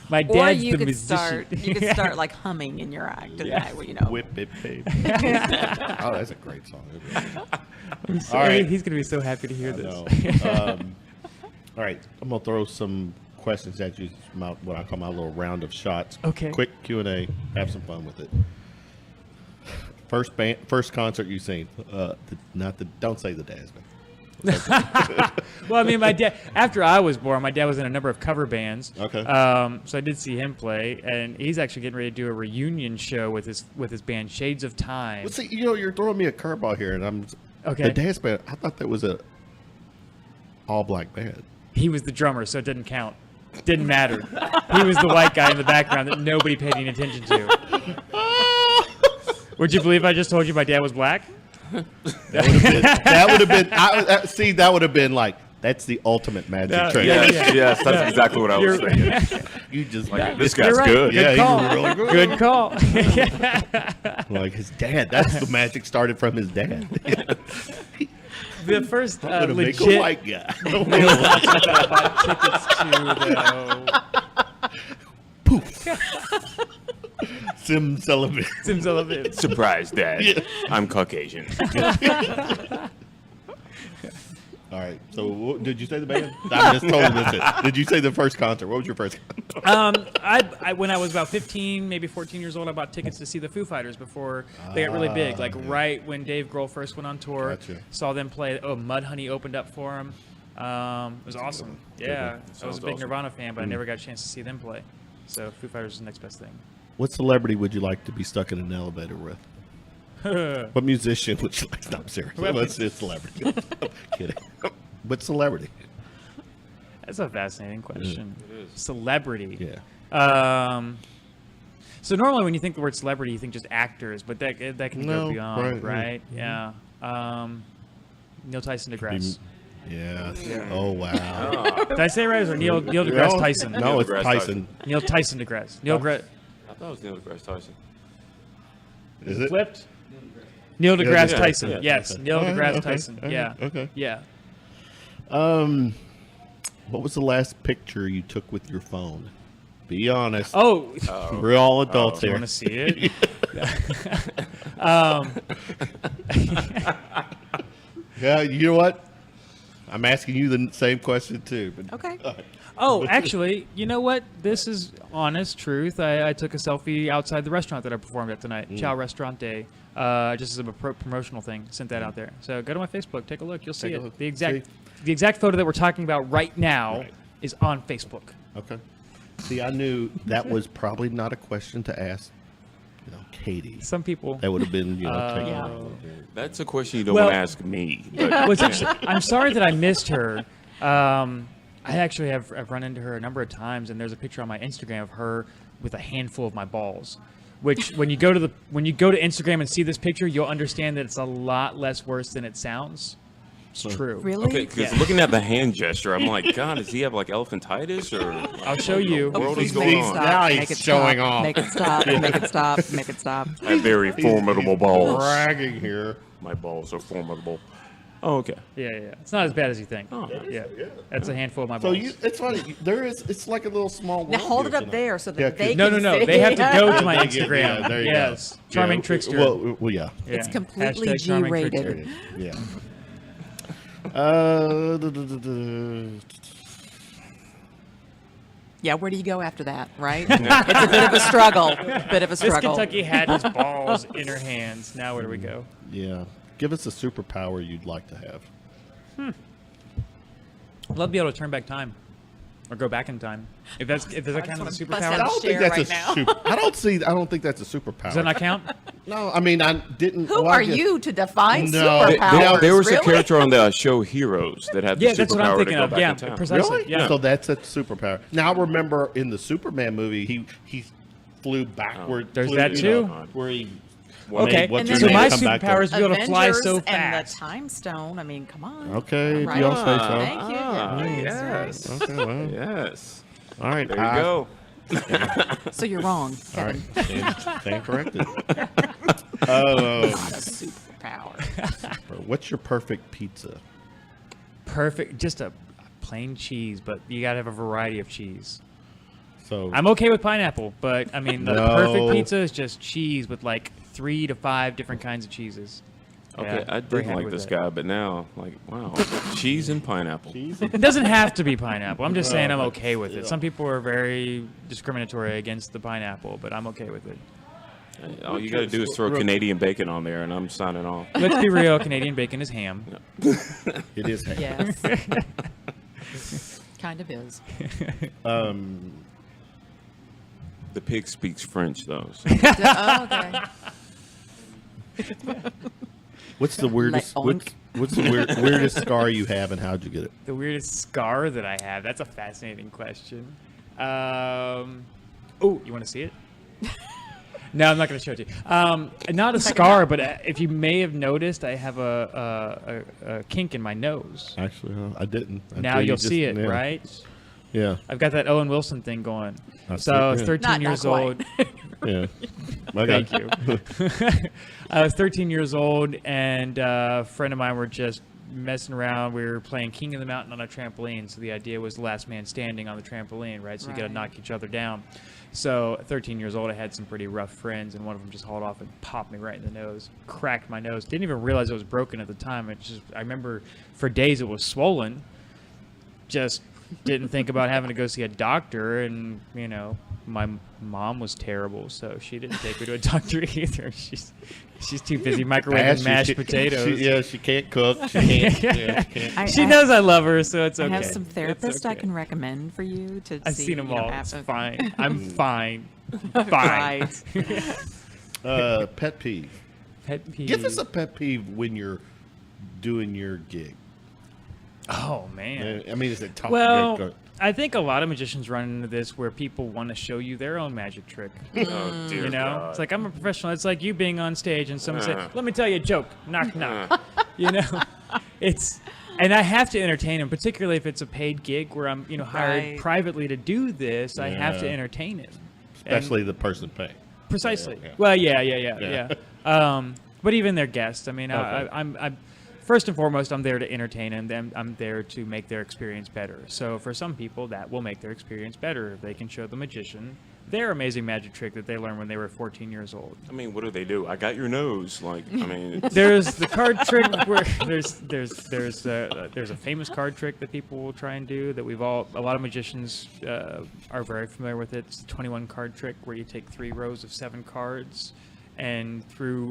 My Or dad's you the could start. musician. You could start like humming in your act, and that way, Whip it, baby. Oh, that's a great song. All right. He's gonna be so happy to hear I this. know. All right, I'm gonna throw some questions at you. What I call my little round of shots. Okay. Quick Q&A. Have some fun with it. First concert you seen? Don't say the Dazz Band. Well, I mean, my dad. After I was born, my dad was in a number of cover bands. Okay. So I did see him play, and he's actually getting ready to do a reunion show with his band Shades of Time. Well, see, you're throwing me a curveball here, and I'm Okay. The Dazz Band. I thought that was a all black band. He was the drummer, so it didn't count. Didn't matter. He was the white guy in the background that nobody paid any attention to. Would you believe I just told you my dad was black? That would have been. That would have been like That's the ultimate magic trick. Yes, that's exactly what I was thinking. You just Like, this guy's good. Yeah, call. he's really good. Good call. Like his dad. That's the magic started from his dad. The first I'm gonna make a legit white guy. tickets to Simsalabim. Simsalabim. Surprise, Dad. I'm Caucasian. All right. So, did you say the band? I just totally missed it. Did you say the first concert? What was your first concert? I when I was about 15, maybe 14 years old, I bought tickets to see the Foo Fighters before they got really big. Like right when Dave Grohl first went on tour, Gotcha. saw them play. Oh, Mudhoney opened up for him. It was awesome. Yeah, I was a big awesome. Nirvana fan, but I never got a chance to see them play. So Foo Fighters is the next best thing. What celebrity would you like to be stuck in an elevator with? What musician would you like? No, I'm serious. Let's say celebrity. I'm kidding. What celebrity? That's a fascinating question. It is. Celebrity. Yeah. So normally when you think the word celebrity, you think just actors, but that can No, go beyond, right, right? Yeah. Neil Tyson deGrasse. Yeah. Oh, wow. Did I say it right? Or Neil deGrasse Tyson? No, it's deGrasse Tyson. Neil Tyson deGrasse. Neil I thought it was Neil deGrasse Tyson. Is it? flipped. Neil deGrasse Yeah, Tyson. yeah, Yes, okay. Neil All right, deGrasse okay, Tyson. all right, Yeah. okay. Yeah. What was the last picture you took with your phone? Be honest. Oh, We're all adults you here. want to see it? Yeah, you know what? I'm asking you the same question too. But Okay. Oh, actually, you know what? This is honest truth. I took a selfie outside the restaurant that I performed at tonight, Chow Restaurant Day, just as a promotional thing. Sent that out there. So go to my Facebook, take a look. You'll see Take a it. look. The exact photo that we're talking about right now Right. is on Facebook. Okay. See, I knew that was probably not a question to ask, Katie. Some people. That would have been, taking Yeah. That's a question you don't Well- want to ask me. But, Well, it's actually, I'm sorry that I missed her. I actually have run into her a number of times, and there's a picture on my Instagram of her with a handful of my balls. Which, when you go to Instagram and see this picture, you'll understand that it's a lot less worse than it sounds. It's true. Really? okay, because looking at the hand gesture, I'm like, God, does he have like elephantitis or? I'll show you. What the world is Please going make it on? stop. Now he's Make it showing stop. off. Make it stop. Make it stop. Make it stop. I have very formidable balls. bragging here. My balls are formidable. Oh, okay. Yeah. It's not as bad as you think. Oh, yeah. That's a handful of my So balls. it's funny. It's like a little small. Now world hold it here up tonight. there so that Yeah, they No. can see. They have to go to my Yeah, Instagram. there you Yes. go. Charming Yeah, trickster. Well, yeah. Yeah. It's completely Hashtag charming G-rated. trickster. Yeah. Yeah, where do you go after that, right? It's a bit of a struggle. Miss Kentucky had his balls in her hands. Now where do we go? Yeah. Give us a superpower you'd like to have. I'd love to be able to turn back time. Or go back in time. If that's kind of a wanna bust superpower. out I don't think Share that's right a now. super. I don't think that's a superpower. Does that not count? No, I mean I didn't. Who well, I are guess- you to define No. superpowers? There was a really? character on the show Heroes that had the Yeah, that's what I'm superpower to thinking go of. back Yeah, in time. precisely. Really? Yeah. So that's a superpower. Now I remember in the Superman movie, he flew backward. There's flew, that you too? know, where he. Okay, what's And her then so name my come back superpower is to be able to fly Avengers so and fast. the Time Stone. I mean, come on. Okay, if Right. y'all say so. Thank you. Yes. Okay, well, Yes. all right. There you go. So you're wrong, All right, Kevin. stand corrected. Superpower. What's your perfect pizza? Perfect. Just a plain cheese, but you got to have a variety of cheese. So I'm okay with pineapple, but I mean, the No. perfect pizza is just cheese with like 3 to 5 different kinds of cheeses. Okay, Yeah, I very did happy like with this it. guy, but now, like, wow, cheese and pineapple. It doesn't have to be pineapple. I'm just saying I'm okay with it. Some people are very discriminatory against the pineapple, but I'm okay with it. All you got to do is throw Canadian bacon on there, and I'm signing off. Let's be real, Canadian bacon is ham. it is. Yes. Kind of is. The pig speaks French, though. So. Oh, okay. What's the weirdest? Like, What's the weirdest scar you have, and how'd you get it? The weirdest scar that I have? That's a fascinating question. Oh, you want to see it? No, I'm not going to show it to you. Not a scar, but if you may have noticed, I have a kink in my nose. Actually, I didn't. Now you'll see it, yeah. right? Yeah. I've got that Owen Wilson thing going. So I was 13 Not years quite. old. Yeah. Thank you. I was 13 years old, and a friend of mine were just messing around. We were playing King of the Mountain on a trampoline. So the idea was the last man standing on the trampoline, right? So you got to knock each other down. So at 13 years old, I had some pretty rough friends, and one of them just hauled off and popped me right in the nose, cracked my nose. Didn't even realize it was broken at the time. I remember for days it was swollen. Just didn't think about having to go see a doctor, and my mom was terrible, so she didn't take me to a doctor either. She's too busy microwaving mashed potatoes. She can't cook. She can't. She knows I love her, so it's okay. I have some therapists It's okay. I can recommend for you to I've see. seen them all. It's fine. I'm fine. Fine. Right. Pet peeve. Pet peeve. Give us a pet peeve when you're doing your gig. Oh man. I mean, is it tough? Well, I think a lot of magicians run into this where people want to show you their own magic trick. Oh, dear God. It's like, I'm a professional. It's like you being on stage and someone said, "Let me tell you a joke." Knock, knock. And I have to entertain them, particularly if it's a paid gig where I'm, hired Right. privately to do this. I have to Yeah. entertain him. Especially the person paying. Precisely. Yeah. Well, yeah. But even their guests. I mean, Okay. I'm first and foremost, I'm there to entertain them. I'm there to make their experience better. So for some people, that will make their experience better if they can show the magician their amazing magic trick that they learned when they were 14 years old. I mean, what do? I got your nose. Like, I mean, There's the card trick where there's a famous card trick that people will try and do that a lot of magicians are very familiar with it. It's the 21 card trick where you take 3 rows of 7 cards. And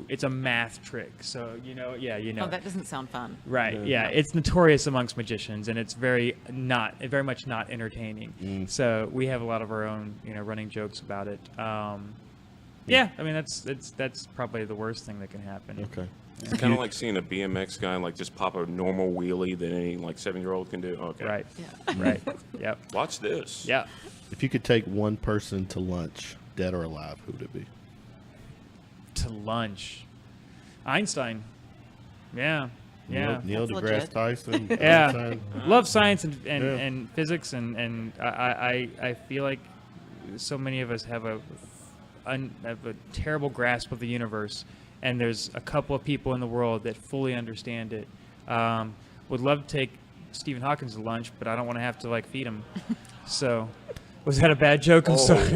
it's a math trick, so Oh, that doesn't sound fun. right, yeah, it's notorious amongst magicians, and it's very much not entertaining. So we have a lot of our own, running jokes about it. Yeah, I mean that's probably the worst thing that can happen. Okay. it's kind of like seeing a BMX guy like just pop a normal wheelie that any 7-year-old can do. Okay. Right, Yeah. right, yep, Watch this. yeah. If you could take one person to lunch, dead or alive, who would it be? To lunch, Einstein. Yeah. Neil That's deGrasse legit. Tyson. Yeah, Einstein. love science and Yeah. physics, and I feel like so many of us have a terrible grasp of the universe, and there's a couple of people in the world that fully understand it. Would love to take Stephen Hawking to lunch, but I don't want to have to feed him. So, was that a bad joke? I'm sorry.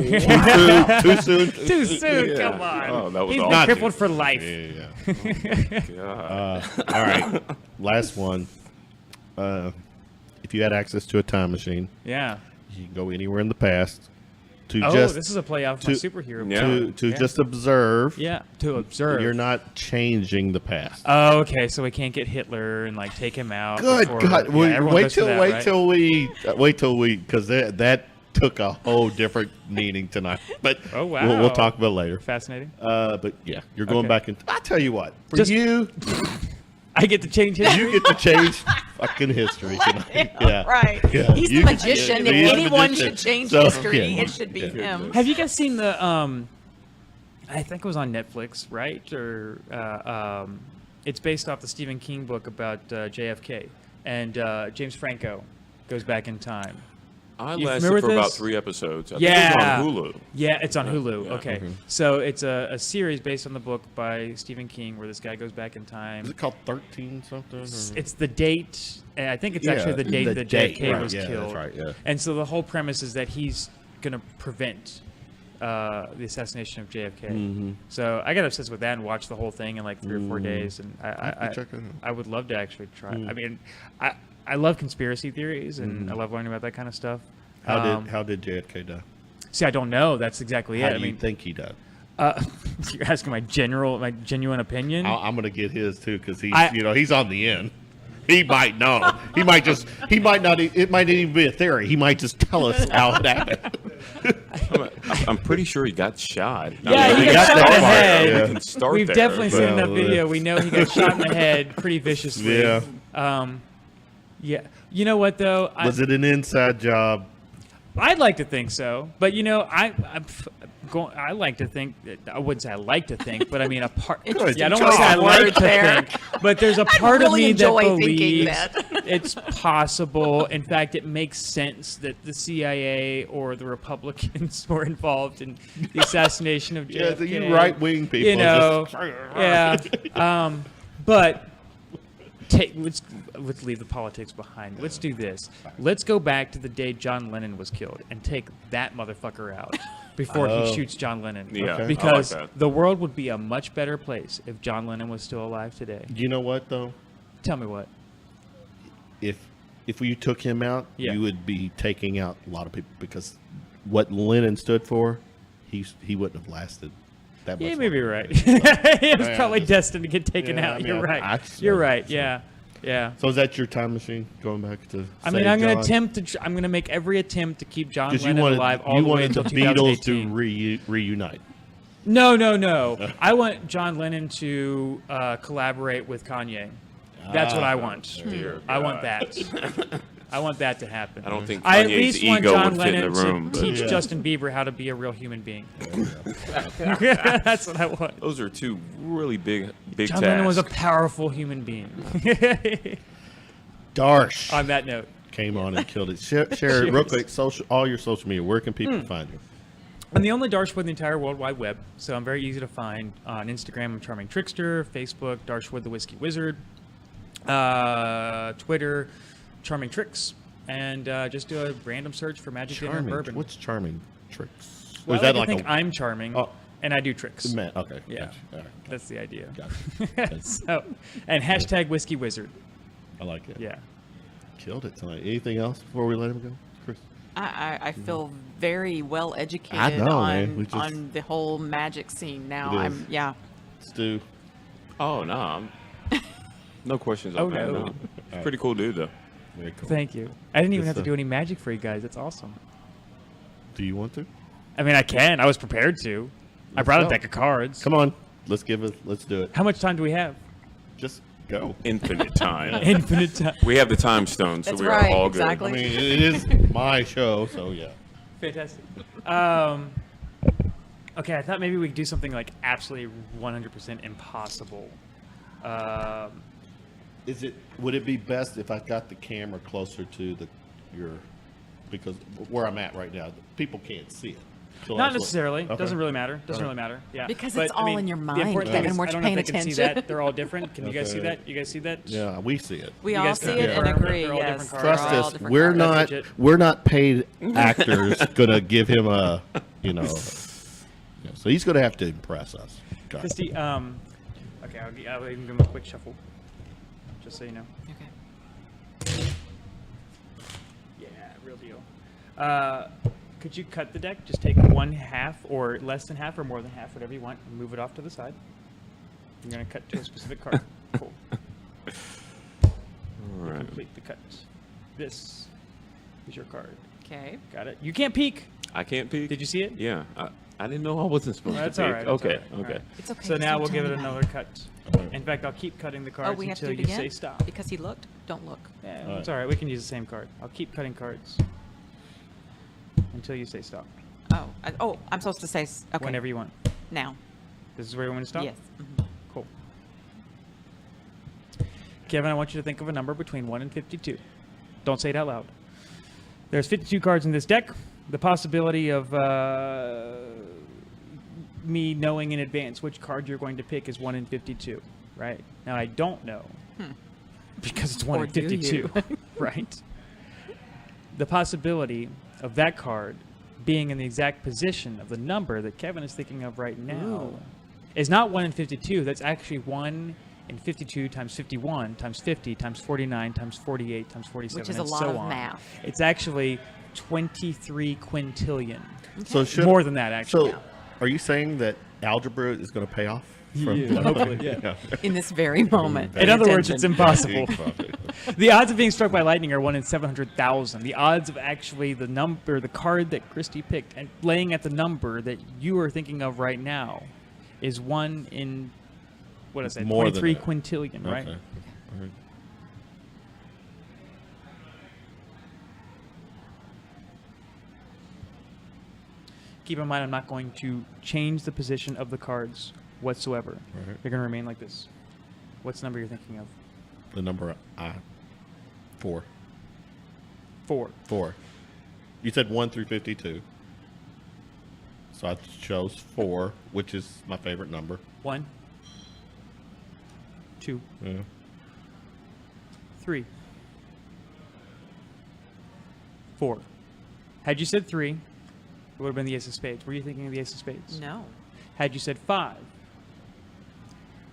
Too soon. Too soon. Yeah. Come on. Oh, that was He's awesome. been crippled for life. Yeah. God. All right. Last one. If you had access to a time machine, Yeah. you can go anywhere in the past to Oh, just this is a play off my to- superhero. Yeah. to Yeah. just observe. Yeah, to observe. You're not changing the past. Oh, okay. So we can't get Hitler and take him out. Good before- God! yeah, everyone Wait goes for till that, wait right? till we because that took a whole different meaning tonight. But Oh, we'll wow. talk about it later. Fascinating. But yeah, you're going Okay. back in. I tell you what, for Just- you, I get to change history. you get to change fucking history tonight. Yeah, Right. Yeah. He's You- the magician. yeah, If he's the anyone magician. should change So, history, yeah. it should be him. Have you guys seen the? I think it was on Netflix, right? Or it's based off the Stephen King book about JFK, and James Franco goes back in time. I You lasted familiar for with about this? 3 episodes. I Yeah. think it was on Hulu. Yeah, it's on Hulu. Yeah. Okay, so it's a series based on the book by Stephen King where this guy goes back in time. Is it called 13 something? or- It's the date. And I think it's Yeah, actually the date the that date, JFK right, was yeah, killed. that's right, yeah. And so the whole premise is that he's going to prevent the assassination of JFK. Mm-hmm. So I got obsessed with that and watched the whole thing in 3 or 4 days. And have to check it out. I would love to actually try. Mm. I mean, I love conspiracy theories and I love learning about that kind of stuff. How did JFK die? See, I don't know. That's exactly How it. do I you mean, think he died? you're asking my genuine opinion. I'm gonna get his too because he's I- he's on the end. He might know. He might not. It might not even be a theory. He might just tell us how it happened. I'm pretty sure he got shot. Yeah, he got got shot in the that part, head. yeah. We can start We've there, definitely but- seen enough Well, video. We know he got shot in the head pretty viciously. Yeah. Yeah. You know what though? Was it an inside job? I'd like to think so, but I like to think. I wouldn't say I like to think, but I mean a part. I don't want to say I like to think, but there's a part of me that believes it's possible. In fact, it makes sense that the CIA or the Republicans were involved in the assassination of JFK. Yeah, you right-wing people. You know, but. Let's leave the politics behind. Let's do this. Let's go back to the day John Lennon was killed and take that motherfucker out before he shoots John Lennon. Yeah, okay. Because I like that. the world would be a much better place if John Lennon was still alive today. You know what though? Tell me what. If you took him out, Yeah. you would be taking out a lot of people because what Lennon stood for, he wouldn't have lasted. That Yeah, much maybe you're longer. right. He was Yeah, probably just- destined to get taken Yeah, out. I mean, You're right. I You're so- right. so- Yeah. Yeah. So is that your time machine going back to? I mean, I'm going to attempt to. I'm going to make every attempt to keep John because Lennon alive all the way wanted until the Beatles 2018. to reunite. No. I want John Lennon to collaborate with Kanye. That's what I want. Dear I want God. that. I want that to happen. I don't think I at Kanye's least want ego John would fit in Lennon the room, to but- teach Yeah. Justin Bieber how to be a real human being. That's what I want. Those are two really big John tasks. Lennon was a powerful human being. Darsh On that note, came on and killed it. Share it real quick. All your social media. Where can people find you? I'm the only Darshwood in the entire World Wide Web, so I'm very easy to find. On Instagram, I'm Charming Trickster. Facebook, Darshwood the Whiskey Wizard. Twitter, Charming Tricks. And just do a random search for Magic Dinner Bourbon. What's charming tricks? Well, Or is that I like think a I'm charming, Oh. and I do tricks. man? Okay. Yeah. Gotcha. All right. That's the idea. Gotcha. So, and hashtag Whiskey Wizard. I like it. Yeah. Killed it tonight. Anything else before we let him go, Chris? I feel very well educated I know, man. We just- on the whole magic scene now. It is. Stu. Oh no, no questions. Oh, on that, no. It's pretty cool dude though. Very cool. Thank you. I didn't even Good have to stuff. do any magic for you guys. That's awesome. Do you want to? I mean, I can. I was prepared to. I brought go. a deck of cards. Come on. Let's do it. How much time do we have? Just go. Infinite time. Infinite time. We have the time stone, so That's we right, are all good. exactly. I mean, it is my show, so yeah. Fantastic. Okay, I thought maybe we could do something like absolutely 100% impossible. Would it be best if I got the camera closer to because where I'm at right now, people can't see it. So Not that's what- necessarily. Okay. Doesn't really matter. Doesn't really matter. Yeah. Because But, it's I all mean, in your the mind, important Kevin, thing is, we're I don't know paying if they can see attention. that. They're all different. Can you guys see Okay. that? You guys see that? Yeah, we see it. We You all guys see can it and confirm that agree. they're all Yes, different cards. they're Trust all us. different We're cards. That's we're not paid actors gonna give him a so he's gonna have to impress us. Got it. Kristie, okay, I'll even give him a quick shuffle, just so you know. Okay. Yeah, real deal. Could you cut the deck? Just take one half, or less than half, or more than half, whatever you want, and move it off to the side. You're gonna cut to a specific card. Cool. All right. Complete the cut. This is your card. Okay. Got it. You can't peek. I can't peek. Did you see it? Yeah, I didn't know I wasn't supposed That's to all peek. right. that's Okay, all right, all okay. right. It's okay. So just now don't we'll tell give it anybody. another cut. In fact, I'll keep cutting the Oh, cards we have to until do it you again? say stop. Because he looked? Don't look. Yeah, All it's right. all right. We can use the same card. I'll keep cutting cards until you say stop. Oh, I'm supposed to say, okay. Whenever you want. Now. This is where you want to stop? Yes. Mhm. Cool. Kevin, I want you to think of a number between 1 and 52. Don't say it out loud. There's 52 cards in this deck. The possibility of me knowing in advance which card you're going to pick is 1 in 52, right? Now, I don't know because it's 1 Or in do 52, right? The possibility of that card being in the exact position of the number that Kevin is thinking of right now Ooh. is not 1 in 52. That's actually 1 in 52 times 51 times 50 times 49 times 48 times 47 Which is a and lot so of on. math. It's actually 23 quintillion. So More than that, actually. So, are you saying that algebra is going to pay off? Yeah, hopefully, yeah. In this very moment. In other words, it's Attention. impossible. The odds of being struck by lightning are 1 in 700,000. The odds of actually the card that Kristie picked and laying at the number that you are thinking of right now is 1 in, what did I say, More than 23 that. quintillion, right? Okay. All right. Keep in mind, I'm not going to change the position of the cards whatsoever. Right. They're going to remain like this. What's the number you're thinking of? The number 4. 4. 4. You said 1 through 52. So I chose 4, which is my favorite number. 1, 2, Yeah. 3, 4. Had you said 3, it would have been the ace of spades. Were you thinking of the ace of spades? No, Had you said 5, it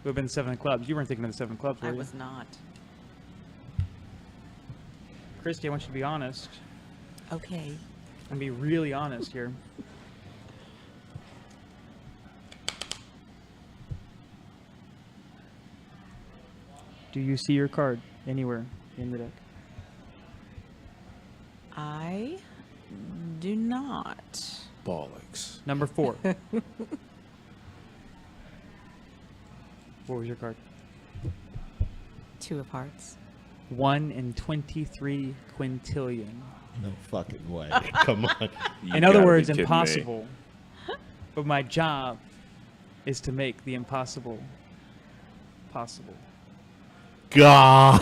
would have been the 7 of clubs. You weren't thinking of the 7 of clubs, were I you? was not. Kristie, I want you to be honest. Okay. And be really honest here. Do you see your card anywhere in the deck? I do not. Bollocks. Number 4. What was your card? 2 of hearts. 1 in 23 quintillion. No fucking way. Come on. You In other gotta words, be kidding me. impossible. But my job is to make the impossible possible. God.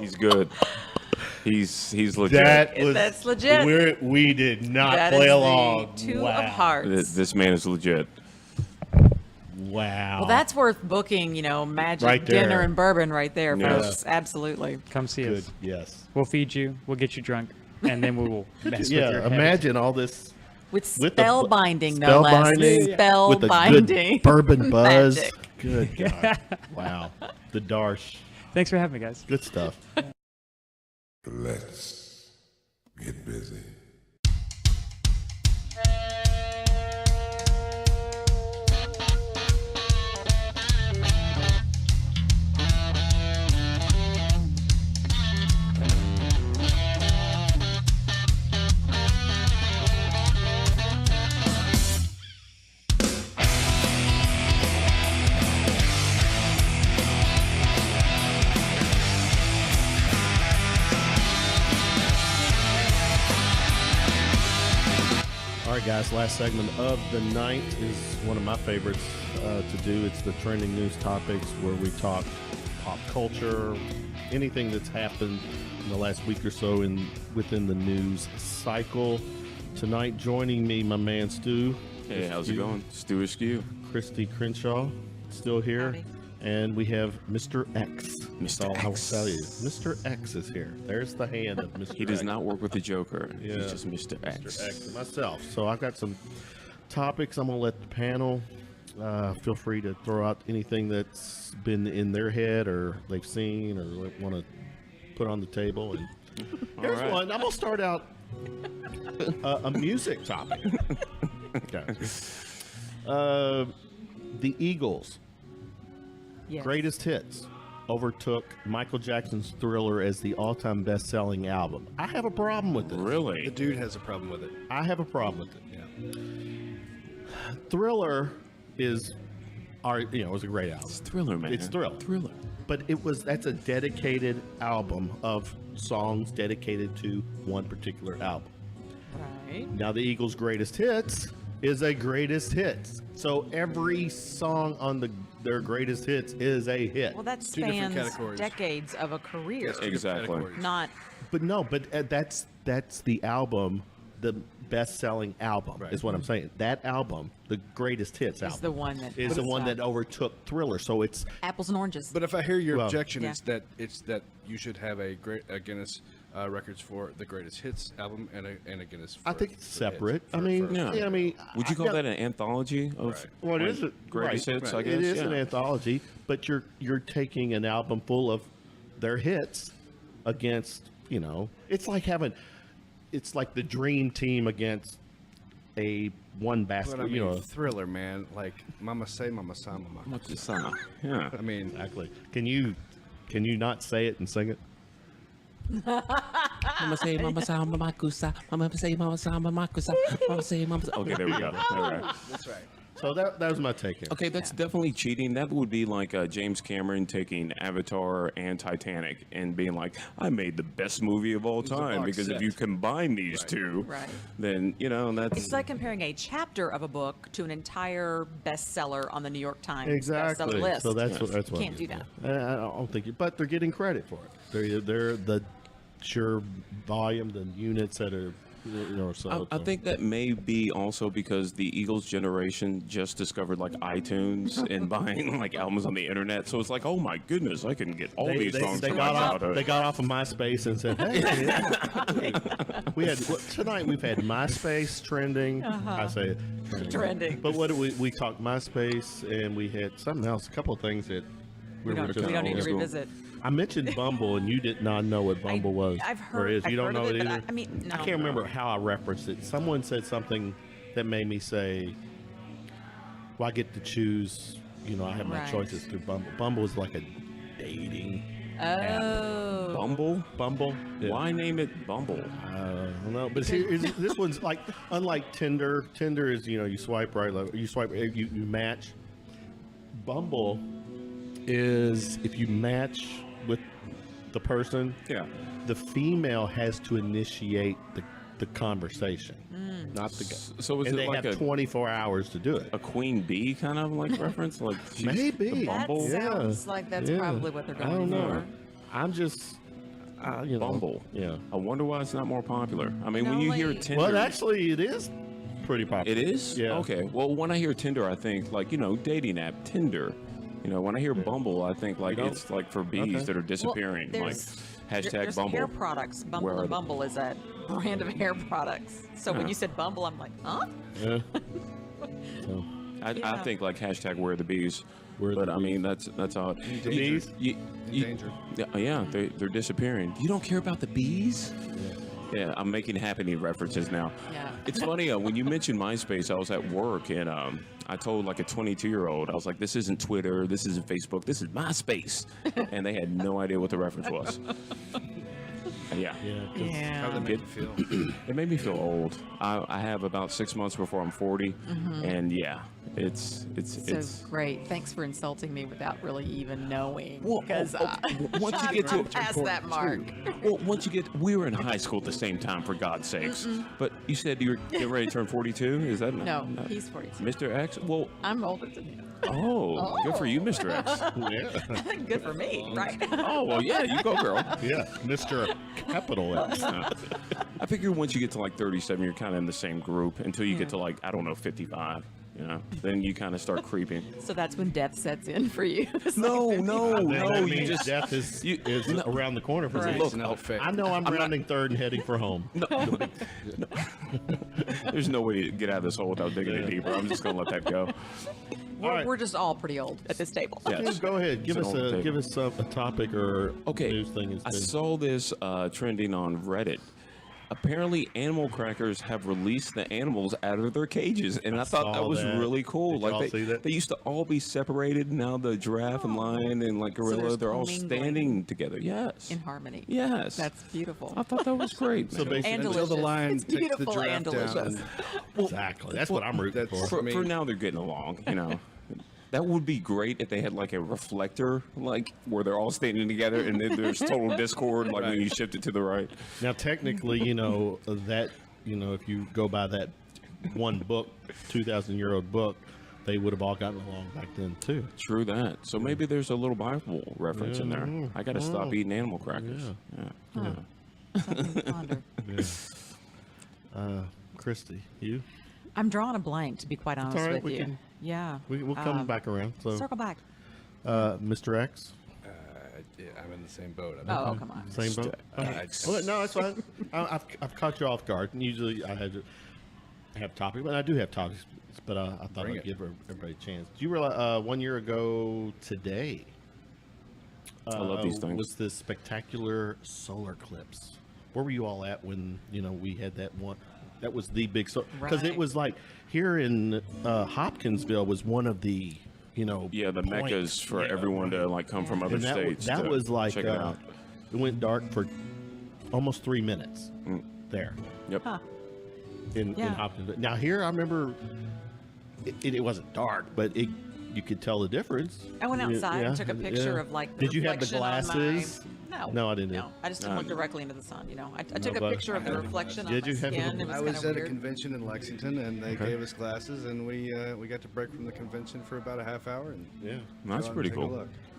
He's good. He's legit. That's legit. We did not That play is the along. 2 wow. of hearts. This man is legit. Wow. Well, that's worth booking, magic Right there. dinner and bourbon right there, Yeah. folks. Absolutely. Come see good. us. Yes. We'll feed you. We'll get you drunk. And then we will mess with your Yeah. head. Imagine all this. With With the spell bu- binding, no spell less. binding, Spell with a binding. good bourbon buzz. Magic. Good God. Wow. The Darsh. Thanks for having me, guys. Good stuff. Let's get busy. All right, guys, last segment of the night is one of my favorites to do. It's the trending news topics where we talk pop culture, anything that's happened in the last week or so within the news cycle. Tonight, joining me, my man Stu. Hey, how's it going? Stewart Askew. Kristie Crenshaw, still here. Howdy. And we have Mr. X. Mr. That's all I'll X. tell you. Mr. X is here. There's the hand of Mr. He does X. not work with the Joker. Yeah. He's just Mr. X. Mr. X and myself. So I've got some topics. I'm going to let the panel feel free to throw out anything that's been in their head or they've seen or want to put on the table. And here's right. one. I'm going to start out a music topic. Okay. The Eagles' Yes. greatest hits overtook Michael Jackson's Thriller as the all-time best-selling album. I have a problem with this. Really? The dude has a problem with it. I have a problem with it. Yeah. Thriller is it was a great album. It's Thriller, man. It's Thriller. Thriller. But that's a dedicated album of songs dedicated to one particular album. Right. Now the Eagles' greatest hits is a greatest hits. So every song on their greatest hits is a hit. Well, that Two different spans categories. decades of a career. Exactly. Categories. Not But that's the album, the best-selling album Right. is what I'm saying. That album, the greatest hits album, the one that is the puts one up that overtook Thriller. So it's apples and oranges. But if I hear your Well, objection, Yeah. it's that you should have a Guinness records for the greatest hits album and a Guinness. I for- think it's for hits. separate. For- I mean, for- Yeah. I mean, Would you call that an anthology of Right. Well, it like, is a greatest right, hits? right. I guess. It is yeah. an anthology, but you're taking an album full of their hits against it's like the dream team against a one But I basket. mean, Thriller, man. Like Mama Say, Mama Sa, Mama. What's the summer? Yeah. I mean, Exactly. Can you not say it and sing it? Mama say, Mama sa, Mama kusa. Mama say, Mama sa, Mama kusa. Mama say, Mama. Okay, there we go. All right. that's right. So that was my take. Here. Okay, that's definitely cheating. That would be like James Cameron taking Avatar and Titanic and being like, I made the best movie of all time. box Because set. if you combine these two, Right. then, that's... It's like comparing a chapter of a book to an entire bestseller on the New York Times bestseller Exactly. list. So that's what You I'm can't do getting that. at. I don't think but they're getting credit for it. They're the sheer volume, the units that are, so. I think that may be also because the Eagles generation just discovered like iTunes and buying like albums on the internet. So it's like, oh my goodness, I can get all these songs. They from got my off. childhood. They got off of MySpace and said, "Hey, we had tonight. We've had MySpace trending. I say Trending. but what did we talked MySpace and we had something else. A couple of things that We don't need to school. revisit. I mentioned Bumble, and you did not know what Bumble was. I've or heard. is. You I've don't heard know of it it, either. but I mean, no. I can't remember how I referenced it. Someone said something that made me say, "Well, I get to choose. I have my Right. choices through Bumble. Bumble is like a dating Oh. Bumble? Yeah. Why name it Bumble? I don't know, but this one's like unlike Tinder. Tinder is you swipe right, you swipe, you match. Bumble is if you match with the person, Yeah. the female has to initiate the conversation, not the guy. So is and it they like have 24 hours to do it. a queen bee kind of like reference? Like she's Maybe. the That Bumble? sounds like that's probably what they're I going don't know. for. I'm just, Bumble. Yeah. I wonder why it's not more popular. I mean, when No, you hear like- Tinder, Well, actually, it is pretty popular. it is. Yeah. Okay. Well, when I hear Tinder, I think like dating app Tinder. When I hear Bumble, I think like don't- it's like for bees Okay. that are disappearing. like there's hashtag Bumble. hair products. Bumble Where are and they? Bumble is a brand of hair products. So when Huh. you said Bumble, I'm like, huh? Yeah. So, I Yeah. think like hashtag where are the bees. Where are but the I mean that's odd. bees? You, In danger. Yeah, they're disappearing. You don't care about the bees? Yeah, I'm making happening references now. Yeah. It's funny, when you mentioned MySpace, I was at work and I told like a 22-year-old, I was like, this isn't Twitter, this isn't Facebook, this is MySpace. And they had no idea what the reference was. Yeah. yeah. 'cause Yeah. How did that make you feel? It made me feel old. I have about 6 months before I'm 40. And yeah, it's So great. Thanks for insulting me without really even knowing. Well, Because once you get to I'm past that mark. Well, once you get, we were in high school at the same time, for God's sakes. But you said you were getting ready to turn 42. Is that No, he's 42. Mr. X? Well, I'm older than him. oh, good for you, Mr. X. Yeah. Good for me, right? Oh, well, yeah, you go, girl. Yeah. Mr. Capital X. I figure once you get to like 37, you're kind of in the same group until you get to like, I don't know, 55. Then you kind of start creeping. So that's when death sets in for you. It's No, like- no, That no. You means just death is you- around the corner for Right. me. It's no fake. I know I'm rounding third and heading for home. There's no way to get out of this hole without digging it deeper. I'm just gonna let that go. right. We're just all pretty old at this table. Yeah. Okay, go ahead. Give It's us an old table. a topic or Okay, news thing. I saw this trending on Reddit. Apparently, animal crackers have released the animals out of their cages, and I thought that saw was that. really cool. Did y'all Like see that? they used to all be separated. Now the giraffe and lion and like gorilla, there's they're all commingling standing together. Yes, In harmony. yes, That's beautiful. I thought that was great. So basically, And Until the delicious. lion It's takes the beautiful giraffe and down. delicious. exactly. That's what I'm rooting that's- for. for now, they're getting along. That would be great if they had like a reflector, like where they're all standing together, and then there's total discord, like when you shift it to the right. Now, technically, that if you go by that one book, 2,000-year-old book, they would have all gotten along back then too. True that. So maybe there's a little Bible reference in there. I got to stop eating animal crackers. Yeah. Something to ponder. Christy, you? I'm drawing a blank, to be quite honest all right, with we you. can- Yeah. We'll come back around. So, Circle back. Mr. X, Yeah, I'm in the same boat. Oh, come on. same boat. I- Well, no, that's fine. I've caught you off guard. And usually I have topics, but I do have topics. But I thought Bring I'd it. give everybody a chance. Do you realize 1 year ago today? I love these things. Was this spectacular solar eclipse? Where were you all at when we had that one? That was the big because it Right. was like here in Hopkinsville was one of the Yeah, the points. meccas for Yeah, everyone right. to like come from other And states. that to was like check it out. it went dark for almost 3 minutes there Yep. Huh. in Yeah. Hopkinsville. Now here I remember it wasn't dark, but you could tell the difference. I went outside Yeah, and took a picture yeah. of like. The Did you have the reflection on glasses? No, I didn't. No, I just didn't look directly into the sun. I took a but- picture of the reflection on Did my you have the- skin. It was I kind was of at a weird. convention in Lexington, and they gave us glasses, and we got to break from the convention for about a half hour. And Yeah. go That's out and pretty take a cool.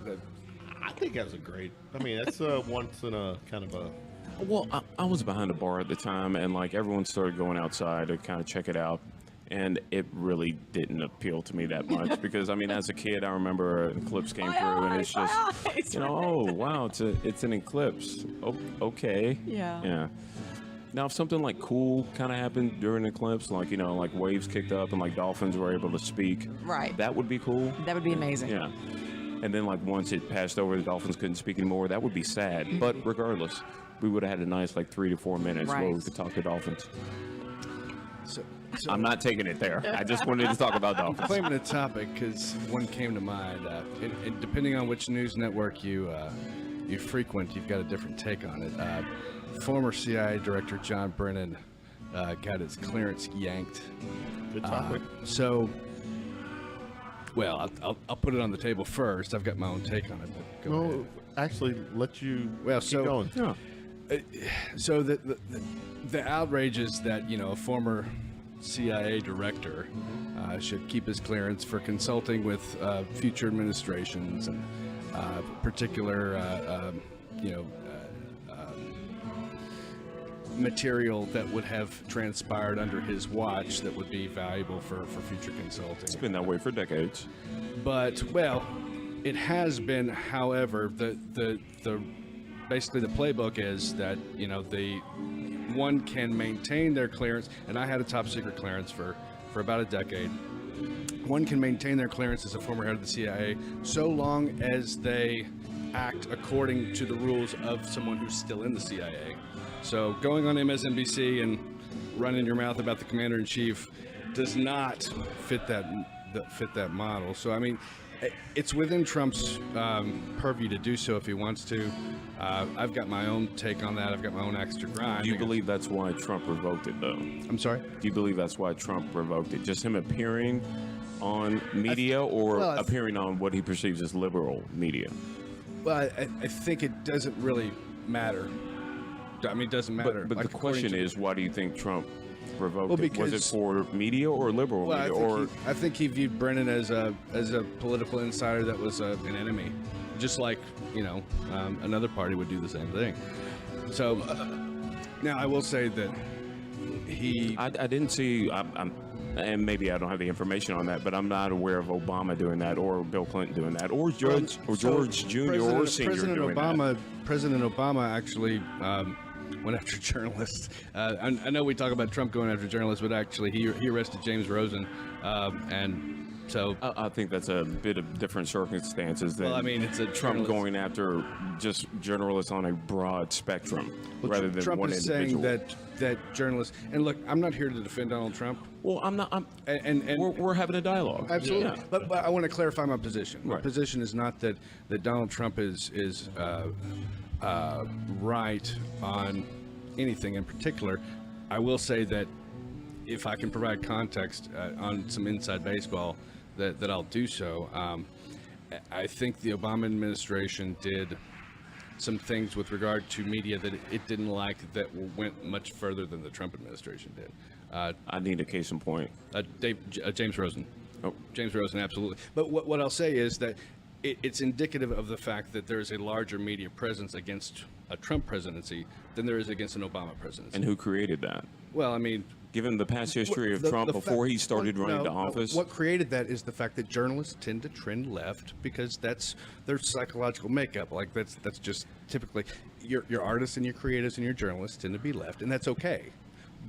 look. I think that was a great. I mean, that's once in a kind of a. Well, I was behind a bar at the time, and like everyone started going outside to kind of check it out, and it really didn't appeal to me that much because I mean, as a kid, I remember an eclipse came through, and it's just oh wow, it's an eclipse. Okay. Yeah. Yeah. Now, if something like cool kind of happened during an eclipse, like like waves kicked up and like dolphins were able to speak, Right. that would be cool. That would be amazing. Yeah. And then like once it passed over, the dolphins couldn't speak anymore. That would be sad. But regardless, we would have had a nice like 3 to 4 minutes where we Right. could talk to dolphins. So I'm not taking it there. I just wanted to talk about dolphins. claiming a topic because one came to mind. And depending on which news network you frequent, you've got a different take on it. Former CIA Director John Brennan got his clearance yanked. Good topic. Well, I'll put it on the table first. I've got my own take on it. But go ahead. No, actually, let you Well, keep so- going. Yeah. So the outrage is that a former CIA director should keep his clearance for consulting with future administrations and particular material that would have transpired under his watch that would be valuable for future consulting. It's been that way for decades. But it has been. However, the basically the playbook is that the one can maintain their clearance, and I had a top secret clearance for about a decade. One can maintain their clearance as a former head of the CIA so long as they act according to the rules of someone who's still in the CIA. So going on MSNBC and running your mouth about the commander-in-chief does not fit that model. So I mean, it's within Trump's purview to do so if he wants to. I've got my own take on that. I've got my own extra grind. Do you believe that's why Trump revoked it, though? I'm sorry? Do you believe that's why Trump revoked it? Just him appearing on media or appearing on what he perceives as liberal media? Well, I think it doesn't really matter. I mean, it doesn't matter. But Like, the question according to- is, why do you think Trump revoked Well, it? Was it because- for media or liberal Well, media? I think he viewed Brennan as a political insider that was an enemy, just like another party would do the same thing. So now I will say that I didn't see, and maybe I don't have the information on that, but I'm not aware of Obama doing that, or Bill Clinton doing that, or George Jr. or Senior doing that. President Obama actually went after journalists. I know we talk about Trump going after journalists, but actually he arrested James Rosen, and so I think that's a bit of different circumstances than Well, I mean, it's a Trump journalist. going after just journalists on a broad spectrum rather than Trump one is individual. saying that journalists, and look, I'm not here to defend Donald Trump. Well, I'm not. And we're having a dialogue. Absolutely, Yeah. but I want to clarify my position. My Right. position is not that Donald Trump is right on anything in particular. I will say that if I can provide context on some inside baseball, that I'll do so. I think the Obama administration did some things with regard to media that it didn't like that went much further than the Trump administration did. I need a case in point. James Rosen. Oh. James Rosen, absolutely. But what I'll say is that it's indicative of the fact that there is a larger media presence against a Trump presidency than there is against an Obama presidency. And who created that? Well, I mean, Given the past history of the Trump before he fact- started running no, to office, What created that is the fact that journalists tend to trend left because that's their psychological makeup. Like that's just typically your artists and your creatives and your journalists tend to be left, and that's okay.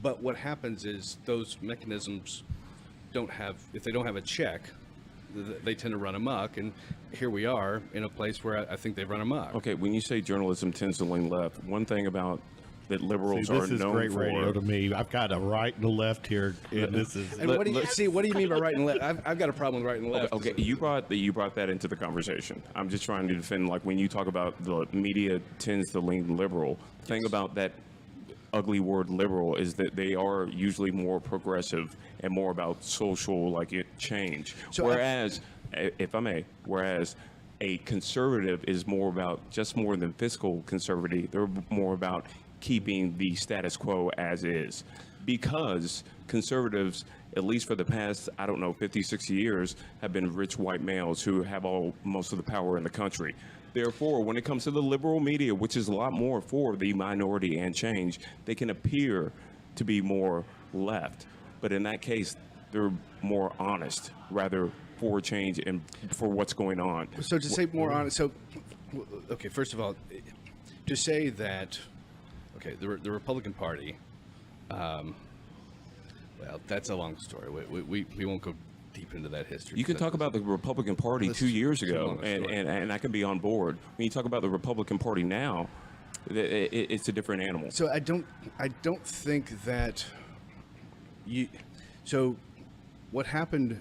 But what happens is those mechanisms if they don't have a check, they tend to run amok, and here we are in a place where I think they've run amok. okay, when you say journalism tends to lean left, one thing about that liberals are this is known great for. radio to me. I've got a right and a left here, and this is. And what do you mean by right and left? I've got a problem with right and left. Okay, you brought that into the conversation. I'm just trying to defend, like when you talk about the media tends to lean liberal. The thing about that ugly word liberal is that they are usually more progressive and more about social change. So whereas, if I may, a conservative is more about just more than fiscal conservative. They're more about keeping the status quo as is, because conservatives, at least for the past, 50, 60 years, have been rich white males who have most of the power in the country. Therefore, when it comes to the liberal media, which is a lot more for the minority and change, they can appear to be more left. But in that case, they're more honest, rather for change and for what's going on. So to say more honest, okay, first of all, to say that, okay, the Republican Party, well, that's a long story. We won't go deep into that history. You can talk about the Republican Party 2 years ago, and I can be on board. When you talk about the Republican Party now, it's a different animal. So I don't think that so what happened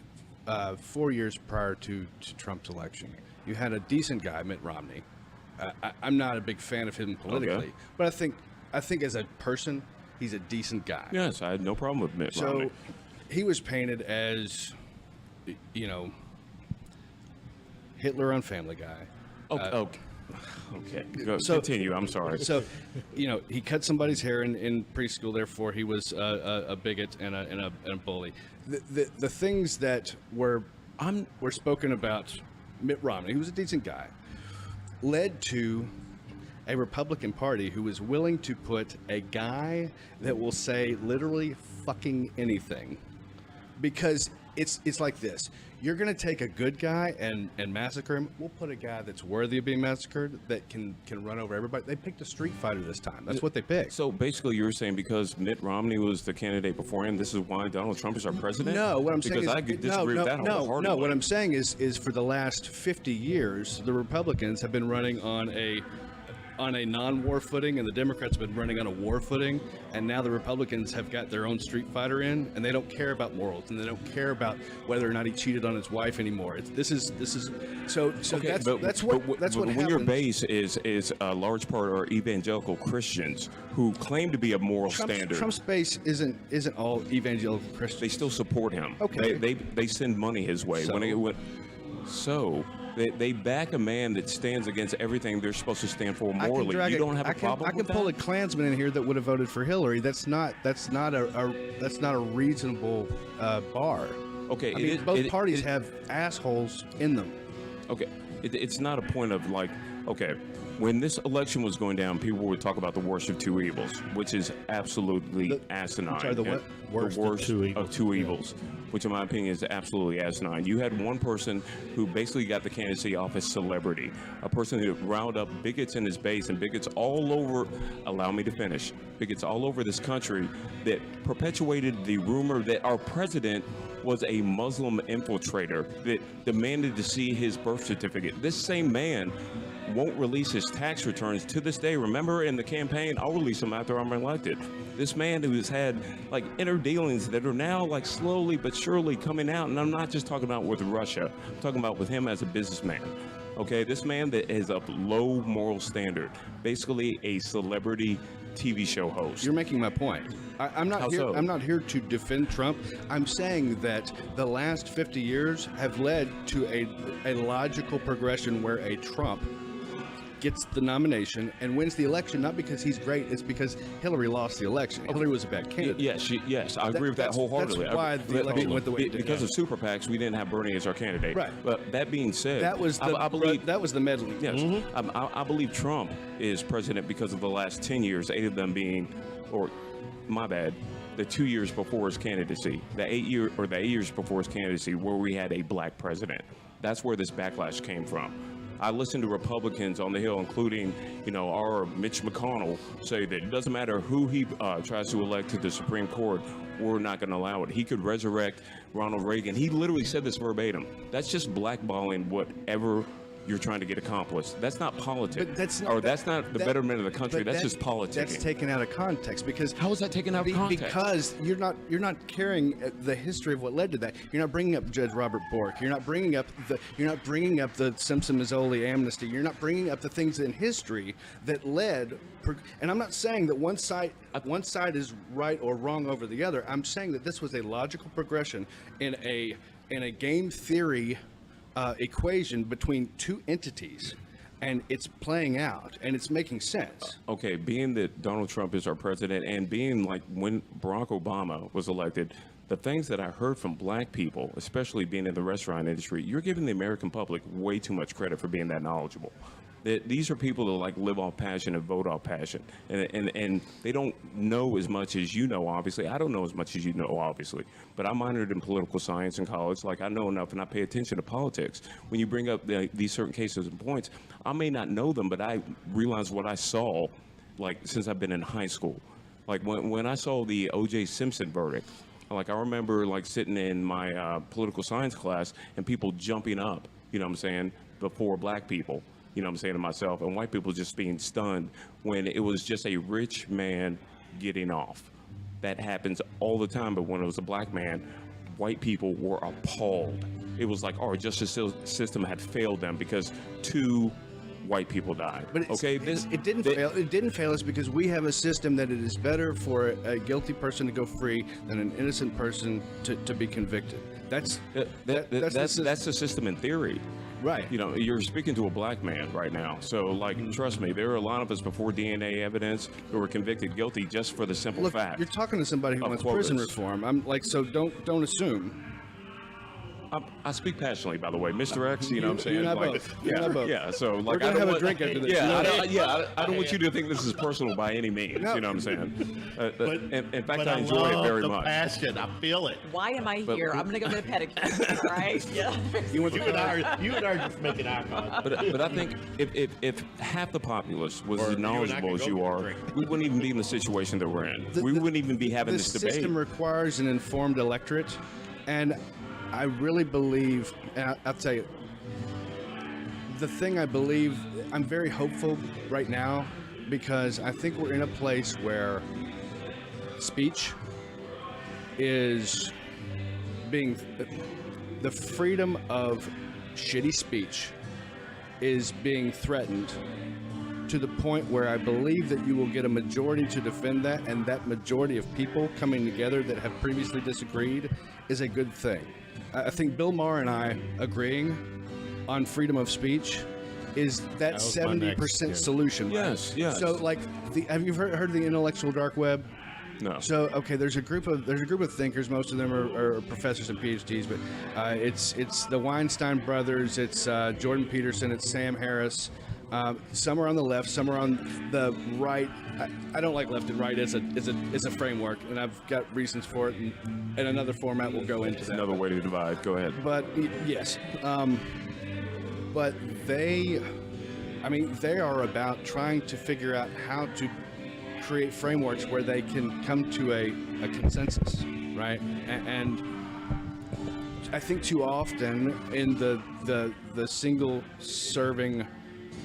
4 years prior to Trump's election, you had a decent guy, Mitt Romney. I'm not a big fan of him politically, but I think as a person, he's a decent guy. Yes, I had no problem with Mitt Romney. So he was painted as, Hitler on Family Guy. Okay. Continue. I'm sorry. So, he cut somebody's hair in preschool. Therefore, he was a bigot and a bully. The things that were spoken about Mitt Romney, who was a decent guy, led to a Republican Party who is willing to put a guy that will say literally fucking anything, because it's like this. You're going to take a good guy and massacre him. We'll put a guy that's worthy of being massacred, that can run over everybody. They picked a street fighter this time. That's what they picked. So basically, you're saying because Mitt Romney was the candidate before him, this is why Donald Trump is our president? No, what I'm saying is, I could disagree with that wholeheartedly. No, what I'm saying is for the last 50 years, the Republicans have been running on a non-war footing, and the Democrats have been running on a war footing, and now the Republicans have got their own street fighter in, and they don't care about morals, and they don't care about whether or not he cheated on his wife anymore. This is so okay, that's what when happens. Your base is a large part are evangelical Christians who claim to be a moral standard. Trump's base isn't all evangelical Christians. They still support him. Okay, they send money his way. They back a man that stands against everything they're supposed to stand for morally. You don't have a problem with that? I can pull a Klansman in here that would have voted for Hillary. That's not a reasonable bar. Okay, both parties have assholes in them. Okay, it's not a point of when this election was going down, people would talk about the worst of two evils, which is absolutely asinine. Sorry, the what? Worst of two evils, which in my opinion is absolutely asinine. You had one person who basically got the candidacy off as celebrity, a person who riled up bigots in his base and bigots all over, allow me to finish, bigots all over this country that perpetuated the rumor that our president was a Muslim infiltrator that demanded to see his birth certificate. This same man won't release his tax returns to this day. Remember in the campaign, I'll release them after I'm elected. This man who has had inner dealings that are now slowly but surely coming out, and I'm not just talking about with Russia, I'm talking about with him as a businessman. Okay, this man that is of low moral standard, basically a celebrity TV show host. You're making my point. I'm not here. I'm not here to defend Trump. I'm saying that the last 50 years have led to a logical progression where a Trump gets the nomination and wins the election, not because he's great, it's because Hillary lost the election. Okay. Hillary was a bad candidate. Yes, I agree with that wholeheartedly. That's why the election went the way it did. Because of super PACs, we didn't have Bernie as our candidate. Right. But that being said, that was the meddling. Yes, mm-hmm. I believe Trump is president because of the last 10 years, 8 of them being, or my bad, the 2 years before his candidacy, the 8 years before his candidacy, where we had a black president. That's where this backlash came from. I listened to Republicans on the Hill, including, our Mitch McConnell, say that it doesn't matter who he tries to elect to the Supreme Court, we're not going to allow it. He could resurrect Ronald Reagan. He literally said this verbatim. That's just blackballing whatever you're trying to get accomplished. That's not politics. But that's not the betterment of the country. but That's just politics. That's taken out of context because How is that taken out of context? Because you're not carrying the history of what led to that. You're not bringing up Judge Robert Bork. You're not bringing up the Simpson-Mazzoli amnesty. You're not bringing up the things in history that led. And I'm not saying that one side is right or wrong over the other. I'm saying that this was a logical progression in a game theory equation between two entities, and it's playing out and it's making sense. Okay, being that Donald Trump is our president and being like when Barack Obama was elected, the things that I heard from black people, especially being in the restaurant industry, you're giving the American public way too much credit for being that knowledgeable. These are people that like live off passion and vote off passion, and they don't know as much as you know. Obviously, I don't know as much as you know. Obviously, but I minored in political science in college. Like I know enough, and I pay attention to politics. When you bring up these certain cases and points, I may not know them, but I realize what I saw, like since I've been in high school. Like when I saw the O.J. Simpson verdict, like I remember like sitting in my political science class and people jumping up. You know what I'm saying? Before black people. You know what I'm saying to myself, and white people just being stunned when it was just a rich man getting off. That happens all the time, but when it was a black man, white people were appalled. It was like our justice system had failed them because two white people died. But it didn't fail. It didn't fail us because we have a system that it is better for a guilty person to go free than an innocent person to be convicted. That's the system in theory. Right. You know, you're speaking to a black man right now. So, like, trust me, there are a lot of us before DNA evidence who were convicted guilty just for the simple fact. You're talking to somebody who wants prison reform. I'm like, so don't assume. I speak passionately, by the way. MrX, you know what I'm saying? You and I both. You and I both. Yeah, so, like, we're going to have a drink after this. I don't want you to think this is personal by any means. No. You know what I'm saying? In fact, but I enjoy it very the much. Passion, I feel it. Why am I here? I'm going to go get a pedicure, all right? Yeah. You and I are just making eye contact. But I think if half the populace was as knowledgeable as you are, we wouldn't even be in the situation that we're in. We wouldn't even be having this debate. The system requires an informed electorate, and I really believe, and I'll tell you, the thing I believe, I'm very hopeful right now because I think we're in a place where speech is being, the freedom of shitty speech is being threatened to the point where I believe that you will get a majority to defend that, and that majority of people coming together that have previously disagreed is a good thing. I think Bill Maher and I agreeing on freedom of speech is that 70% solution. Right? Yes. So, like, have you heard of the intellectual dark web? No. So, okay, there's a group of thinkers. Most of them are professors and PhDs, but it's the Weinstein brothers. It's Jordan Peterson. It's Sam Harris. Some are on the left, some are on the right. I don't like left and right as a framework, and I've got reasons for it, and another format will go into that. Another way to divide. Go ahead. But yes, but they are about trying to figure out how to create frameworks where they can come to a consensus, right? And I think too often in the single serving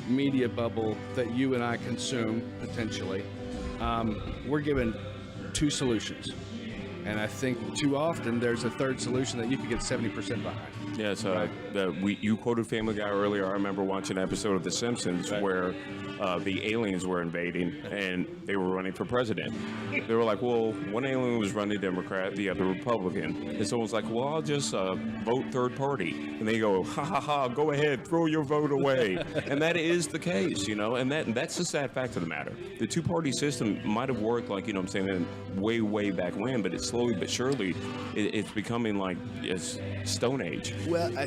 media bubble that you and I consume potentially, we're given two solutions, and I think too often there's a third solution that you could get 70% behind. Yeah, so you quoted Family Guy earlier. I remember watching an episode of The Simpsons where the aliens were invading and they were running for president. They were like, well, one alien was running Democrat, the other Republican. And someone was like, well, I'll just vote third party. And they go, ha ha ha, go ahead, throw your vote away. And that is the case, you know, and that's the sad fact of the matter. The two-party system might have worked, like, you know what I'm saying, way, way back when, but it's slowly but surely, it's becoming like it's Stone Age. Well, I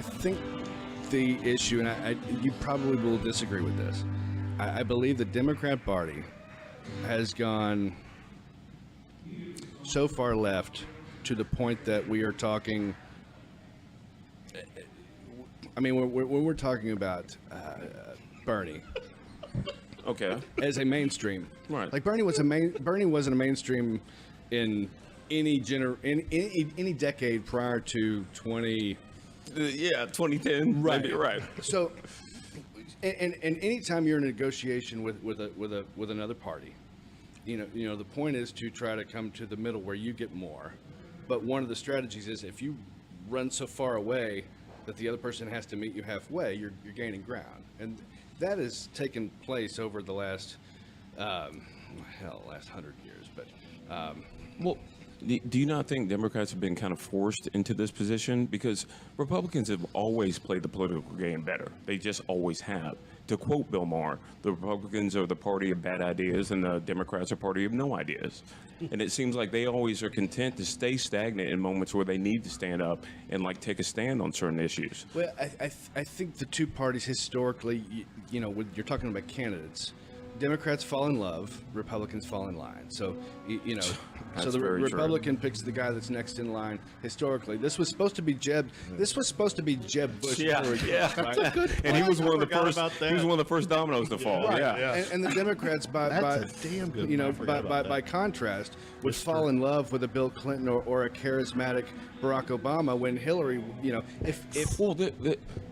think the issue, and you probably will disagree with this, I believe the Democrat Party has gone so far left to the point that we are talking, I mean, when we're talking about Bernie, okay, as a mainstream, right? Like Bernie wasn't a mainstream in any decade prior to 2010, Yeah, 2010. Right. Maybe, right. So, and anytime you're in a negotiation with another party, you know, the point is to try to come to the middle where you get more. But one of the strategies is if you run so far away that the other person has to meet you halfway, you're gaining ground, and that has taken place over the last last 100 years. But Well, do you not think Democrats have been kind of forced into this position? Because Republicans have always played the political game better. They just always have. To quote Bill Maher, the Republicans are the party of bad ideas and the Democrats are party of no ideas. And it seems like they always are content to stay stagnant in moments where they need to stand up and like take a stand on certain issues. well, I think the two parties historically, you know, when you're talking about candidates, Democrats fall in love, Republicans fall in line. So, you know, so the very true. Republican picks the guy that's next in line. Historically, this was supposed to be Jeb. This was supposed to be Jeb Bush. Right? And he was one of the first. about that. He was one of the first dominoes to fall. Right. Yeah. And the Democrats, That's a damn good you one. know, I forgot about that. by contrast, would fall in love with a Bill Clinton or a charismatic Barack Obama. When Hillary, you know, if Well,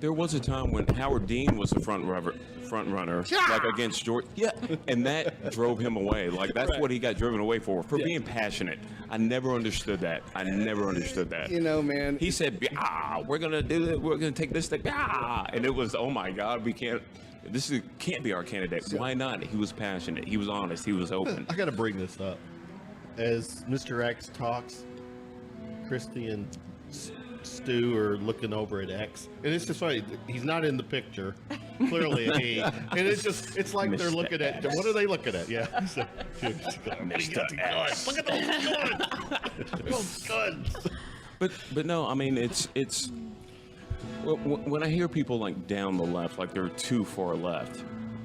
there was a time when Howard Dean was the front runner, like against George. Yeah, and that drove him away. Like that's what he got driven away for being passionate. I never understood that. you know, man, He said, "We're gonna do it. We're gonna take this thing." And it was, oh my God, we can't. Can't be our candidate. Why not? He was passionate. He was honest. He was open. I got to bring this up. As Mr. X talks, Kristie and Stu are looking over at X, and it's just funny. He's not in the picture, clearly a he, and it's like they're Mr. looking at. What are they looking at? Yeah, so, Mr. X. Look at those guns. But no, I mean it's when I hear people like down the left, like they're too far left,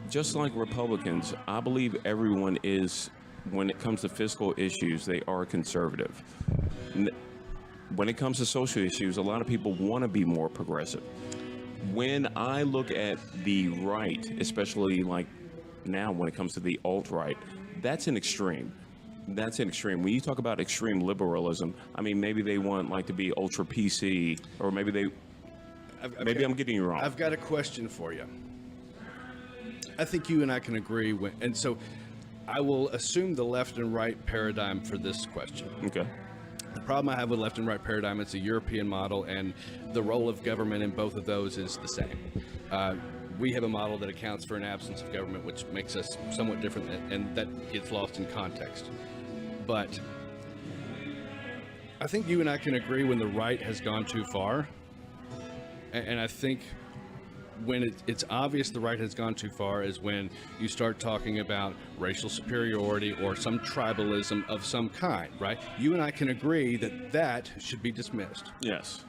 just like Republicans, I believe everyone is, when it comes to fiscal issues, they are conservative. When it comes to social issues, a lot of people want to be more progressive. When I look at the right, especially like now when it comes to the alt-right, that's an extreme. When you talk about extreme liberalism, I mean, maybe they want like to be ultra PC, or maybe I'm getting you wrong. I've got a question for you. I think you and I can agree, and so I will assume the left and right paradigm for this question. Okay. The problem I have with left and right paradigm, it's a European model, and the role of government in both of those is the same. We have a model that accounts for an absence of government, which makes us somewhat different, and that gets lost in context. But I think you and I can agree when the right has gone too far, and I think when it's obvious the right has gone too far is when you start talking about racial superiority or some tribalism of some kind, right? You and I can agree that should be dismissed. Yes.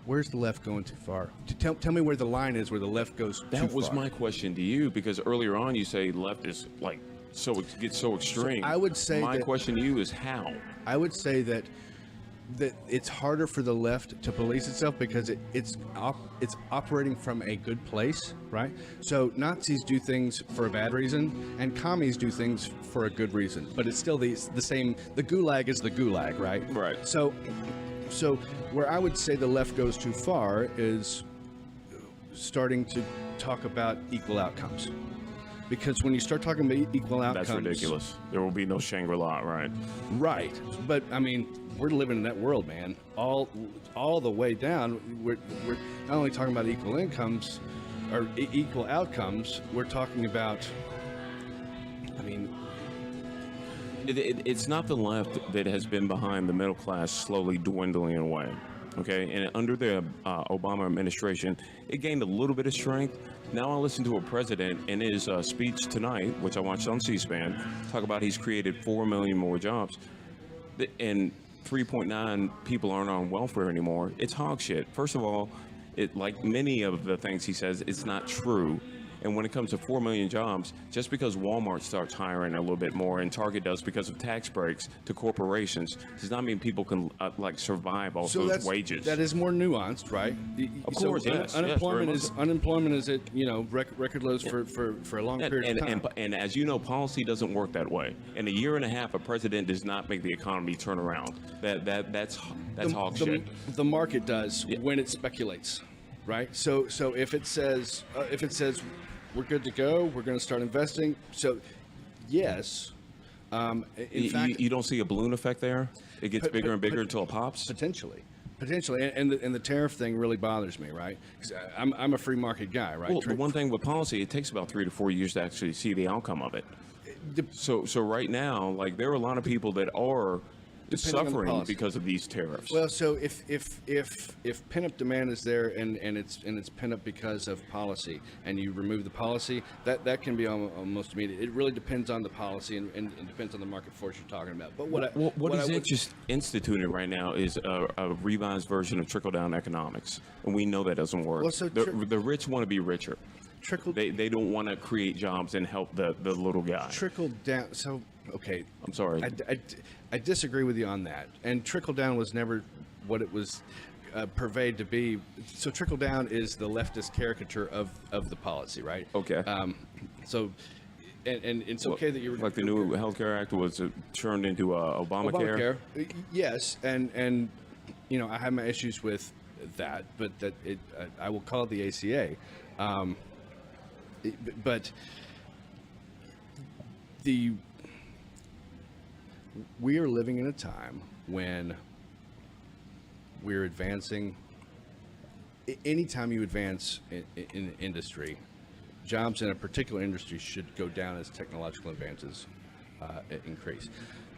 Where's the left going too far? Tell me where the line is where the left goes too far. That was my question to you, because earlier on you say left is like gets so extreme. I would say my that- question to you is how. I would say that it's harder for the left to police itself because it's operating from a good place, right? So Nazis do things for a bad reason, and commies do things for a good reason. But it's still the same. The gulag is the gulag, right? Right. So where I would say the left goes too far is starting to talk about equal outcomes. Because when you start talking about equal outcomes, That's ridiculous. There will be no Shangri-La, right? Right, but I mean, we're living in that world, man. All the way down. We're not only talking about equal incomes or equal outcomes. We're talking about. I mean, It's not the left that has been behind the middle class slowly dwindling away. Okay, and under the Obama administration, it gained a little bit of strength. Now I listen to a president in his speech tonight, which I watched on C-SPAN, talk about he's created 4 million more jobs, and 3.9 people aren't on welfare anymore. It's hog shit. First of all, like many of the things he says, it's not true. And when it comes to 4 million jobs, just because Walmart starts hiring a little bit more and Target does because of tax breaks to corporations, does not mean people can survive off those wages. That is more nuanced, right? Of course, yes. Unemployment is at record lows for a long period of time. And as you know, policy doesn't work that way. In a year and a half, a president does not make the economy turn around. That's hog shit. The market does when it speculates, right? So if it says we're good to go, we're going to start investing. So yes, in fact, you don't see a balloon effect there. It gets bigger and bigger until it pops. Potentially, and the tariff thing really bothers me, right? 'Cause I'm a free market guy, right? Well, the one thing with policy, it takes about 3 to 4 years to actually see the outcome of it. So right now, like, there are a lot of people that are suffering because of these tariffs. Well, so if pent-up demand is there and it's pent up because of policy, and you remove the policy, that can be almost immediate. It really depends on the policy and depends on the market force you're talking about. But what is just instituted right now is a revised version of trickle-down economics, and we know that doesn't work. Well, so the rich want to be richer. They don't want to create jobs and help the little guy. Trickle down. So okay, I'm sorry. I disagree with you on that. And trickle down was never what it was purveyed to be. So trickle down is the leftist caricature of the policy, right? Okay. So and it's okay that you're like the new Healthcare Act was turned into Obamacare. Yes, and I have my issues with that, but I will call it the ACA. But we are living in a time when we're advancing. Anytime you advance in industry, jobs in a particular industry should go down as technological advances increase.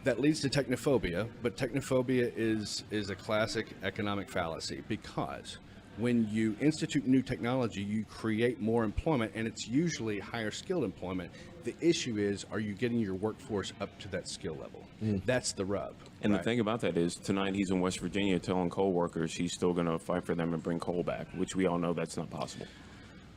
That leads to technophobia, but technophobia is a classic economic fallacy, because when you institute new technology, you create more employment, and it's usually higher skilled employment. The issue is, are you getting your workforce up to that skill level? That's the rub. And the thing about that is, tonight he's in West Virginia telling coal workers he's still going to fight for them and bring coal back, which we all know that's not possible.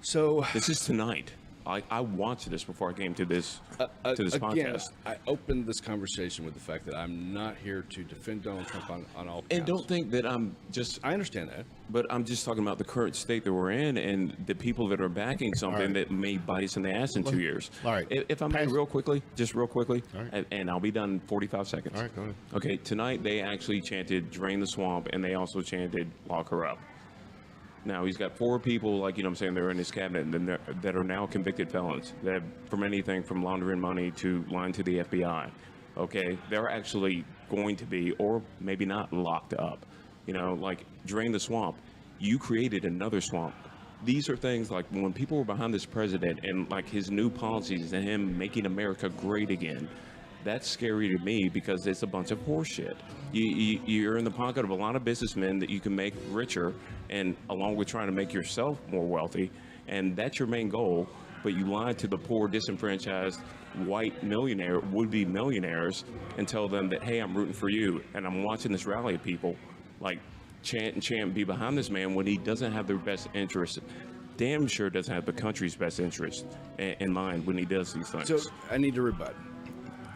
So this is tonight. I watched this before I came to this podcast. I opened this conversation with the fact that I'm not here to defend Donald Trump on all counts. And don't think that I'm just... I understand that. But I'm just talking about the current state that we're in and the people that are backing something that may bite us in the ass in 2 years. All right. If I may, real quickly, and I'll be done in 45 seconds. All right, go ahead. Okay, tonight they actually chanted "Drain the Swamp," and they also chanted "Lock her up." Now, he's got 4 people, they're in his cabinet that are now convicted felons, that from anything from laundering money to lying to the FBI. Okay, they're actually going to be, or maybe not, locked up. Drain the swamp. You created another swamp. These are things like when people were behind this president and like his new policies and him making America great again. That's scary to me because it's a bunch of horseshit. You're in the pocket of a lot of businessmen that you can make richer, and along with trying to make yourself more wealthy, and that's your main goal. But you lie to the poor, disenfranchised, white would-be millionaires, and tell them that, hey, I'm rooting for you, and I'm watching this rally of people chant and be behind this man when he doesn't have their best interest. Damn sure doesn't have the country's best interest in mind when he does these things. So I need to rebut.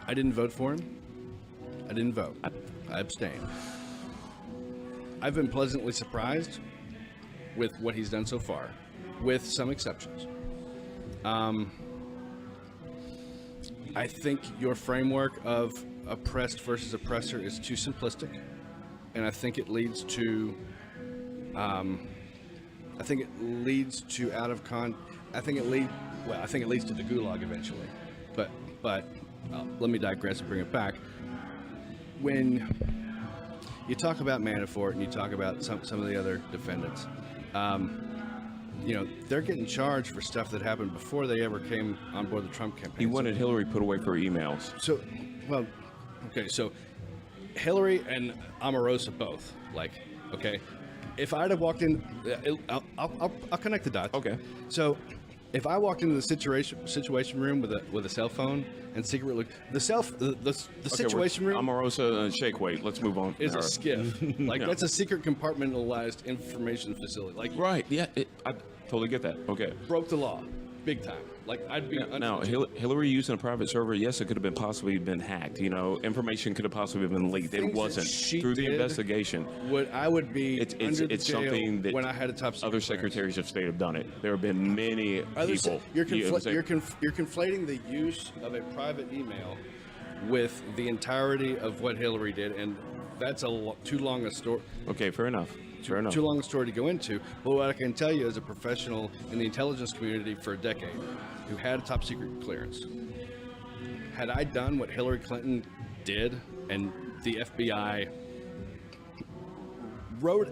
I didn't vote for him. I didn't vote. I abstained. I've been pleasantly surprised with what he's done so far, with some exceptions. I think your framework of oppressed versus oppressor is too simplistic, and I think it leads to I think it leads to the gulag eventually. But let me digress and bring it back. When you talk about Manafort and you talk about some of the other defendants, they're getting charged for stuff that happened before they ever came on board the Trump campaign. He wanted Hillary put away for emails. So Hillary and Omarosa both, if I'd have walked in, I'll connect the dots. Okay. So if I walked into the situation room with a cell phone and secretly the situation room, Omarosa and Shake Weight. Let's move on. Is a skiff. That's a secret compartmentalized information facility. Right. Yeah. I totally get that. Okay. Broke the law big time. Like I'd be Now, Hillary using a private server, yes, it could have been possibly been hacked. You know, information could have possibly been leaked. It Things that wasn't. she Through the did investigation. I would be It's under the jail something that when I had a top secret other clearance. secretaries of state have done it. There have been many people. You're conflating the use of a private email with the entirety of what Hillary did, and that's too long a story. Okay, fair enough. Fair enough. Too long a story to go into. But what I can tell you as a professional in the intelligence community for a decade, who had a top secret clearance, had I done what Hillary Clinton did, and the FBI wrote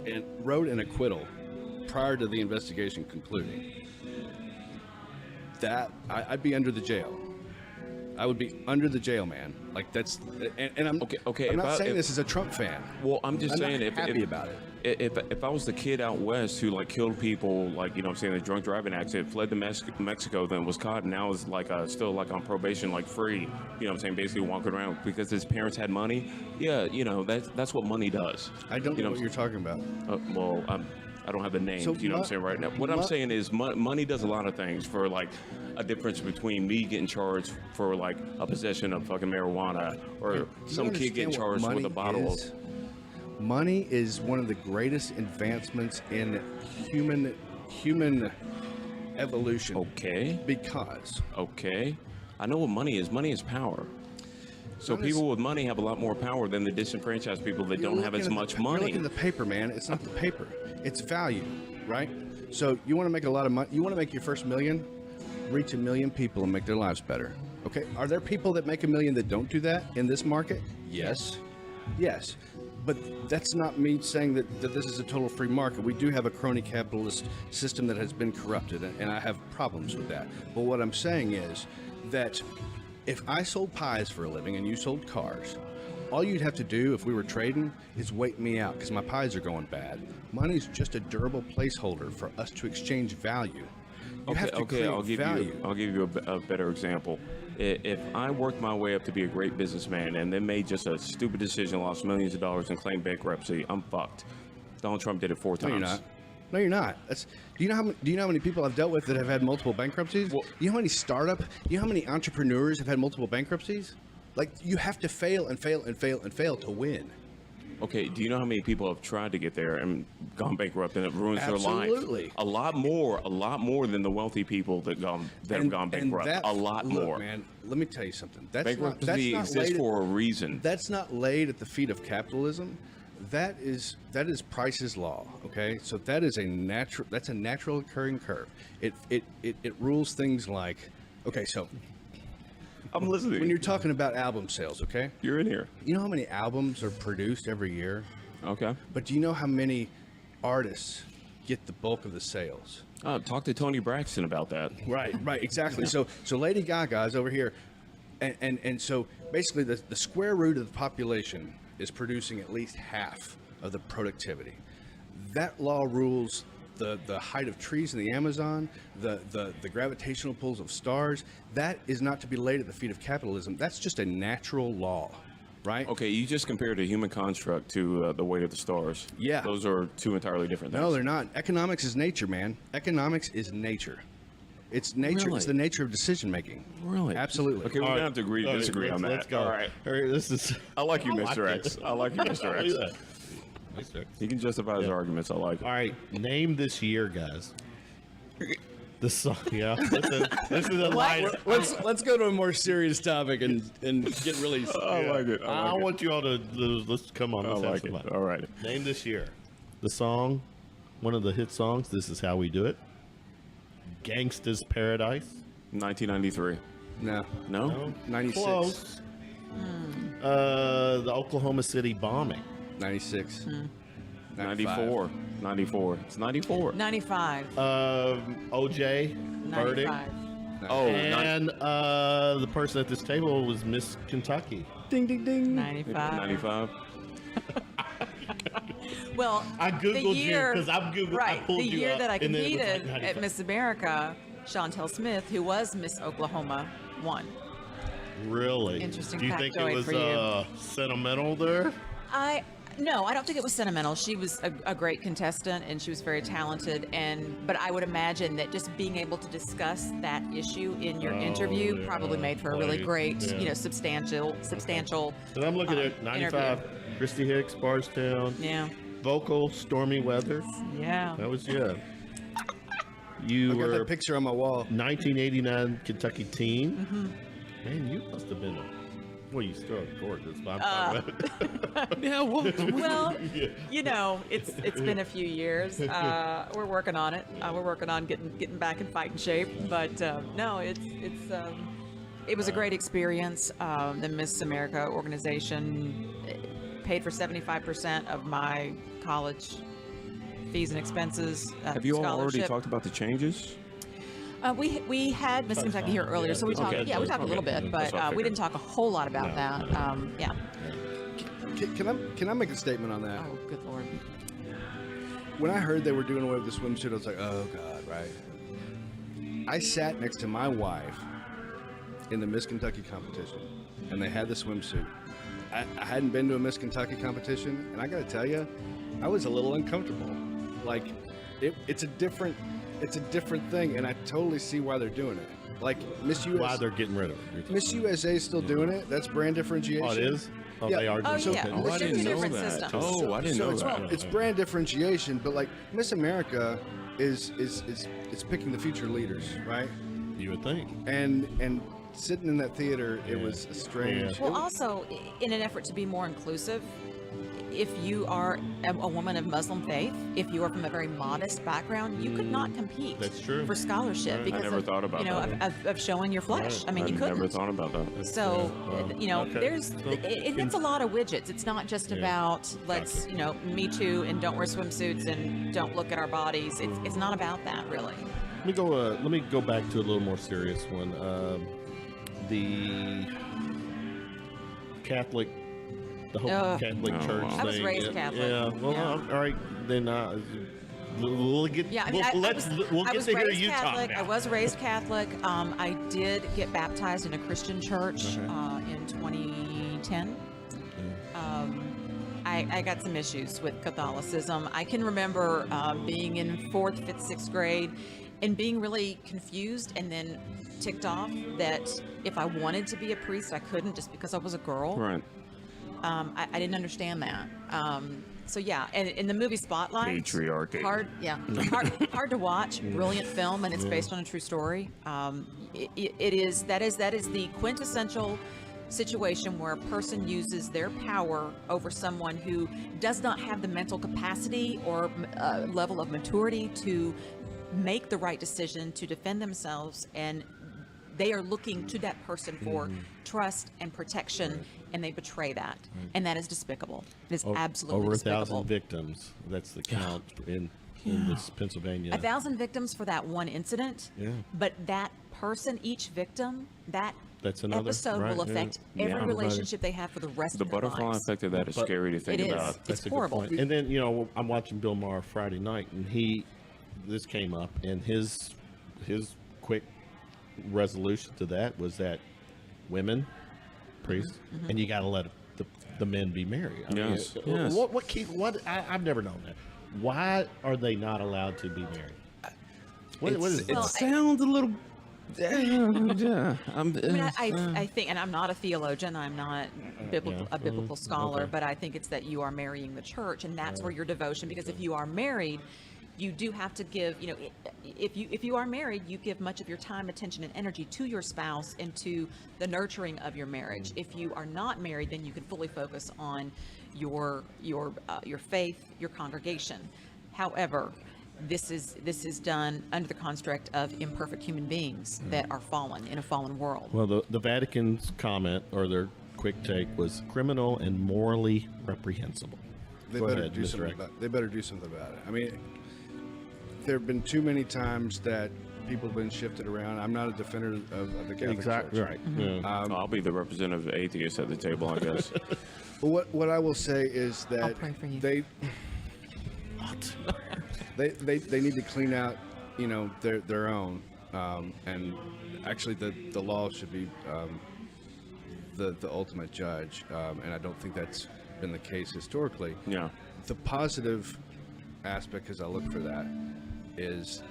an acquittal prior to the investigation concluding, that I'd be under the jail. I would be under the jail, man. Like that's, and I'm okay. I'm not saying this as a Trump fan. Well, I'm just saying, not happy about it. If I was the kid out west who like killed people, like, you know what I'm saying, a drunk driving accident, fled to Mexico, then was caught, and now is like still like on probation, like free, you know what I'm saying, basically walking around because his parents had money. Yeah, you know, that's what money does. I don't know what you're talking about. Well, I don't have the names, you know what I'm saying right now. What I'm saying is money does a lot of things. For like a difference between me getting charged for like a possession of fucking marijuana, or some kid getting charged with a bottle of. Money is one of the greatest advancements in human evolution. Okay. Because. Okay. I know what money is. Money is power. So people with money have a lot more power than the disenfranchised people that don't have as much money. You're looking at the paper, man. It's not the paper. It's value, right? So you want to make a lot of money. You want to make your first million, reach 1 million people and make their lives better. Okay. Are there people that make 1 million that don't do that in this market? Yes. Yes. But that's not me saying that this is a total free market. We do have a crony capitalist system that has been corrupted, and I have problems with that. But what I'm saying is that if I sold pies for a living and you sold cars, all you'd have to do if we were trading is wait me out because my pies are going bad. Money's just a durable placeholder for us to exchange value. I'll give you a better example. If I worked my way up to be a great businessman and then made just a stupid decision, lost millions of dollars, and claimed bankruptcy, I'm fucked. Donald Trump did it 4 times. No, you're not. Do you know how many people I've dealt with that have had multiple bankruptcies? Well, you know how many you know how many entrepreneurs have had multiple bankruptcies? Like, you have to fail and fail and fail and fail to win. Okay, do you know how many people have tried to get there and gone bankrupt and it ruins their life? Absolutely. A lot more than the wealthy people that have gone bankrupt. A lot more. Man, let me tell you something. Bankruptcy exists for a reason. That's not laid at the feet of capitalism. That is Price's law. Okay, so that's a natural occurring curve. It rules things like, okay, so I'm listening. When you're talking about album sales, okay? You're in here. You know how many albums are produced every year? Okay. But do you know how many artists get the bulk of the sales? Talk to Tony Braxton about that. Right, exactly. So Lady Gaga is over here, and so basically the square root of the population is producing at least half of the productivity. That law rules the height of trees in the Amazon, the gravitational pulls of stars. That is not to be laid at the feet of capitalism. That's just a natural law, right? Okay, you just compared a human construct to the weight of the stars. Yeah. Those are 2 entirely different things. No, they're not. Economics is nature, man. Economics is nature. It's nature. Really? It's the nature of decision making. Really? Absolutely. Okay, we're going to have to agree to disagree on that. Let's go. All right. I like you, Mr. X. I like you, Mr. X. He can justify his arguments. I like it. All right, name this year, guys. The song, yeah. This is a line. Let's go to a more serious topic and get really. I like it. I want you all to let's come on. Let's have some fun. All right. Name this year. The song, one of the hit songs. This is how we do it. Gangsta's Paradise. 1993. No. 96. Close. The Oklahoma City bombing. 96. 94. 94. It's 94. 95. OJ. Verdict. 95. Oh, And the person at this table was Miss Kentucky. Ding ding ding. 95. 95. Well, I Googled you because I'm Googled. Right. I pulled The you year up, that I and then it was like competed 95. at Miss America, Chantel Smith, who was Miss Oklahoma, won. Really? Interesting Do you think it factoid was for you. sentimental there? No, I don't think it was sentimental. She was a great contestant, and she was very talented. But I would imagine that just being able to discuss that issue in your interview probably made for a really great, substantial. And I'm looking at 95, interview. Christy Hicks, Barstown. Yeah. Vocal, Stormy Weather. Yeah. That was, You I got were that picture on my wall. 1989 Kentucky teen. Man, you must have been well, you still are gorgeous, but I'm talking about Yeah, Well, it's been a few years. We're working on it. We're working on getting back in fighting shape. But no, it was a great experience. The Miss America organization paid for 75% of my college fees and expenses. Have you all already scholarship. talked about the changes? We had Miss Kentucky here earlier, so we talked. Okay. Yeah, we talked a little bit, That's what I but we figured. didn't talk a whole lot about that. Yeah. Can I make a statement on that? Oh, good Lord. When I heard they were doing away with the swimsuit, I was like, oh God, right? I sat next to my wife in the Miss Kentucky competition, and they had the swimsuit. I hadn't been to a Miss Kentucky competition, and I got to tell you, I was a little uncomfortable. Like, it's a different thing, and I totally see why they're doing it. Like Miss USA, why they're getting rid of it. Miss USA is still doing it. That's brand differentiation. Oh, it is? Oh, Yeah. they are Oh, doing yeah. it. Oh, I They're didn't two know different that. systems. Oh, I didn't know that. It's brand differentiation, but like Miss America is picking the future leaders, right? You would think. And sitting in that theater, it was a strange. Yeah. Well, also, in an effort to be more inclusive, if you are a woman of Muslim faith, if you are from a very modest background, you could not compete. That's true. For scholarship Right. because I never of, thought about that. of showing your flesh. I mean, I you couldn't. never thought about that. So, okay. there's So, it's a lot of widgets. It's not just about let's, Gotcha. Me Too and don't wear swimsuits and don't look at our bodies. It's not about that really. Let me go back to a little more serious one. The Catholic, the whole Catholic Oh, Church wow. thing. I was raised yeah, Catholic. Yeah. Well, Yeah. all right. Then we'll get. Yeah, I mean, we'll I get was to hear raised you Catholic. talk I now. was raised Catholic. I did get baptized in a Christian church in 2010. I got some issues with Catholicism. I can remember being in 4th, 5th, 6th grade and being really confused and then ticked off that if I wanted to be a priest, I couldn't just because I was a girl. Right. I didn't understand that. So yeah, and in the movie Spotlight, Patriarchy. hard to watch. Brilliant film, and it's based on a true story. That is the quintessential situation where a person uses their power over someone who does not have the mental capacity or level of maturity to make the right decision to defend themselves, and they are looking to that person for trust and protection, and they betray that, and that is despicable. It is absolutely Over despicable. 1,000 victims. That's the count in this Pennsylvania. 1,000 victims for that one incident. Yeah. But that person, each victim, That's another, episode right, will affect yeah. every Yeah. relationship they have for the rest The of their butterfly lives. effect of that is But- scary to think It is. about. It's a good horrible. point. And then I'm watching Bill Maher Friday night, and this came up, and his quick resolution to that was that women, priests, and you got to let the men be married. I mean, Yes, yes. I've never known that. Why are they not allowed to be married? What is It that? sounds a little. Yeah. I mean, I think, and I'm not a theologian, I'm not a biblical scholar, okay. but I think it's that you are marrying the church, and that's where your devotion, because if you are married, you do have to give, if you are married, you give much of your time, attention, and energy to your spouse and to the nurturing of your marriage. If you are not married, then you can fully focus on your faith, your congregation. However, this is done under the construct of imperfect human beings that are fallen in a fallen world. Well, the Vatican's comment, or their quick take, was criminal and morally reprehensible. They Go better ahead, do Mr. something X. they better do something about it. I mean, there have been too many times that people have been shifted around. I'm not a defender of the Catholic Exactly Church. right. Yeah. I'll be the representative of atheists at the table, I guess. But what I will say is that I'll pray for you. they need to clean out, their own, and actually the law should be the ultimate judge, and I don't think that's been the case historically. Yeah. The positive aspect, as I look for that, is,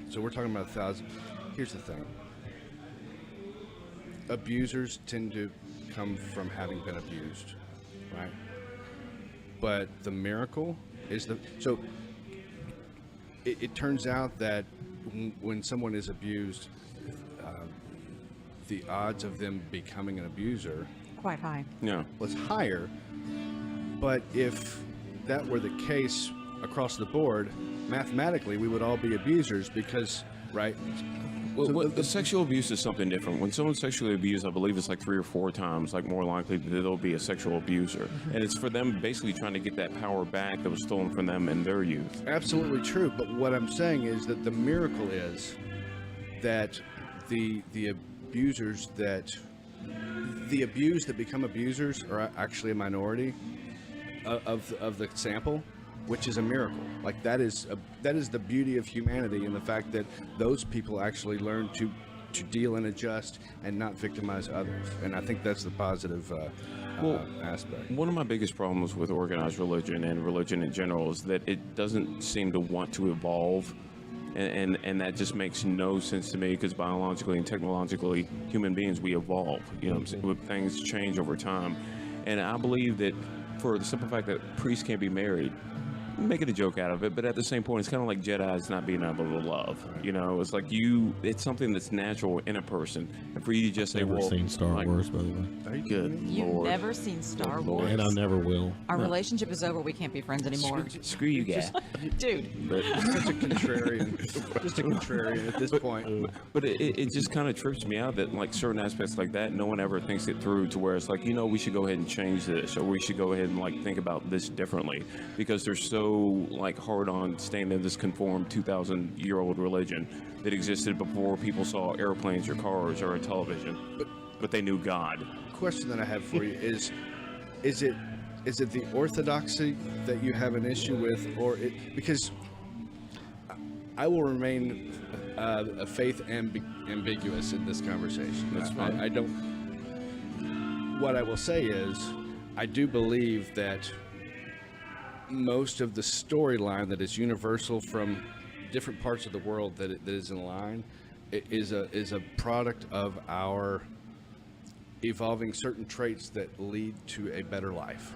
so we're talking about 1,000. Here's the thing. Abusers tend to come from having been abused, right? But the miracle is so it turns out that when someone is abused, the odds of them becoming an abuser Quite high. Yeah. was higher. But if that were the case across the board, mathematically we would all be abusers because, right? Well, the sexual abuse is something different. When someone's sexually abused, I believe it's like 3 or 4 times, like more likely that they'll be a sexual abuser. And it's for them basically trying to get that power back that was stolen from them in their youth. Absolutely true. But what I'm saying is that the miracle is that the abusers the abused that become abusers are actually a minority of the sample, which is a miracle. Like that is the beauty of humanity, and the fact that those people actually learn to deal and adjust and not victimize others. And I think that's the positive aspect. One of my biggest problems with organized religion and religion in general is that it doesn't seem to want to evolve. And that just makes no sense to me, because biologically and technologically, human beings, we evolve. You know what I'm saying? Things change over time. And I believe that for the simple fact that priests can't be married, making a joke out of it, but at the same point, it's kind of like Jedis not being able to love. You know, it's like it's something that's natural in a person. And for you to just say, Never well, seen Star Wars, by the way. Good You've Lord. never seen Star Good Wars. Lord. And I never will. Our relationship is over. We can't be friends anymore. Screw you guys. Dude. But Such a contrarian at this point. But it just kind of trips me out that like certain aspects like that, no one ever thinks it through to where it's like, you know, we should go ahead and change this, or we should go ahead and like think about this differently, because they're so like hard on staying in this conformed 2,000-year-old religion that existed before people saw airplanes or cars or a television. But they knew God. Question that I have for you is it the orthodoxy that you have an issue with, or because I will remain faith ambiguous in this conversation. That's fine. I don't. What I will say is, I do believe that most of the storyline that is universal from different parts of the world that is in line is a product of our evolving certain traits that lead to a better life.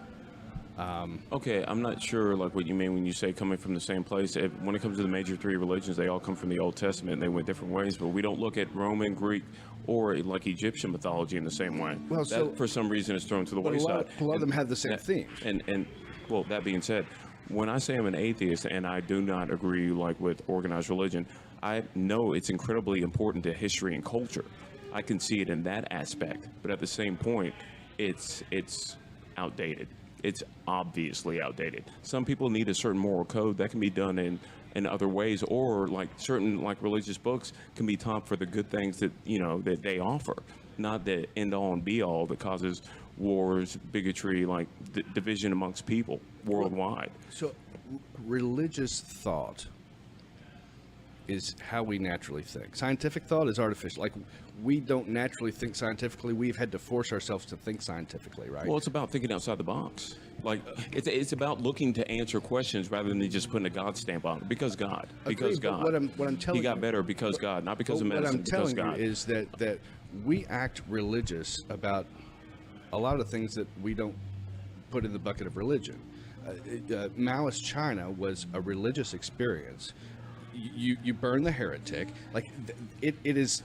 Okay, I'm not sure like what you mean when you say coming from the same place. When it comes to the major 3 religions, they all come from the Old Testament and they went different ways, but we don't look at Roman, Greek, or like Egyptian mythology in the same way. Well, that, for some reason, is thrown to the wayside. A lot of them have the same themes. And well, that being said, when I say I'm an atheist and I do not agree like with organized religion, I know it's incredibly important to history and culture. I can see it in that aspect, but at the same point, it's outdated. It's obviously outdated. Some people need a certain moral code that can be done in other ways, or like certain like religious books can be taught for the good things that that they offer, not the end all and be all that causes wars, bigotry, like division amongst people worldwide. So, religious thought is how we naturally think. Scientific thought is artificial. Like, we don't naturally think scientifically. We've had to force ourselves to think scientifically, right? Well, it's about thinking outside the box. Like, it's about looking to answer questions rather than just putting a God stamp on it. Because God. Because Agreed, but God. what I'm telling He got you, better because God, not because of what medicine, I'm because telling God. you is that we act religious about a lot of things that we don't put in the bucket of religion. Maoist China was a religious experience. You burn the heretic. Like, it is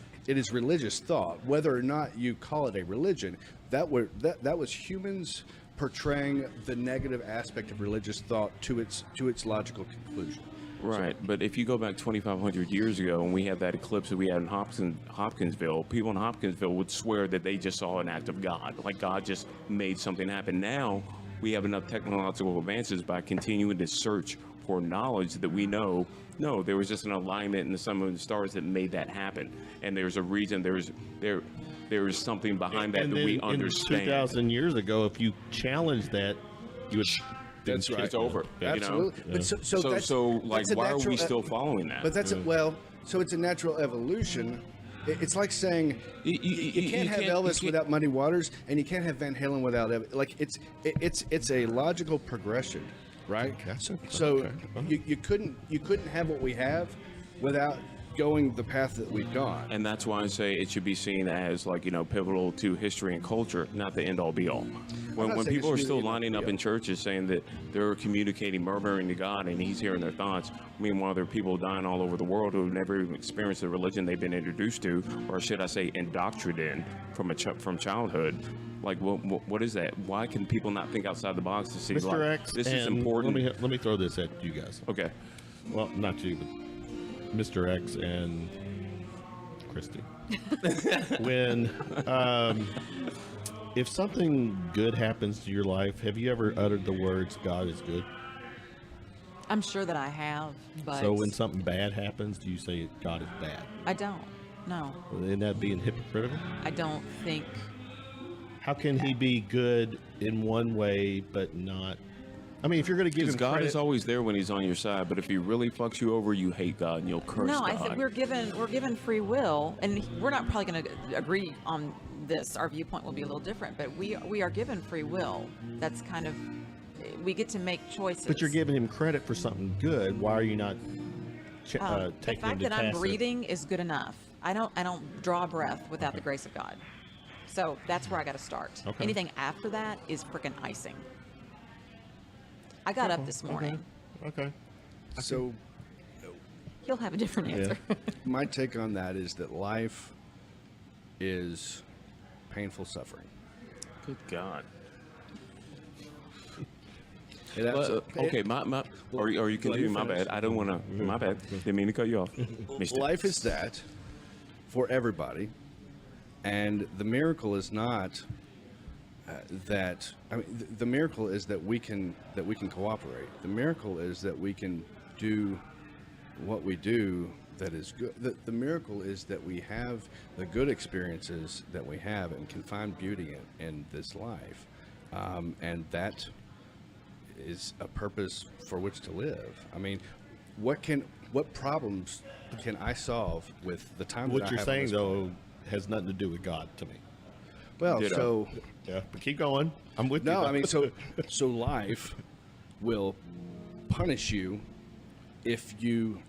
religious thought, whether or not you call it a religion. That was humans portraying the negative aspect of religious thought to its logical conclusion. Right, but if you go back 2,500 years ago and we had that eclipse that we had in Hopkinsville, people in Hopkinsville would swear that they just saw an act of God, like God just made something happen. Now we have enough technological advances by continuing to search for knowledge that we know, no, there was just an alignment in the sun and the stars that made that happen. And there's a reason, there is something behind that we understand. 2,000 years ago, if you challenge that, you would... That's right. It's over. Absolutely. You know? But so why are we still following that? But that's so it's a natural evolution It's like saying you can't have Elvis without Muddy Waters, and you can't have Van Halen without like it's a logical progression, right? Okay. So you couldn't have what we have without going the path that we've gone. And that's why I say it should be seen as like, pivotal to history and culture, not the end all be all. When people are still lining up in churches saying that they're communicating, murmuring to God, and he's hearing their thoughts, meanwhile there are people dying all over the world who have never even experienced the religion they've been introduced to, or should I say indoctrinated from childhood. Like, what is that? Why can people not think outside the box to see MrX, this is important? Let me throw this at you guys. Okay. Well, not you, but MrX and Kristie. When if something good happens to your life, have you ever uttered the words "God is good"? I'm sure that I have, but So when something bad happens, do you say God is bad? I don't. No, Isn't that being hypocritical? I don't think. How can he be good in one way but not? I mean, if you're going to give him Because God credit, is always there when he's on your side, but if he really fucks you over, you hate God and you'll curse No, God. I think we're given free will, and we're not probably going to agree on this. Our viewpoint will be a little different, but we are given free will. That's kind of, we get to make choices. but you're giving him credit for something good. Why are you not the taking him fact to that I'm task? breathing is good enough. I don't draw a breath without the grace of God. So that's where I got to start. Okay. Anything after that is freaking icing. I got up this morning. Okay. So He'll have a different answer. my take on that is that life is painful suffering. Good God. It Okay, or you continue. My bad. I don't want to. My bad. Didn't mean to cut you off. Life is that for everybody, and the miracle is not that. I mean, the miracle is that we can cooperate. The miracle is that we can do what we do that is good. The miracle is that we have the good experiences that we have and can find beauty in this life, and that is a purpose for which to live. I mean, what problems can I solve with the time What that I you're have on saying this though has nothing to do with God to me. Well, Ditto. so Yeah, but keep going. I'm with you. no, I mean, so life will punish you if you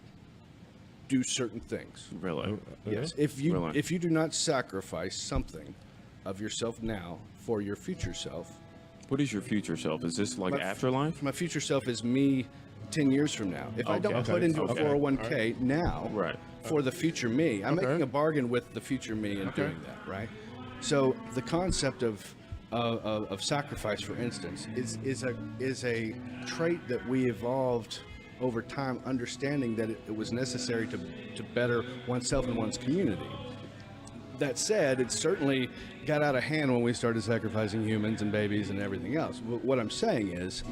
do certain things. Really? Yes, if you Really? if you do not sacrifice something of yourself now for your future self. What is your future self? Is this like My- afterlife? My future self is me 10 years from now. If I don't Okay. put into Okay. a 401k now Right. for the future me, I'm Okay. making a bargain with the future me in doing that, right? So the concept of sacrifice, for instance, is a trait that we evolved over time, understanding that it was necessary to better oneself and one's community. That said, it certainly got out of hand when we started sacrificing humans and babies and everything else. What I'm saying is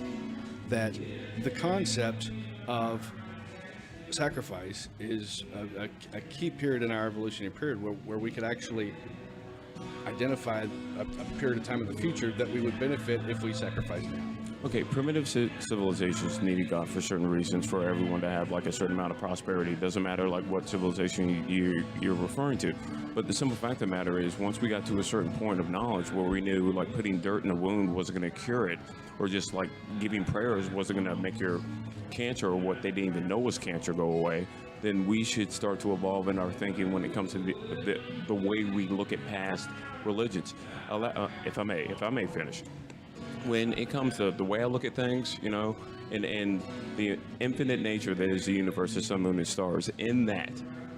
that the concept of sacrifice is a key period in our evolutionary period where we could actually identify a period of time in the future that we would benefit if we sacrificed now. Okay, primitive civilizations needed God for certain reasons, for everyone to have like a certain amount of prosperity. It doesn't matter like what civilization you're referring to. But the simple fact of the matter is, once we got to a certain point of knowledge where we knew like putting dirt in a wound wasn't going to cure it, or just like giving prayers wasn't going to make your cancer, or what they didn't even know was cancer, go away, then we should start to evolve in our thinking when it comes to the way we look at past religions. If I may finish. When it comes to the way I look at things, and the infinite nature that is the universe, the sun, moon, and stars, in that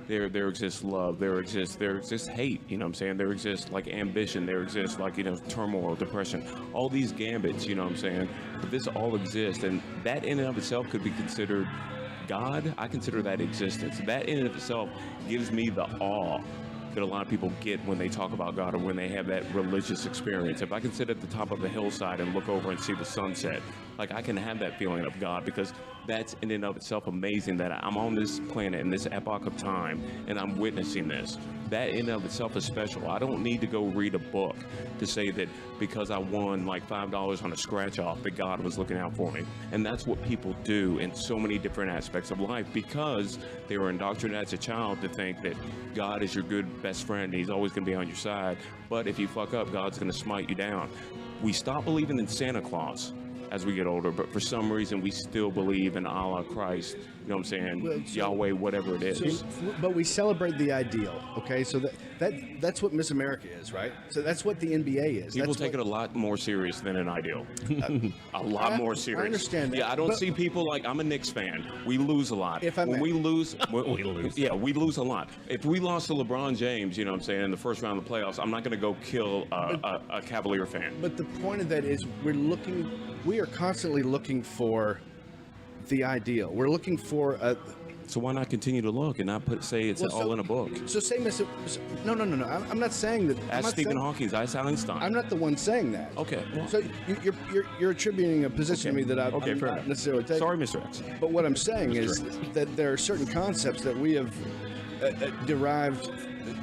there exists love, there exists hate, you know what I'm saying? There exists like ambition, there exists like, turmoil, depression, all these gambits, you know what I'm saying? But this all exists, and that in and of itself could be considered God. I consider that existence. That in and of itself gives me the awe that a lot of people get when they talk about God or when they have that religious experience. If I can sit at the top of a hillside and look over and see the sunset, Like, I can have that feeling of God because that's in and of itself amazing that I'm on this planet in this epoch of time and I'm witnessing this. That in and of itself is special. I don't need to go read a book to say that because I won like $5 on a scratch off that God was looking out for me. And that's what people do in so many different aspects of life because they were indoctrinated as a child to think that God is your good best friend and he's always going to be on your side. But if you fuck up, God's going to smite you down. We stop believing in Santa Claus as we get older, but for some reason we still believe in Allah, Christ, you know what I'm saying, Well, Yahweh, whatever it is. But we celebrate the ideal, okay? So that's what Miss America is, right? So that's what the NBA is. People That's take it a lot more serious than an ideal. A lot I- more serious. I understand that, Yeah, I don't but- see people like, I'm a Knicks fan. We lose a lot. If I when may. we lose, we lose. Yeah, we lose a lot. If we lost to LeBron James, you know what I'm saying, in the first round of the playoffs, I'm not going to go kill a Cavalier fan. But the point of that is we are constantly looking for the ideal. We're looking for a. So why not continue to look and not say it's all in a book? So say, no. I'm not saying that. I'm Ask not Stephen saying- Hawking, ask Einstein. I'm not the one saying that. Okay. Well, So you're attributing a position to me that I'm fair not enough. necessarily taking. Sorry, Mr. X. But what I'm saying is that there are certain concepts that we have derived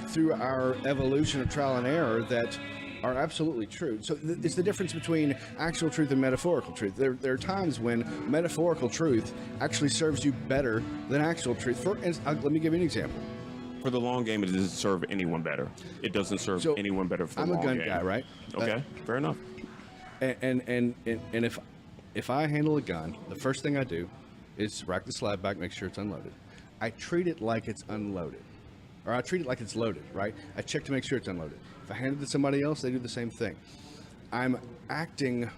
through our evolution of trial and error that are absolutely true. So it's the difference between actual truth and metaphorical truth. There are times when metaphorical truth actually serves you better than actual truth. Let me give you an example. For the long game, it doesn't serve anyone better. It doesn't serve So, anyone better for the I'm a long gun game. guy, right? Okay, fair enough. And if I handle a gun, the first thing I do is rack the slab back, make sure it's unloaded. I treat it like it's unloaded, or I treat it like it's loaded, right? I check to make sure it's unloaded. If I hand it to somebody else, they do the same thing. I'm acting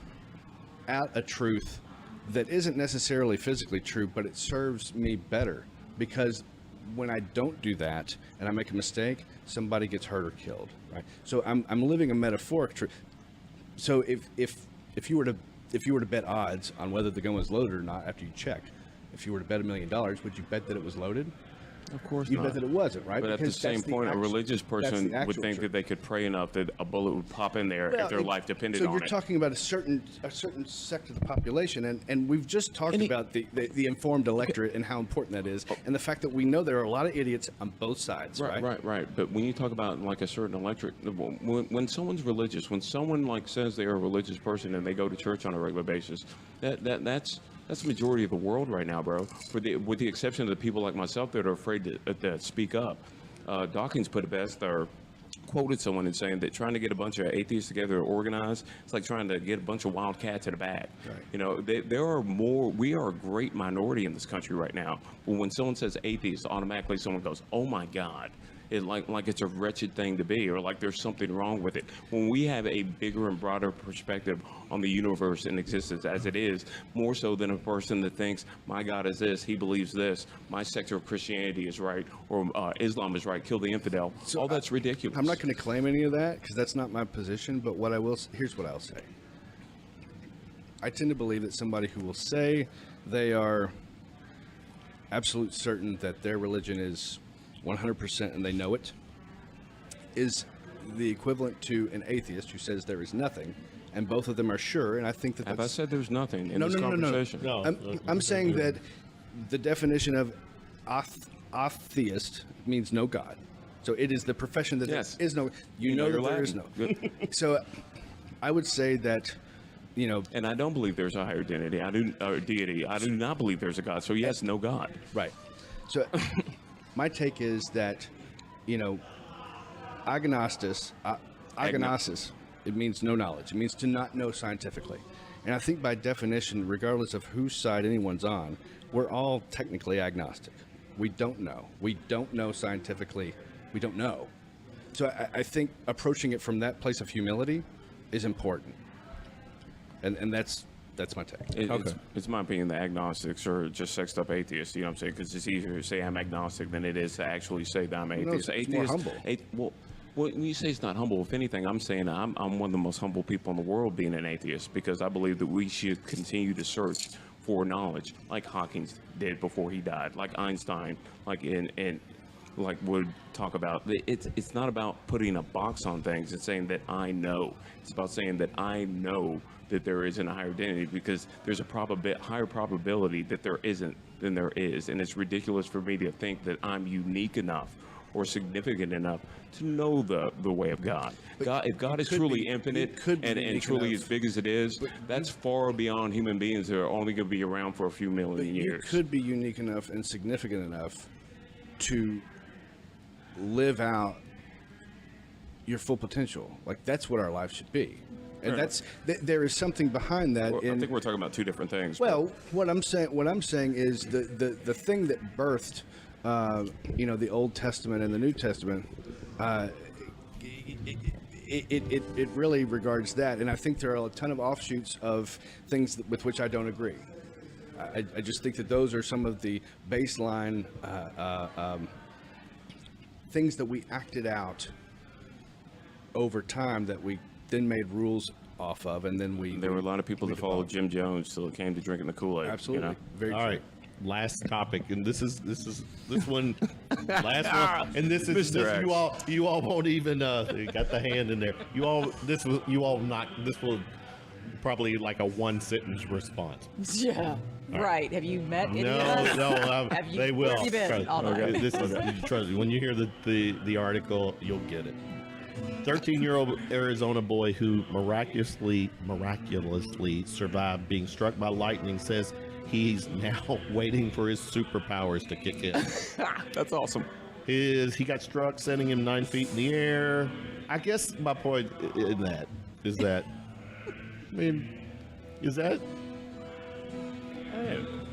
out a truth that isn't necessarily physically true, but it serves me better because when I don't do that and I make a mistake, somebody gets hurt or killed, right? So I'm living a metaphoric truth. So if you were to bet odds on whether the gun was loaded or not after you check, if you were to bet $1 million, would you bet that it was loaded? Of course You not. bet that it wasn't, right? But at the Because same that's the point, a actu- religious that's person the would actual think truth. that they could pray enough that a bullet would pop in there if their life depended on it. So you're talking about a certain sect of the population, and we've just talked about the informed electorate and how important that is, and the fact that we know there are a lot of idiots on both sides, right? Right. But when you talk about like a certain electric, when someone's religious, when someone like says they are a religious person and they go to church on a regular basis, that's the majority of the world right now, bro. With the exception of the people like myself that are afraid to speak up. Dawkins put it best, or quoted someone in saying that trying to get a bunch of atheists together to organize, it's like trying to get a bunch of wildcats in a bag. Right. You know, we are a great minority in this country right now. But when someone says atheist, automatically someone goes, oh my God. Like it's a wretched thing to be, or like there's something wrong with it. When we have a bigger and broader perspective on the universe and existence as it is, more so than a person that thinks, my God is this, he believes this, my sector of Christianity is right, or Islam is right, kill the infidel. So all that's ridiculous. I'm not going to claim any of that because that's not my position. But here's what I'll say. I tend to believe that somebody who will say they are absolute certain that their religion is 100% and they know it is the equivalent to an atheist who says there is nothing, and both of them are sure. And I think that Have I that's said there's nothing in no, this no, no, no, conversation? No. I'm saying that the definition of atheist means no God. So it is the profession that Yes. there is no. You know your that there is no. Latin. So I would say that, And I don't believe there's a higher deity. I do not believe there's a God. So yes, no God. right. So my take is that, agnosis, it means no knowledge. It means to not know scientifically. And I think by definition, regardless of whose side anyone's on, we're all technically agnostic. We don't know. We don't know scientifically. We don't know. So I think approaching it from that place of humility is important. And that's my take. It's my opinion that agnostics are just sexed up atheists. You know what I'm saying? Because it's easier to say I'm agnostic than it is to actually say that I'm atheist. it's more humble. Well, when you say it's not humble, if anything, I'm saying I'm one of the most humble people in the world being an atheist, because I believe that we should continue to search for knowledge, like Hawking did before he died, like Einstein, like in like would talk about. It's not about putting a box on things. It's saying that I know. It's about saying that I know that there isn't a higher identity, because there's a higher probability that there isn't than there is. And it's ridiculous for me to think that I'm unique enough or significant enough to know the way of God. If God is truly infinite and truly as big as it is, that's far beyond human beings that are only going to be around for a few million years. You could be unique enough and significant enough to live out your full potential. Like, that's what our life should be. And there is something behind that. I think we're talking about two different things. Well, what I'm saying is the thing that birthed, the Old Testament and the New Testament, it really regards that. And I think there are a ton of offshoots of things with which I don't agree. I just think that those are some of the baseline things that we acted out over time that we then made rules off of, and then there were a lot of people that followed Jim Jones till it came to drinking the Kool-Aid. Absolutely, very true. All right, last topic, and this one, last one, and this you all won't even you got the hand in there. This will probably like a one sentence response. Yeah. Right. Have you met any of us? No, they will. Where have you been? Trust me. When you hear the article, you'll get it. 13-year-old Arizona boy who miraculously survived being struck by lightning says he's now waiting for his superpowers to kick in. That's awesome. He got struck, sending him 9 feet in the air. I guess my point in that is that,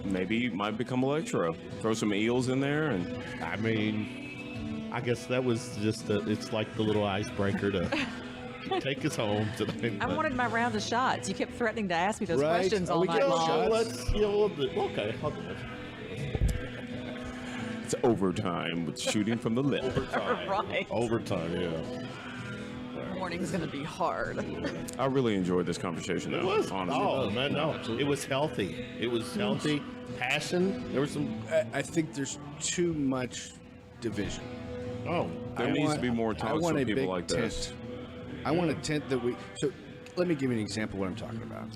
maybe you might become Electro. Throw some eels in there, and I guess that was just it's like the little icebreaker to take us home today. I wanted my round of shots. You kept threatening to ask me those questions all night long. Okay. It's overtime with shooting from the lip. Right. Overtime, yeah. Morning's going to be hard. I really enjoyed this conversation, though. It was. Honestly. Oh, man, no. It was healthy. It was healthy. Passion. There was some. I think there's too much division. Oh, there needs to be more talks from people like this. I want a tent that So let me give you an example of what I'm talking about.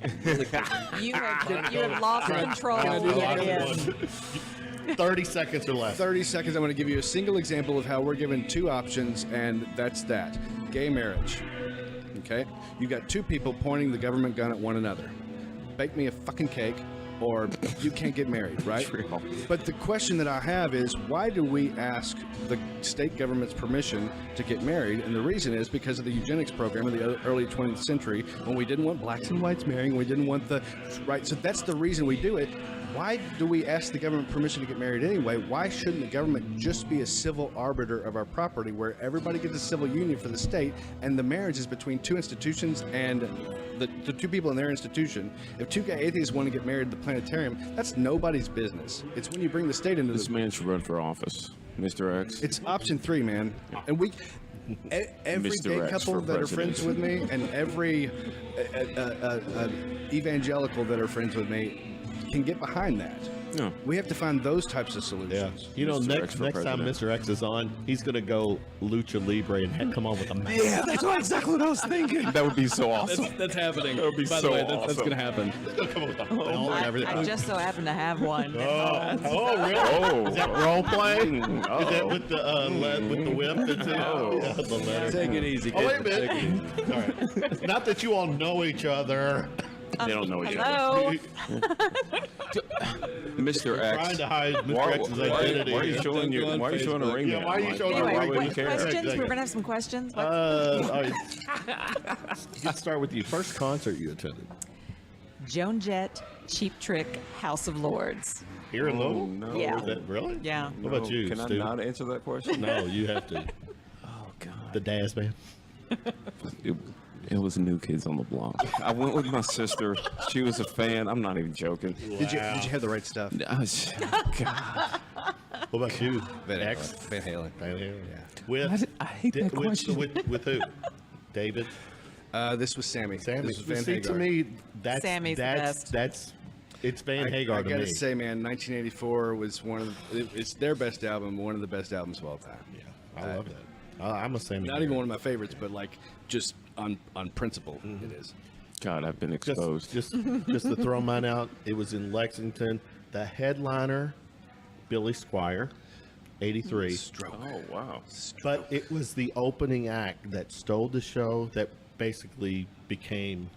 You have lost control. 30 seconds or less. 30 seconds. I'm going to give you a single example of how we're given two options, and that's that. Gay marriage. Okay? You got two people pointing the government gun at one another. Bake me a fucking cake, or you can't get married, right? But the question that I have is, why do we ask the state government's permission to get married? And the reason is because of the eugenics program in the early 20th century, when we didn't want blacks and whites marrying, we didn't want right. So that's the reason we do it. Why do we ask the government permission to get married anyway? Why shouldn't the government just be a civil arbiter of our property, where everybody gets a civil union for the state, and the marriage is between two institutions and the two people in their institution? If two gay atheists want to get married at the planetarium, that's nobody's business. It's when you bring the state into this man should run for office, Mr. X. It's option 3, man. And every Mr. gay X couple that are friends with me, and every evangelical that are friends with me can get behind that. Yeah. We have to find those types of solutions. You know, Mr. next X time Mr. X is on, he's going to go lucha libre and come on with a mask. Yeah, that's exactly what I was thinking. That would be so awesome. That's happening. That would be By so the way, awesome. that's going to happen. He's going to come on with a belt and everything. I just so happen to have one. Oh, really? Oh. Is that role play? Uh-oh. Is that with the whip? Yeah, the letter. Take it easy. Oh, wait a minute. All right. Not that you all know each other. They don't know each Hello. other. Mr. X. Trying to hide Mr. X's identity. Why are you showing a ring? Yeah, why are you showing Anyway, a ring? Why would you care? questions? We're going to have some questions. Let's start with you. First concert you attended? Joan Jett, Cheap Trick, House of Lords. Here in Lowell? No. Yeah. Is that really? Yeah. What about you, Can I Stu? not answer that question? No, you have to. Oh, God. The Dazz Band. It was New Kids on the Block. I went with my sister. She was a fan. I'm not even joking. Did you have the right stuff? God. What about you? Van X? Van Halen. Van Halen. Yeah. With, I hate that question. With who? David? This was Sammy. Sammy. This was Van See, Hagar. to me, Sammy's the best. that's It's Van Hagar I to gotta me. say, man, 1984 was it's their best album, one of the best albums of all time. Yeah, I love that. I'm a Sammy. Not even one of my favorites, but like just on principle, it is. God, I've been exposed. Just to throw mine out, it was in Lexington. The headliner, Billy Squire, 83. Oh, wow. But it was the opening act that stole the show that basically became...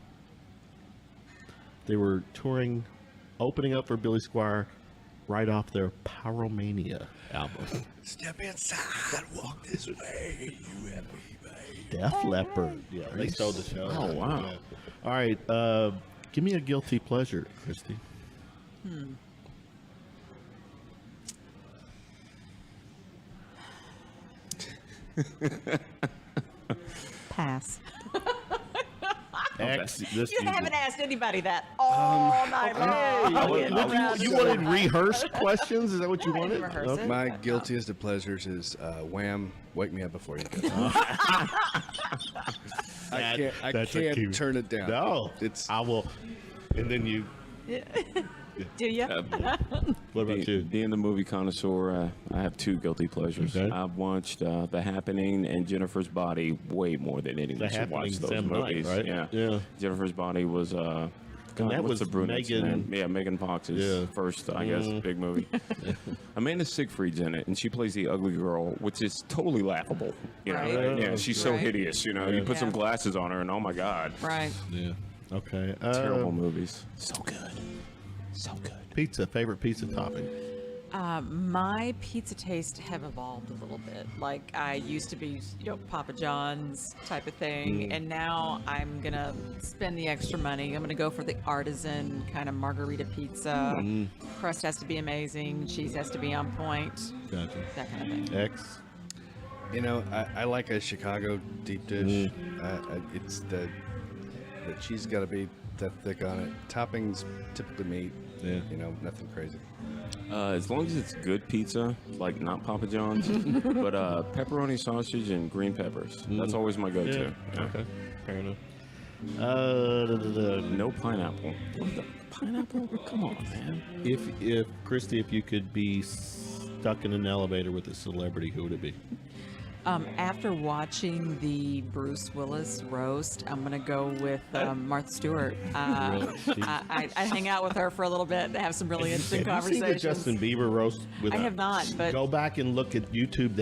They were touring, opening up for Billy Squire right off their Pyromania album. Step inside, walk this way, you and me, babe. Def Leppard. Yeah, they stole the show. Oh, wow. Yeah. All right, give me a guilty pleasure, Kristie. Pass. X, this You haven't asked anybody that all night long. You wanted rehearsed questions? Is that what you I didn't wanted? rehearse it. My guiltiest of pleasures is Wham! Wake Me Up Before You Go. I That's a can't cute- turn it down. No, I will. And then you. Do you? What about you? Being the movie connoisseur, I have two guilty pleasures. Okay. I've watched The Happening and Jennifer's Body way more than anyone The should watch Happening's those Sam Knight, movies. right? Yeah. Jennifer's Body was God, that what's was the brunette's Megan- name? Yeah, Megan Fox's first, I guess, big movie. Amanda Seyfried's in it, and she plays the ugly girl, which is totally laughable. You know, Right. yeah, she's so Right. hideous. You know, you put some Yeah. glasses on her, and oh my god, Right. Yeah. Okay. terrible movies. So good, so good. Pizza. Favorite pizza topping? My pizza tastes have evolved a little bit. Like I used to be, Papa John's type of thing, and now I'm gonna spend the extra money. I'm gonna go for the artisan kind of margarita pizza. Crust has to be amazing. Cheese has to be on point. Gotcha. That kind of thing. X. You know, I like a Chicago deep dish. It's the cheese got to be that thick on it. Toppings typically meat. Yeah. You know, nothing crazy. As long as it's good pizza, like not Papa John's, but pepperoni sausage and green peppers. That's always my go-to. Yeah. Okay. Fair enough. No pineapple. What the pineapple? Come on, man. If Kristie, if you could be stuck in an elevator with a celebrity, who would it be? After watching the Bruce Willis roast, I'm gonna go with Martha Stewart. I hang out with her for a little bit and have some really interesting Have you seen the conversations. Justin Bieber roast? With I her? have not, but Go back and look at YouTube.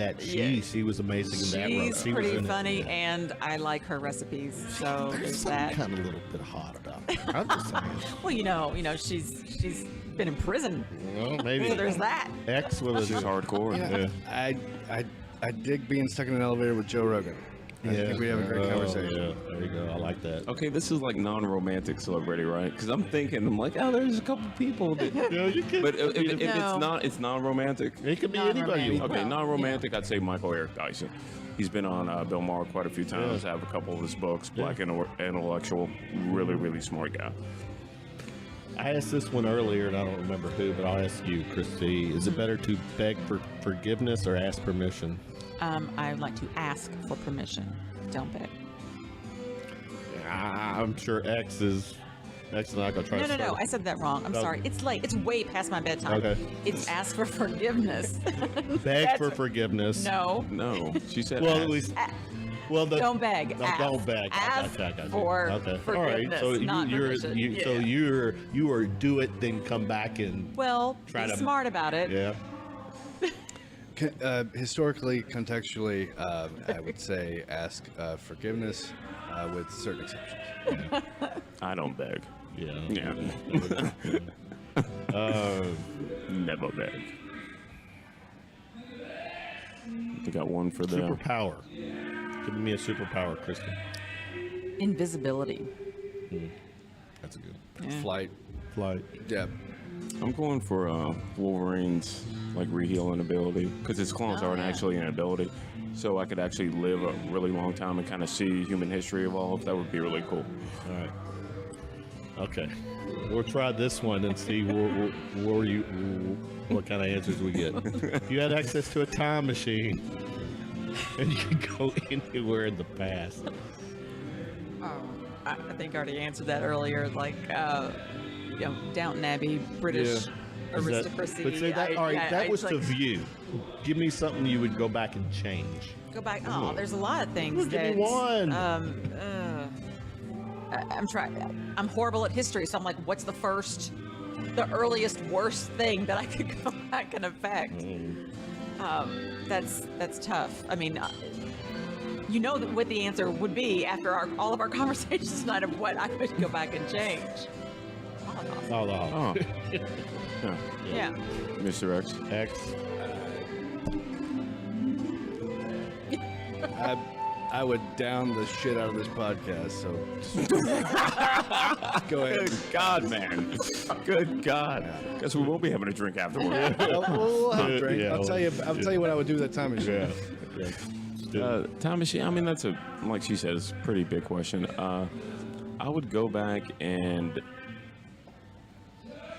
She was amazing in that roast. she's She was pretty in it. funny, and I like her recipes. So there's that. Kind of a little bit hot about her. I'm just saying. Well, you know, she's been in prison, Well, maybe. so there's that. X with She's a hardcore. Yeah. I dig being stuck in an elevator with Joe Rogan. I think we have a great conversation. Yeah, there you go. I like that. Okay, this is like non-romantic celebrity, right? Because I'm like, oh, there's a couple people that. Yeah, you can. But if No. it's non-romantic. It could be anybody. You want. Okay, non-romantic. I'd say Michael Eric Dyson. He's been on Bill Maher quite a few times. I have a couple of his books. Black Intellectual, really, really smart guy. I asked this one earlier, and I don't remember who, but I'll ask you, Kristie. Is it better to beg for forgiveness or ask permission? I would like to ask for permission. Don't beg. I'm sure X is not gonna try. to No. start. I said that wrong. I'm Oh. sorry. It's late. It's way past my bedtime. Okay. It's ask for forgiveness. Beg for forgiveness. No. No, she said. Well, ask. at least. Well, Don't beg. No, Ask. don't beg. Ask I got you. for okay. forgiveness, All right. So not permission. you are do it, then come back and Well, Try be to- smart about it. yeah. Historically, contextually, I would say ask forgiveness with certain exceptions. I don't beg. Yeah. Yeah. Never beg. You got one for the. Superpower. Give me a superpower, Kristie. Invisibility. That's a good one. Yeah. Flight. Yeah. I'm going for Wolverine's like rehealing ability because his clones aren't actually an ability, so I could actually live a really long time and kind of see human history evolve. That would be really cool. All right. Okay. We'll try this one and see what kind of answers we get. If you had access to a time machine and you could go anywhere in the past. I think I already answered that earlier. Like, Downton Abbey, British aristocracy. But see, that, all right, that was it's to like, view. Give me something you would go back and change. Go back. Oh, there's a lot of things. Give me one. I'm trying. I'm horrible at history, so I'm like, what's the earliest worst thing that I could go back and affect? That's tough. I mean, you know what the answer would be after all of our conversations tonight of what I would go back and change. Oh. Yeah. Mr. X. I would down the shit out of this podcast. So go ahead. Good God, man. Good God. Guess we won't be having a drink afterward. We'll have a drink. Yeah, I'll tell you what I would do with that time machine. Time machine. I mean, that's like she says, pretty big question. I would go back and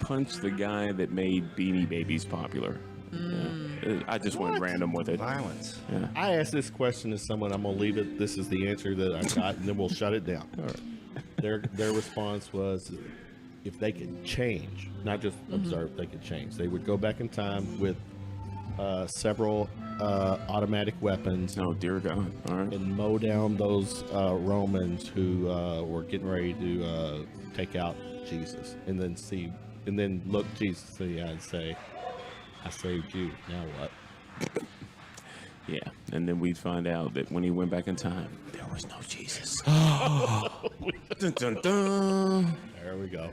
punch the guy that made Beanie Babies popular. Yeah. I just went random with it. Violence. Yeah. I asked this question to someone. I'm gonna leave it. This is the answer that I got, and then we'll shut it down. All right. Their response was, if they could change, not just observe, they could change. They would go back in time with several automatic weapons. Oh dear God! All right. And mow down those Romans who were getting ready to take out Jesus, and then look Jesus in the eye and say, "I saved you. Now what?" Yeah, and then we'd find out that when he went back in time, there was no Jesus. Dun, dun, dun. There we go.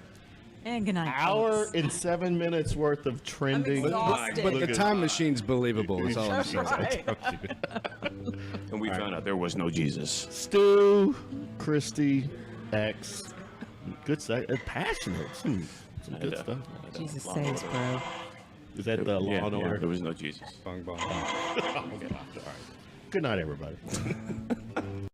And good night. Hour and 7 minutes worth of trending. exhausted. But the time machine's believable. Is all I'm saying. Right. And we found out there was no Jesus. Stu, Kristie, X, good stuff. Passionate. Some good stuff. Jesus saves, bro. Is that the Law and Order? There was no Jesus. Bong, bong. Okay. All right. Good night, everybody.